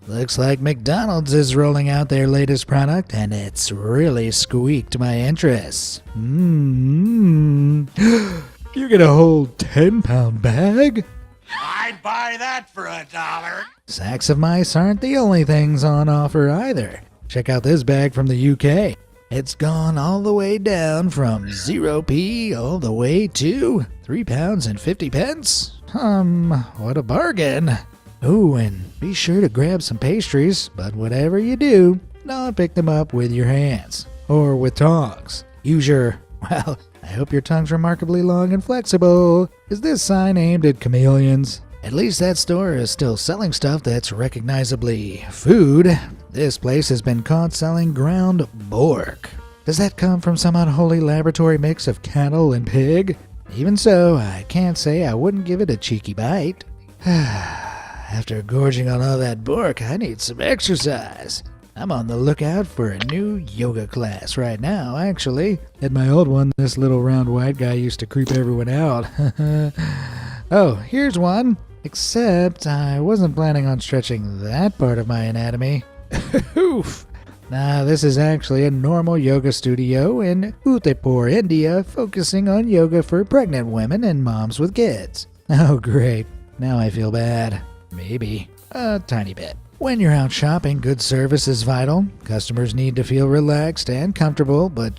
Looks like McDonald's is rolling out their latest product, and it's really squeaked my interest. You get a whole 10-pound bag? I'd buy that for $1. Sacks of mice aren't the only things on offer either. Check out this bag from the UK. It's gone all the way down from 0p all the way to £3.50. What a bargain. Oh, and be sure to grab some pastries, but whatever you do, don't pick them up with your hands. Or with tongs. Use your, well, I hope your tongue's remarkably long and flexible. Is this sign aimed at chameleons? At least that store is still selling stuff that's recognizably food. This place has been caught selling ground pork. Does that come from some unholy laboratory mix of cattle and pig? Even so, I can't say I wouldn't give it a cheeky bite. After gorging on all that pork, I need some exercise. I'm on the lookout for a new yoga class right now, actually. At my old one, this little round white guy used to creep everyone out. Oh, here's one. Except I wasn't planning on stretching that part of my anatomy. Oof. Nah, this is actually a normal yoga studio in Udaipur, India, focusing on yoga for pregnant women and moms with kids. Oh, great. Now I feel bad. Maybe. A tiny bit. When you're out shopping, good service is vital. Customers need to feel relaxed and comfortable, but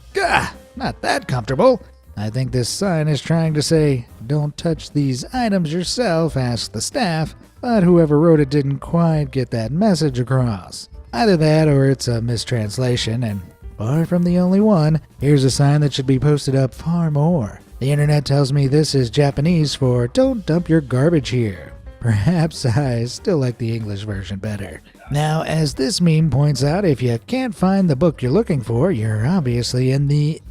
not that comfortable. I think this sign is trying to say, don't touch these items yourself, ask the staff, but whoever wrote it didn't quite get that message across. Either that or it's a mistranslation, and far from the only one. Here's a sign that should be posted up far more. The internet tells me this is Japanese for don't dump your garbage here. Perhaps I still like the English version better. Now, as this meme points out, if you can't find the book you're looking for, you're obviously in the...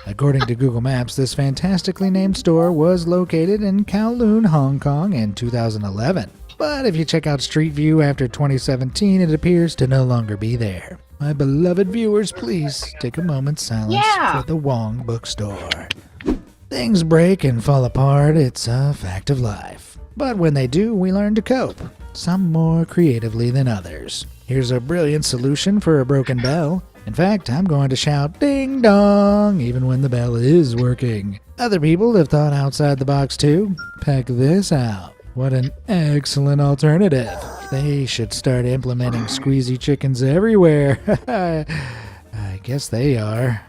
According to Google Maps, this fantastically named store was located in Kowloon, Hong Kong in 2011. But if you check out Street View after 2017, it appears to no longer be there. My beloved viewers, please take a moment's silence for the Wong bookstore. Things break and fall apart, it's a fact of life. But when they do, we learn to cope, some more creatively than others. Here's a brilliant solution for a broken bell. In fact, I'm going to shout ding dong even when the bell is working. Other people have thought outside the box too. Check this out. What an excellent alternative. They should start implementing squeezy chickens everywhere. I guess they are.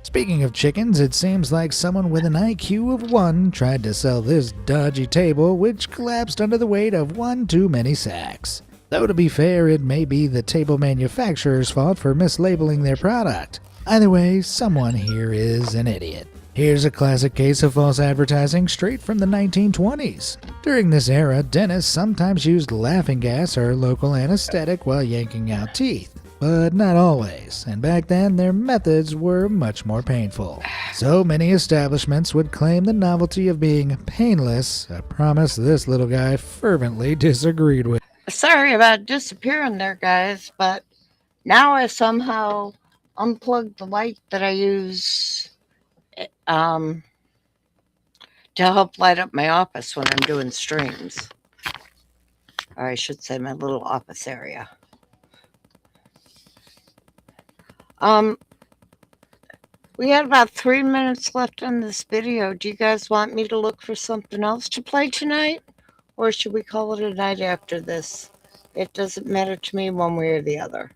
Speaking of chickens, it seems like someone with an IQ of 1 tried to sell this dodgy table, which collapsed under the weight of one too many sacks. Though to be fair, it may be the table manufacturer's fault for mislabeling their product. Either way, someone here is an idiot. Here's a classic case of false advertising straight from the 1920s. During this era, dentists sometimes used laughing gas or local anesthetic while yanking out teeth. But not always, and back then their methods were much more painful. So many establishments would claim the novelty of being painless, a promise this little guy fervently disagreed with. Sorry about disappearing there, guys, but now I somehow unplugged the light that I use to help light up my office when I'm doing streams. Or I should say my little office area. We had about 3 minutes left on this video. Do you guys want me to look for something else to play tonight? Or should we call it a night after this? It doesn't matter to me one way or the other.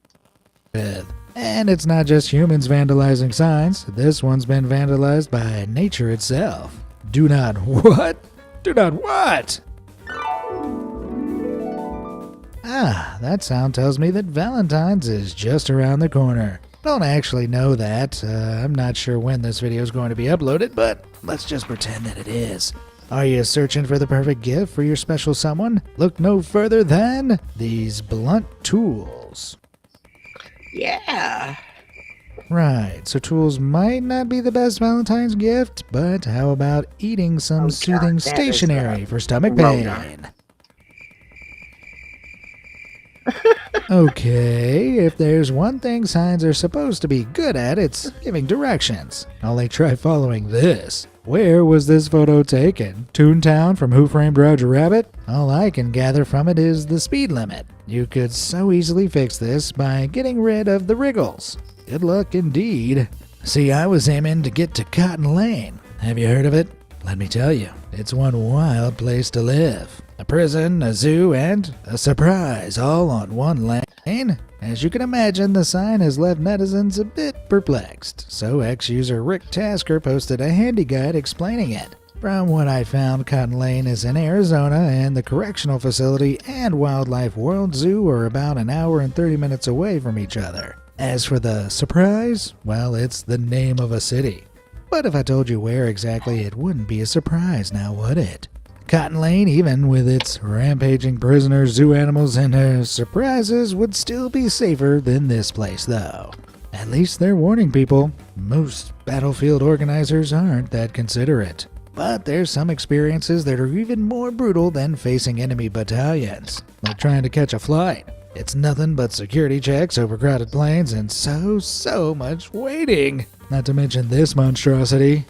And it's not just humans vandalizing signs. This one's been vandalized by nature itself. Do not what? Do not what? Ah, that sound tells me that Valentine's is just around the corner. Don't actually know that. I'm not sure when this video is going to be uploaded, but let's just pretend that it is. Are you searching for the perfect gift for your special someone? Look no further than these blunt tools. Yeah. Right, so tools might not be the best Valentine's gift, but how about eating some soothing stationery for stomach pain? Okay, if there's one thing signs are supposed to be good at, it's giving directions. Only try following this. Where was this photo taken? Toontown from Who Framed Roger Rabbit? All I can gather from it is the speed limit. You could so easily fix this by getting rid of the wriggles. Good luck indeed. See, I was aiming to get to Cotton Lane. Have you heard of it? Let me tell you, it's one wild place to live. A prison, a zoo, and a surprise all on one lane. As you can imagine, the sign has left netizens a bit perplexed, so ex-user Rick Tasker posted a handy guide explaining it. From what I found, Cotton Lane is in Arizona, and the correctional facility and Wildlife World Zoo are about an hour and 30 minutes away from each other. As for the surprise, well, it's the name of a city. But if I told you where exactly, it wouldn't be a surprise now, would it? Cotton Lane, even with its rampaging prisoners, zoo animals, and surprises, would still be safer than this place, though. At least they're warning people. Most battlefield organizers aren't that considerate. But there's some experiences that are even more brutal than facing enemy battalions, like trying to catch a flight. It's nothing but security checks, overcrowded planes, and so much waiting. Not to mention this monstrosity.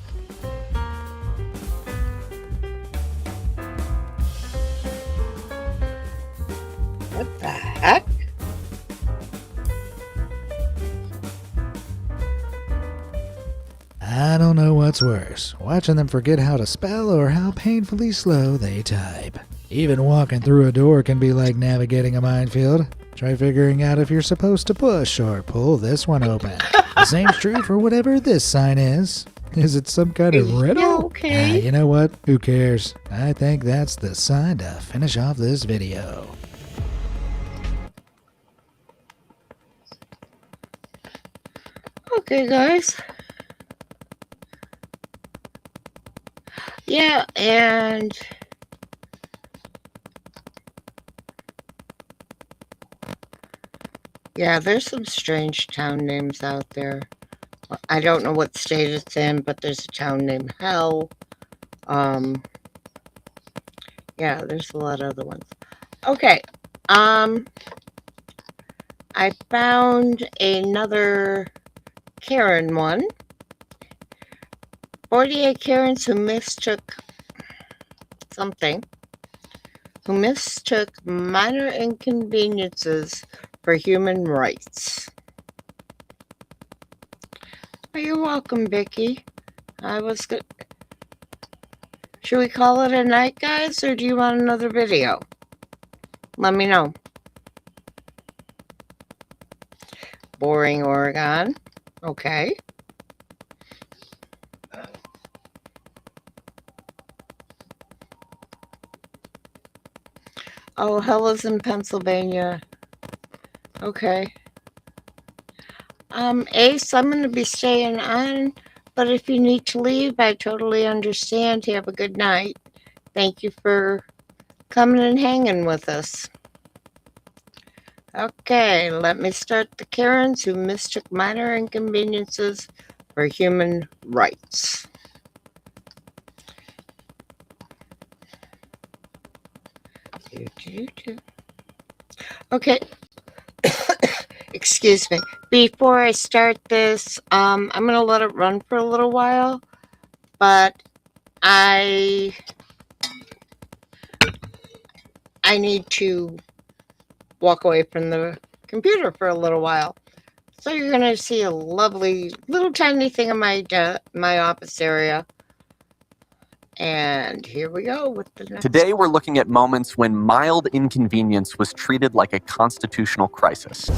What the heck? I don't know what's worse, watching them forget how to spell or how painfully slow they type. Even walking through a door can be like navigating a minefield. Try figuring out if you're supposed to push or pull this one open. The same's true for whatever this sign is. Is it some kind of riddle? Okay. You know what? Who cares? I think that's the sign to finish off this video. Okay, guys. Yeah, and yeah, there's some strange town names out there. I don't know what state it's in, but there's a town named Hell. Yeah, there's a lot of other ones. Okay. I found another Karen one. 48 Karens who mistook minor inconveniences for human rights. Oh, you're welcome, Vicky. I was good. Should we call it a night, guys, or do you want another video? Let me know. Boring Oregon. Okay. Oh, hell is in Pennsylvania. Okay. Ace, I'm going to be staying on, but if you need to leave, I totally understand. Have a good night. Thank you for coming and hanging with us. Okay, let me start the Karens who mistook minor inconveniences for human rights. Okay. Excuse me. Before I start this, I'm going to let it run for a little while, but I need to walk away from the computer for a little while. So you're going to see a lovely little tiny thing in my office area. And here we go with the next. Today we're looking at moments when mild inconvenience was treated like a constitutional crisis.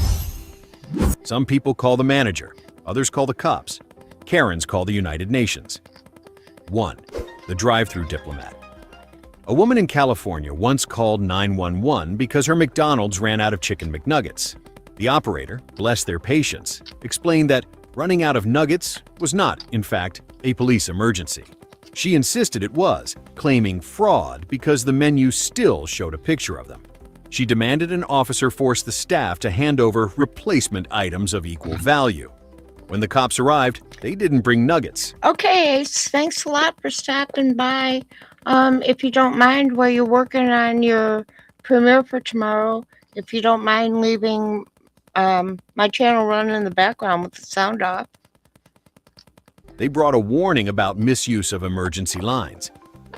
Some people call the manager, others call the cops. Karens call the United Nations. 1. The drive-through diplomat. A woman in California once called 911 because her McDonald's ran out of chicken McNuggets. The operator, bless their patience, explained that running out of nuggets was not, in fact, a police emergency. She insisted it was, claiming fraud because the menu still showed a picture of them. She demanded an officer force the staff to hand over replacement items of equal value. When the cops arrived, they didn't bring nuggets. Okay, Ace, thanks a lot for stopping by. If you don't mind, while you're working on your premiere for tomorrow, if you don't mind leaving my channel running in the background with the sound off. They brought a warning about misuse of emergency lines.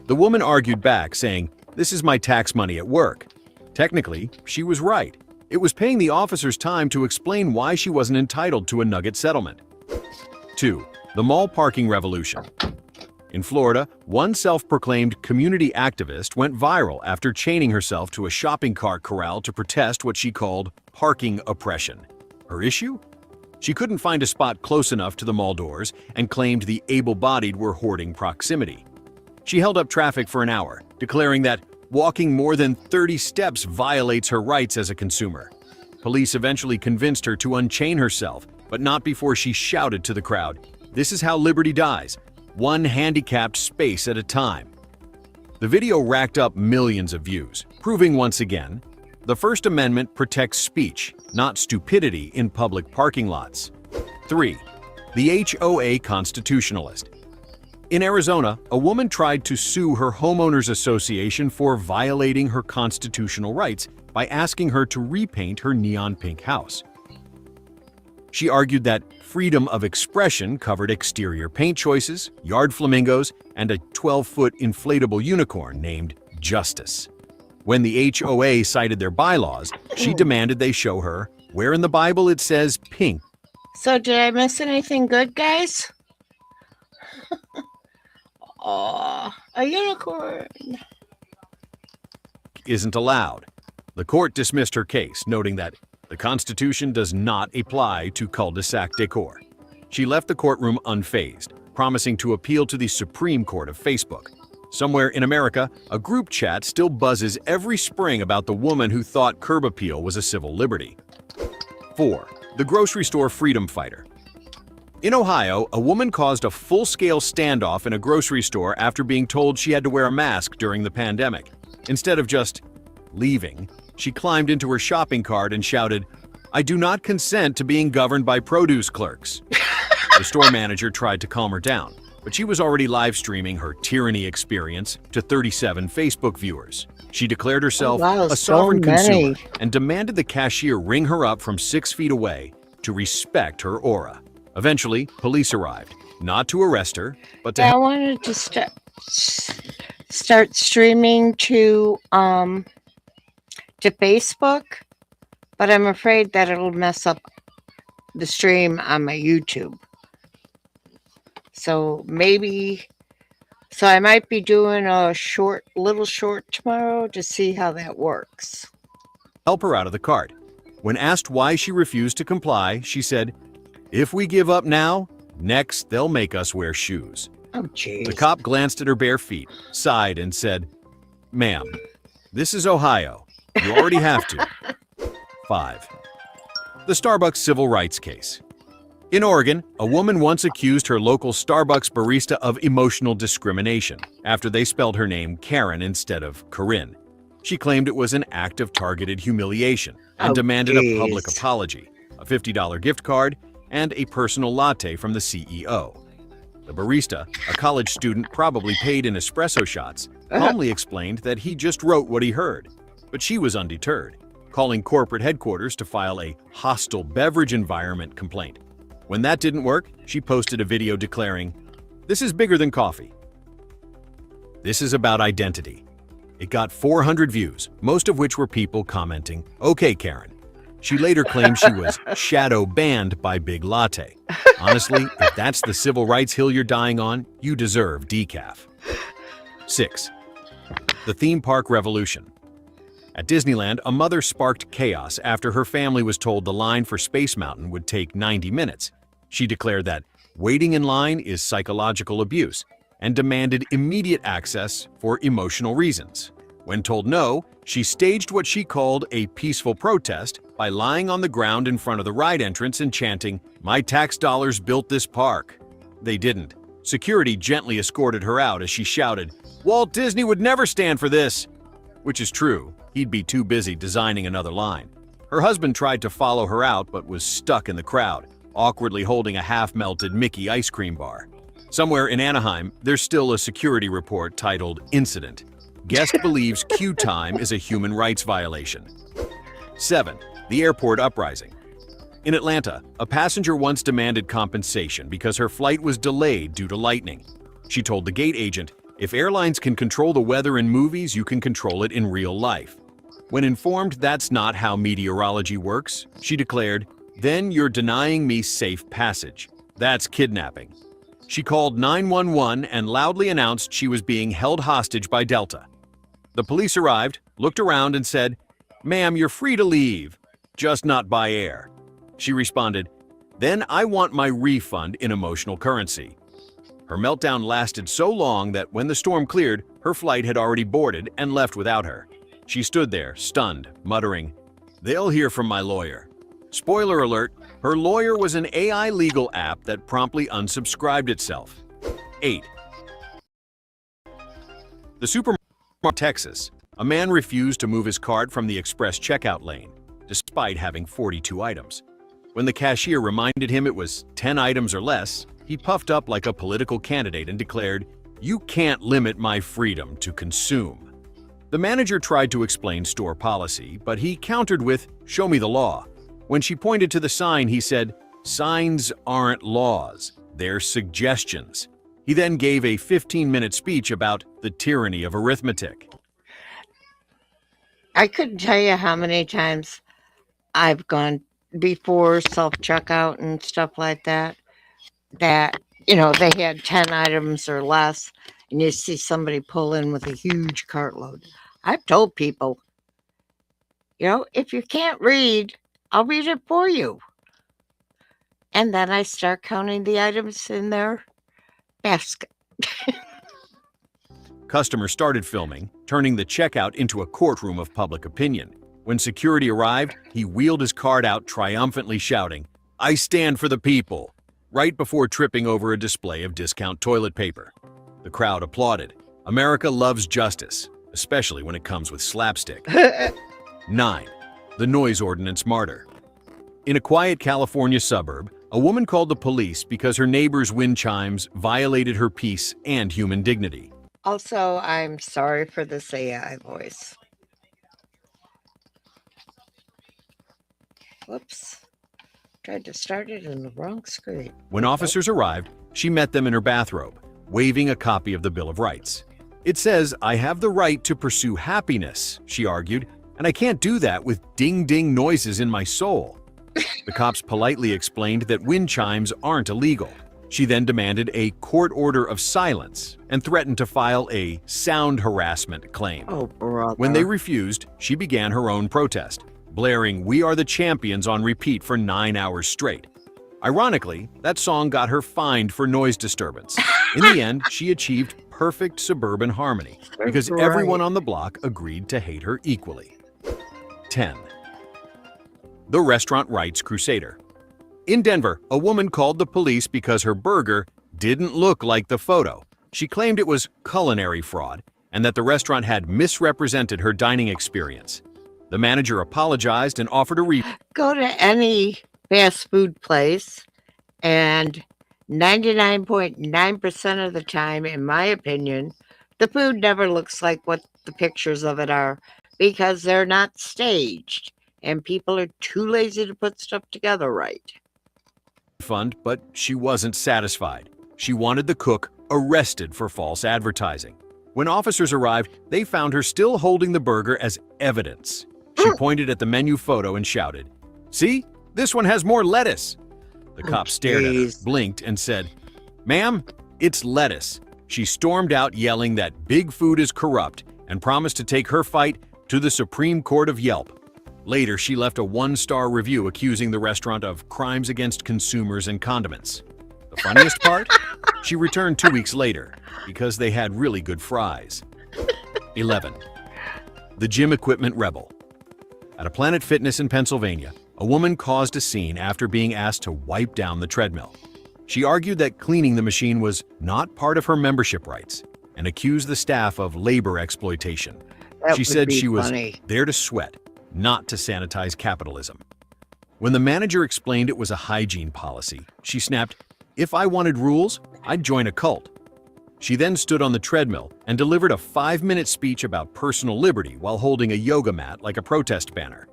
The woman argued back, saying, "This is my tax money at work." Technically, she was right. It was paying the officers time to explain why she wasn't entitled to a nugget settlement. 2. The mall parking revolution. In Florida, one self-proclaimed community activist went viral after chaining herself to a shopping cart corral to protest what she called parking oppression. Her issue? She couldn't find a spot close enough to the mall doors and claimed the able-bodied were hoarding proximity. She held up traffic for an hour, declaring that walking more than 30 steps violates her rights as a consumer. Police eventually convinced her to unchain herself, but not before she shouted to the crowd, "This is how liberty dies, one handicapped space at a time." The video racked up millions of views, proving once again, the First Amendment protects speech, not stupidity in public parking lots. 3. The HOA constitutionalist. In Arizona, a woman tried to sue her homeowners association for violating her constitutional rights by asking her to repaint her neon pink house. She argued that freedom of expression covered exterior paint choices, yard flamingos, and a 12-foot inflatable unicorn named Justice. When the HOA cited their bylaws, she demanded they show her where in the Bible it says pink. So did I miss anything good, guys? Aw, a unicorn. Isn't allowed. The court dismissed her case, noting that the Constitution does not apply to cul-de-sac decor. She left the courtroom unfazed, promising to appeal to the Supreme Court of Facebook. Somewhere in America, a group chat still buzzes every spring about the woman who thought curb appeal was a civil liberty. 4. The grocery store freedom fighter. In Ohio, a woman caused a full-scale standoff in a grocery store after being told she had to wear a mask during the pandemic. Instead of just leaving, she climbed into her shopping cart and shouted, "I do not consent to being governed by produce clerks." The store manager tried to calm her down, but she was already live streaming her tyranny experience to 37 Facebook viewers. She declared herself a sovereign consumer and demanded the cashier ring her up from 6 feet away to respect her aura. Eventually, police arrived, not to arrest her, but to I wanted to start streaming to Facebook, but I'm afraid that it'll mess up the stream on my YouTube. So I might be doing a little short tomorrow to see how that works. help her out of the cart. When asked why she refused to comply, she said, "If we give up now, next they'll make us wear shoes." Oh, jeez. The cop glanced at her bare feet, sighed, and said, "Ma'am, this is Ohio. You already have to." 5. The Starbucks civil rights case. In Oregon, a woman once accused her local Starbucks barista of emotional discrimination after they spelled her name Karen instead of Corinne. She claimed it was an act of targeted humiliation and demanded a public apology, a $50 gift card, and a personal latte from the CEO. The barista, a college student probably paid in espresso shots, calmly explained that he just wrote what he heard. But she was undeterred, calling corporate headquarters to file a hostile beverage environment complaint. When that didn't work, she posted a video declaring, "This is bigger than coffee. This is about identity." It got 400 views, most of which were people commenting, "Okay, Karen." She later claimed she was shadow banned by Big Latte. Honestly, if that's the civil rights hill you're dying on, you deserve decaf. 6. The theme park revolution. At Disneyland, a mother sparked chaos after her family was told the line for Space Mountain would take 90 minutes. She declared that waiting in line is psychological abuse and demanded immediate access for emotional reasons. When told no, she staged what she called a peaceful protest by lying on the ground in front of the ride entrance and chanting, "My tax dollars built this park." They didn't. Security gently escorted her out as she shouted, "Walt Disney would never stand for this!" Which is true. He'd be too busy designing another line. Her husband tried to follow her out but was stuck in the crowd, awkwardly holding a half-melted Mickey ice cream bar. Somewhere in Anaheim, there's still a security report titled Incident. Guest believes queue time is a human rights violation. 7. The airport uprising. In Atlanta, a passenger once demanded compensation because her flight was delayed due to lightning. She told the gate agent, "If airlines can control the weather in movies, you can control it in real life." When informed that's not how meteorology works, she declared, "Then you're denying me safe passage. That's kidnapping." She called 911 and loudly announced she was being held hostage by Delta. The police arrived, looked around and said, "Ma'am, you're free to leave, just not by air." She responded, "Then I want my refund in emotional currency." Her meltdown lasted so long that when the storm cleared, her flight had already boarded and left without her. She stood there, stunned, muttering, "They'll hear from my lawyer." Spoiler alert, her lawyer was an AI legal app that promptly unsubscribed itself. 8. The supermarket in Texas. A man refused to move his cart from the express checkout lane, despite having 42 items. When the cashier reminded him it was 10 items or less, he puffed up like a political candidate and declared, "You can't limit my freedom to consume." The manager tried to explain store policy, but he countered with, "Show me the law." When she pointed to the sign, he said, "Signs aren't laws, they're suggestions." He then gave a 15-minute speech about the tyranny of arithmetic. I couldn't tell you how many times I've gone before self-checkout and stuff like that, they had 10 items or less, and you see somebody pull in with a huge cartload. I've told people, if you can't read, I'll read it for you. And then I start counting the items in their basket. Customers started filming, turning the checkout into a courtroom of public opinion. When security arrived, he wheeled his cart out triumphantly shouting, "I stand for the people," right before tripping over a display of discount toilet paper. The crowd applauded. America loves justice, especially when it comes with slapstick. 9. The noise ordinance martyr. In a quiet California suburb, A woman called the police because her neighbor's wind chimes violated her peace and human dignity. Also, I'm sorry for this AI voice. Whoops. Tried to start it in the wrong screen. When officers arrived, she met them in her bathrobe, waving a copy of the Bill of Rights. It says, "I have the right to pursue happiness," she argued, "and I can't do that with ding-ding noises in my soul." The cops politely explained that wind chimes aren't illegal. She then demanded a court order of silence and threatened to file a sound harassment claim. Oh, brother. When they refused, she began her own protest, blaring "We Are the Champions" on repeat for 9 hours straight. Ironically, that song got her fined for noise disturbance. In the end, she achieved perfect suburban harmony because everyone on the block agreed to hate her equally. 10. The Restaurant Rights Crusader. In Denver, a woman called the police because her burger didn't look like the photo. She claimed it was culinary fraud and that the restaurant had misrepresented her dining experience. The manager apologized and offered a refund. Go to any fast food place, and 99.9% of the time, in my opinion, the food never looks like what the pictures of it are because they're not staged and people are too lazy to put stuff together right. But she wasn't satisfied. She wanted the cook arrested for false advertising. When officers arrived, they found her still holding the burger as evidence. She pointed at the menu photo and shouted, "See? This one has more lettuce." The cop stared at her, blinked, and said, "Ma'am, it's lettuce." She stormed out yelling that big food is corrupt and promised to take her fight to the Supreme Court of Yelp. Later, she left a 1-star review accusing the restaurant of crimes against consumers and condiments. The funniest part? She returned 2 weeks later because they had really good fries. 11. The Gym Equipment Rebel. At a Planet Fitness in Pennsylvania, a woman caused a scene after being asked to wipe down the treadmill. She argued that cleaning the machine was not part of her membership rights and accused the staff of labor exploitation. She said she was there to sweat, not to sanitize capitalism. When the manager explained it was a hygiene policy, she snapped, "If I wanted rules, I'd join a cult." She then stood on the treadmill and delivered a 5-minute speech about personal liberty while holding a yoga mat like a protest banner.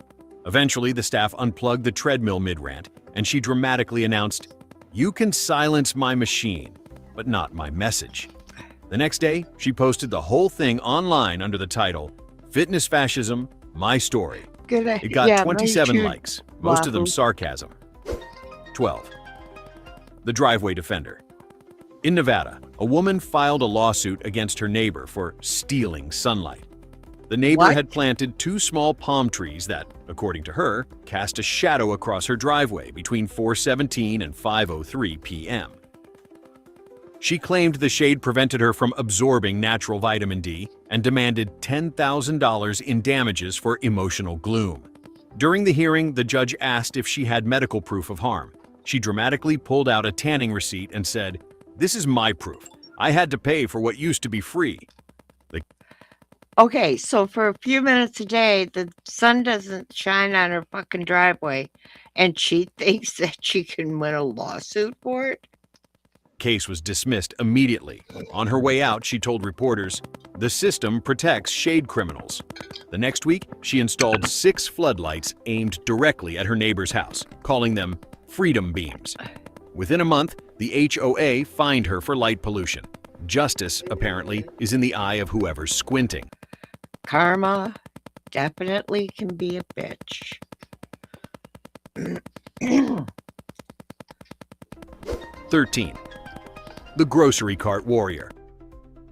Eventually, the staff unplugged the treadmill mid-rant, and she dramatically announced, "You can silence my machine, but not my message." The next day, she posted the whole thing online under the title, "Fitness Fascism, My Story." It got 27 likes, most of them sarcasm. 12. The Driveway Defender. In Nevada, a woman filed a lawsuit against her neighbor for stealing sunlight. The neighbor had planted 2 small palm trees that, according to her, cast a shadow across her driveway between 4:17 and 5:03 p.m. She claimed the shade prevented her from absorbing natural vitamin D and demanded $10,000 in damages for emotional gloom. During the hearing, the judge asked if she had medical proof of harm. She dramatically pulled out a tanning receipt and said, "This is my proof. I had to pay for what used to be free." Okay, so for a few minutes a day, the sun doesn't shine on her fucking driveway, and she thinks that she can win a lawsuit for it? Case was dismissed immediately. On her way out, she told reporters, "The system protects shade criminals." The next week, she installed 6 floodlights aimed directly at her neighbor's house, calling them freedom beams. Within a month, the HOA fined her for light pollution. Justice, apparently, is in the eye of whoever's squinting. Karma definitely can be a bitch. 13. The Grocery Cart Warrior.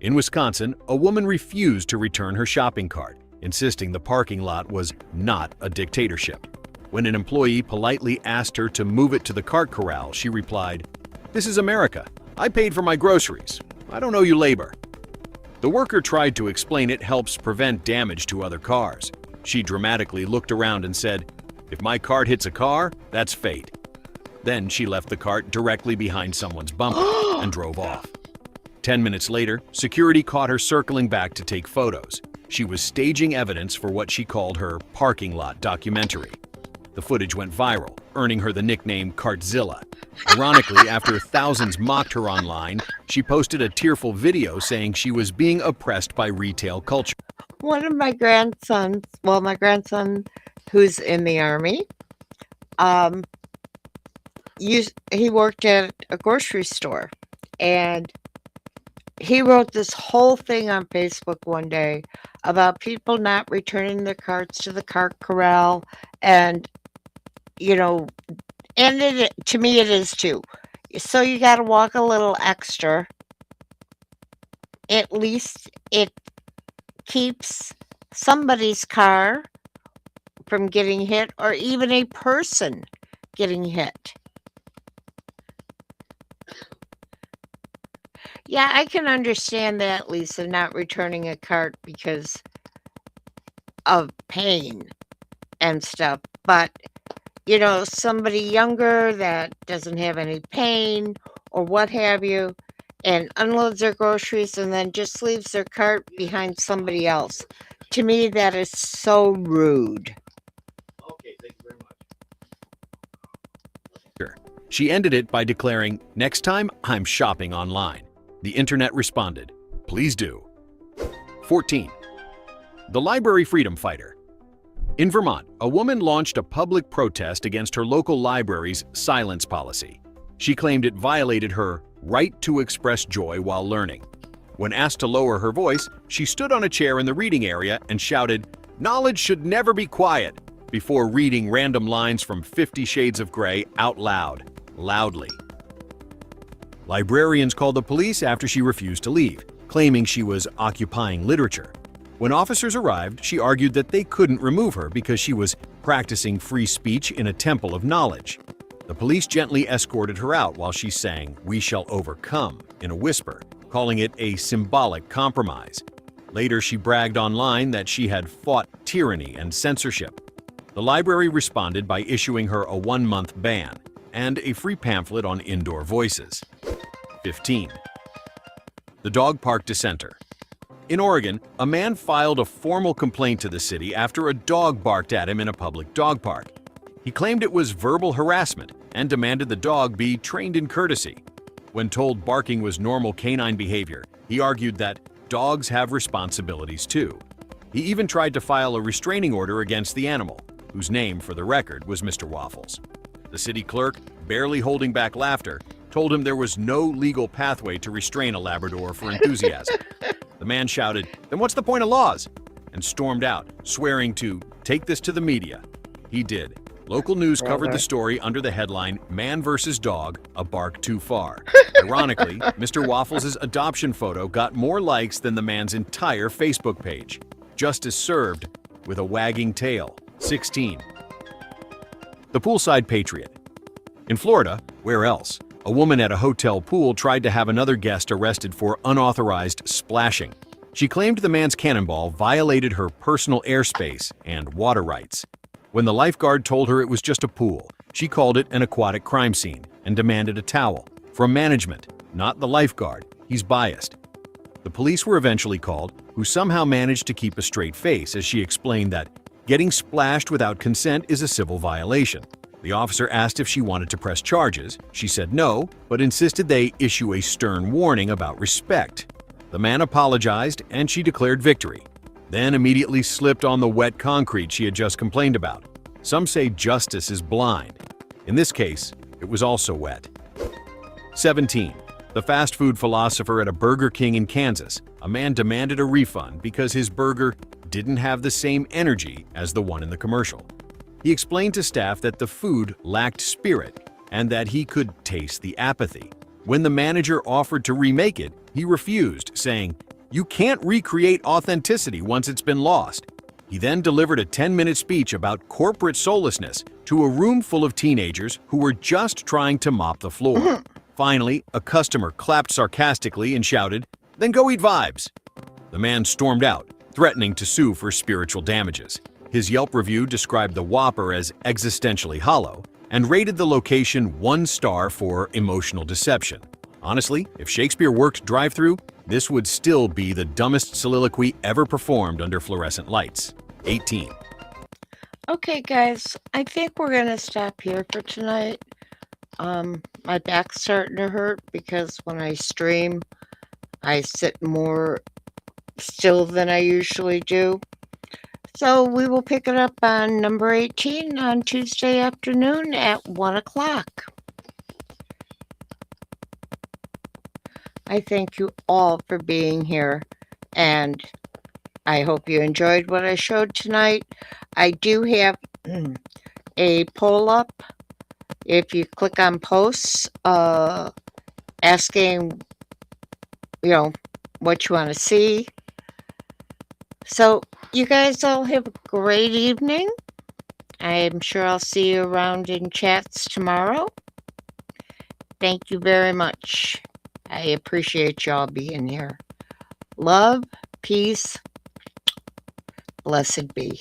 In Wisconsin, a woman refused to return her shopping cart, insisting the parking lot was not a dictatorship. When an employee politely asked her to move it to the cart corral, she replied, "This is America. I paid for my groceries. I don't owe you labor." The worker tried to explain it helps prevent damage to other cars. She dramatically looked around and said, "If my cart hits a car, that's fate." Then she left the cart directly behind someone's bumper and drove off. 10 minutes later, security caught her circling back to take photos. She was staging evidence for what she called her parking lot documentary. The footage went viral, earning her the nickname Cartzilla. Ironically, after thousands mocked her online, she posted a tearful video saying she was being oppressed by retail culture. One of my grandsons, well, my grandson who's in the Army, he worked at a grocery store, and he wrote this whole thing on Facebook one day about people not returning their carts to the cart corral, and and to me it is too. So you got to walk a little extra. At least it keeps somebody's car from getting hit, or even a person getting hit. Yeah, I can understand that, Lisa, not returning a cart because of pain and stuff. But, somebody younger that doesn't have any pain or what have you, and unloads their groceries and then just leaves their cart behind somebody else. To me, that is so rude. Okay, thank you very much. She ended it by declaring, "Next time, I'm shopping online." The internet responded, "Please do." 14. The Library Freedom Fighter. In Vermont, a woman launched a public protest against her local library's silence policy. She claimed it violated her right to express joy while learning. When asked to lower her voice, she stood on a chair in the reading area and shouted, "Knowledge should never be quiet," before reading random lines from 50 Shades of Grey out loud, loudly. Librarians called the police after she refused to leave, claiming she was occupying literature. When officers arrived, she argued that they couldn't remove her because she was practicing free speech in a temple of knowledge. The police gently escorted her out while she sang "We Shall Overcome" in a whisper, calling it a symbolic compromise. Later, she bragged online that she had fought tyranny and censorship. The library responded by issuing her a 1-month ban and a free pamphlet on indoor voices. 15. The Dog Park Dissenter. In Oregon, a man filed a formal complaint to the city after a dog barked at him in a public dog park. He claimed it was verbal harassment and demanded the dog be trained in courtesy. When told barking was normal canine behavior, he argued that dogs have responsibilities too. He even tried to file a restraining order against the animal, whose name, for the record, was Mr. Waffles. The city clerk, barely holding back laughter, told him there was no legal pathway to restrain a Labrador for enthusiasm. The man shouted, "Then what's the point of laws?" and stormed out, swearing to take this to the media. He did. Local news covered the story under the headline, "Man versus Dog, a Bark Too Far." Ironically, Mr. Waffles' adoption photo got more likes than the man's entire Facebook page. Justice served with a wagging tail. 16. The Poolside Patriot. In Florida, where else? A woman at a hotel pool tried to have another guest arrested for unauthorized splashing. She claimed the man's cannonball violated her personal airspace and water rights. When the lifeguard told her it was just a pool, she called it an aquatic crime scene and demanded a towel from management, not the lifeguard. He's biased. The police were eventually called, who somehow managed to keep a straight face as she explained that getting splashed without consent is a civil violation. The officer asked if she wanted to press charges. She said no, but insisted they issue a stern warning about respect. The man apologized and she declared victory, then immediately slipped on the wet concrete she had just complained about. Some say justice is blind. In this case, it was also wet. 17. The fast food philosopher at a Burger King in Kansas. A man demanded a refund because his burger didn't have the same energy as the one in the commercial. He explained to staff that the food lacked spirit and that he could taste the apathy. When the manager offered to remake it, he refused, saying, "You can't recreate authenticity once it's been lost." He then delivered a 10-minute speech about corporate soullessness to a room full of teenagers who were just trying to mop the floor. Finally, a customer clapped sarcastically and shouted, "Then go eat Vibes." The man stormed out, threatening to sue for spiritual damages. His Yelp review described the Whopper as existentially hollow and rated the location 1 star for emotional deception. Honestly, if Shakespeare worked drive-thru, this would still be the dumbest soliloquy ever performed under fluorescent lights. 18. Okay, guys, I think we're gonna stop here for tonight. My back's starting to hurt because when I stream, I sit more still than I usually do. So we will pick it up on number 18 on Tuesday afternoon at 1 o'clock. I thank you all for being here, and I hope you enjoyed what I showed tonight. I do have a poll up. If you click on posts, asking, what you want to see. So you guys all have a great evening. I'm sure I'll see you around in chats tomorrow. Thank you very much. I appreciate y'all being here. Love, peace, blessed be.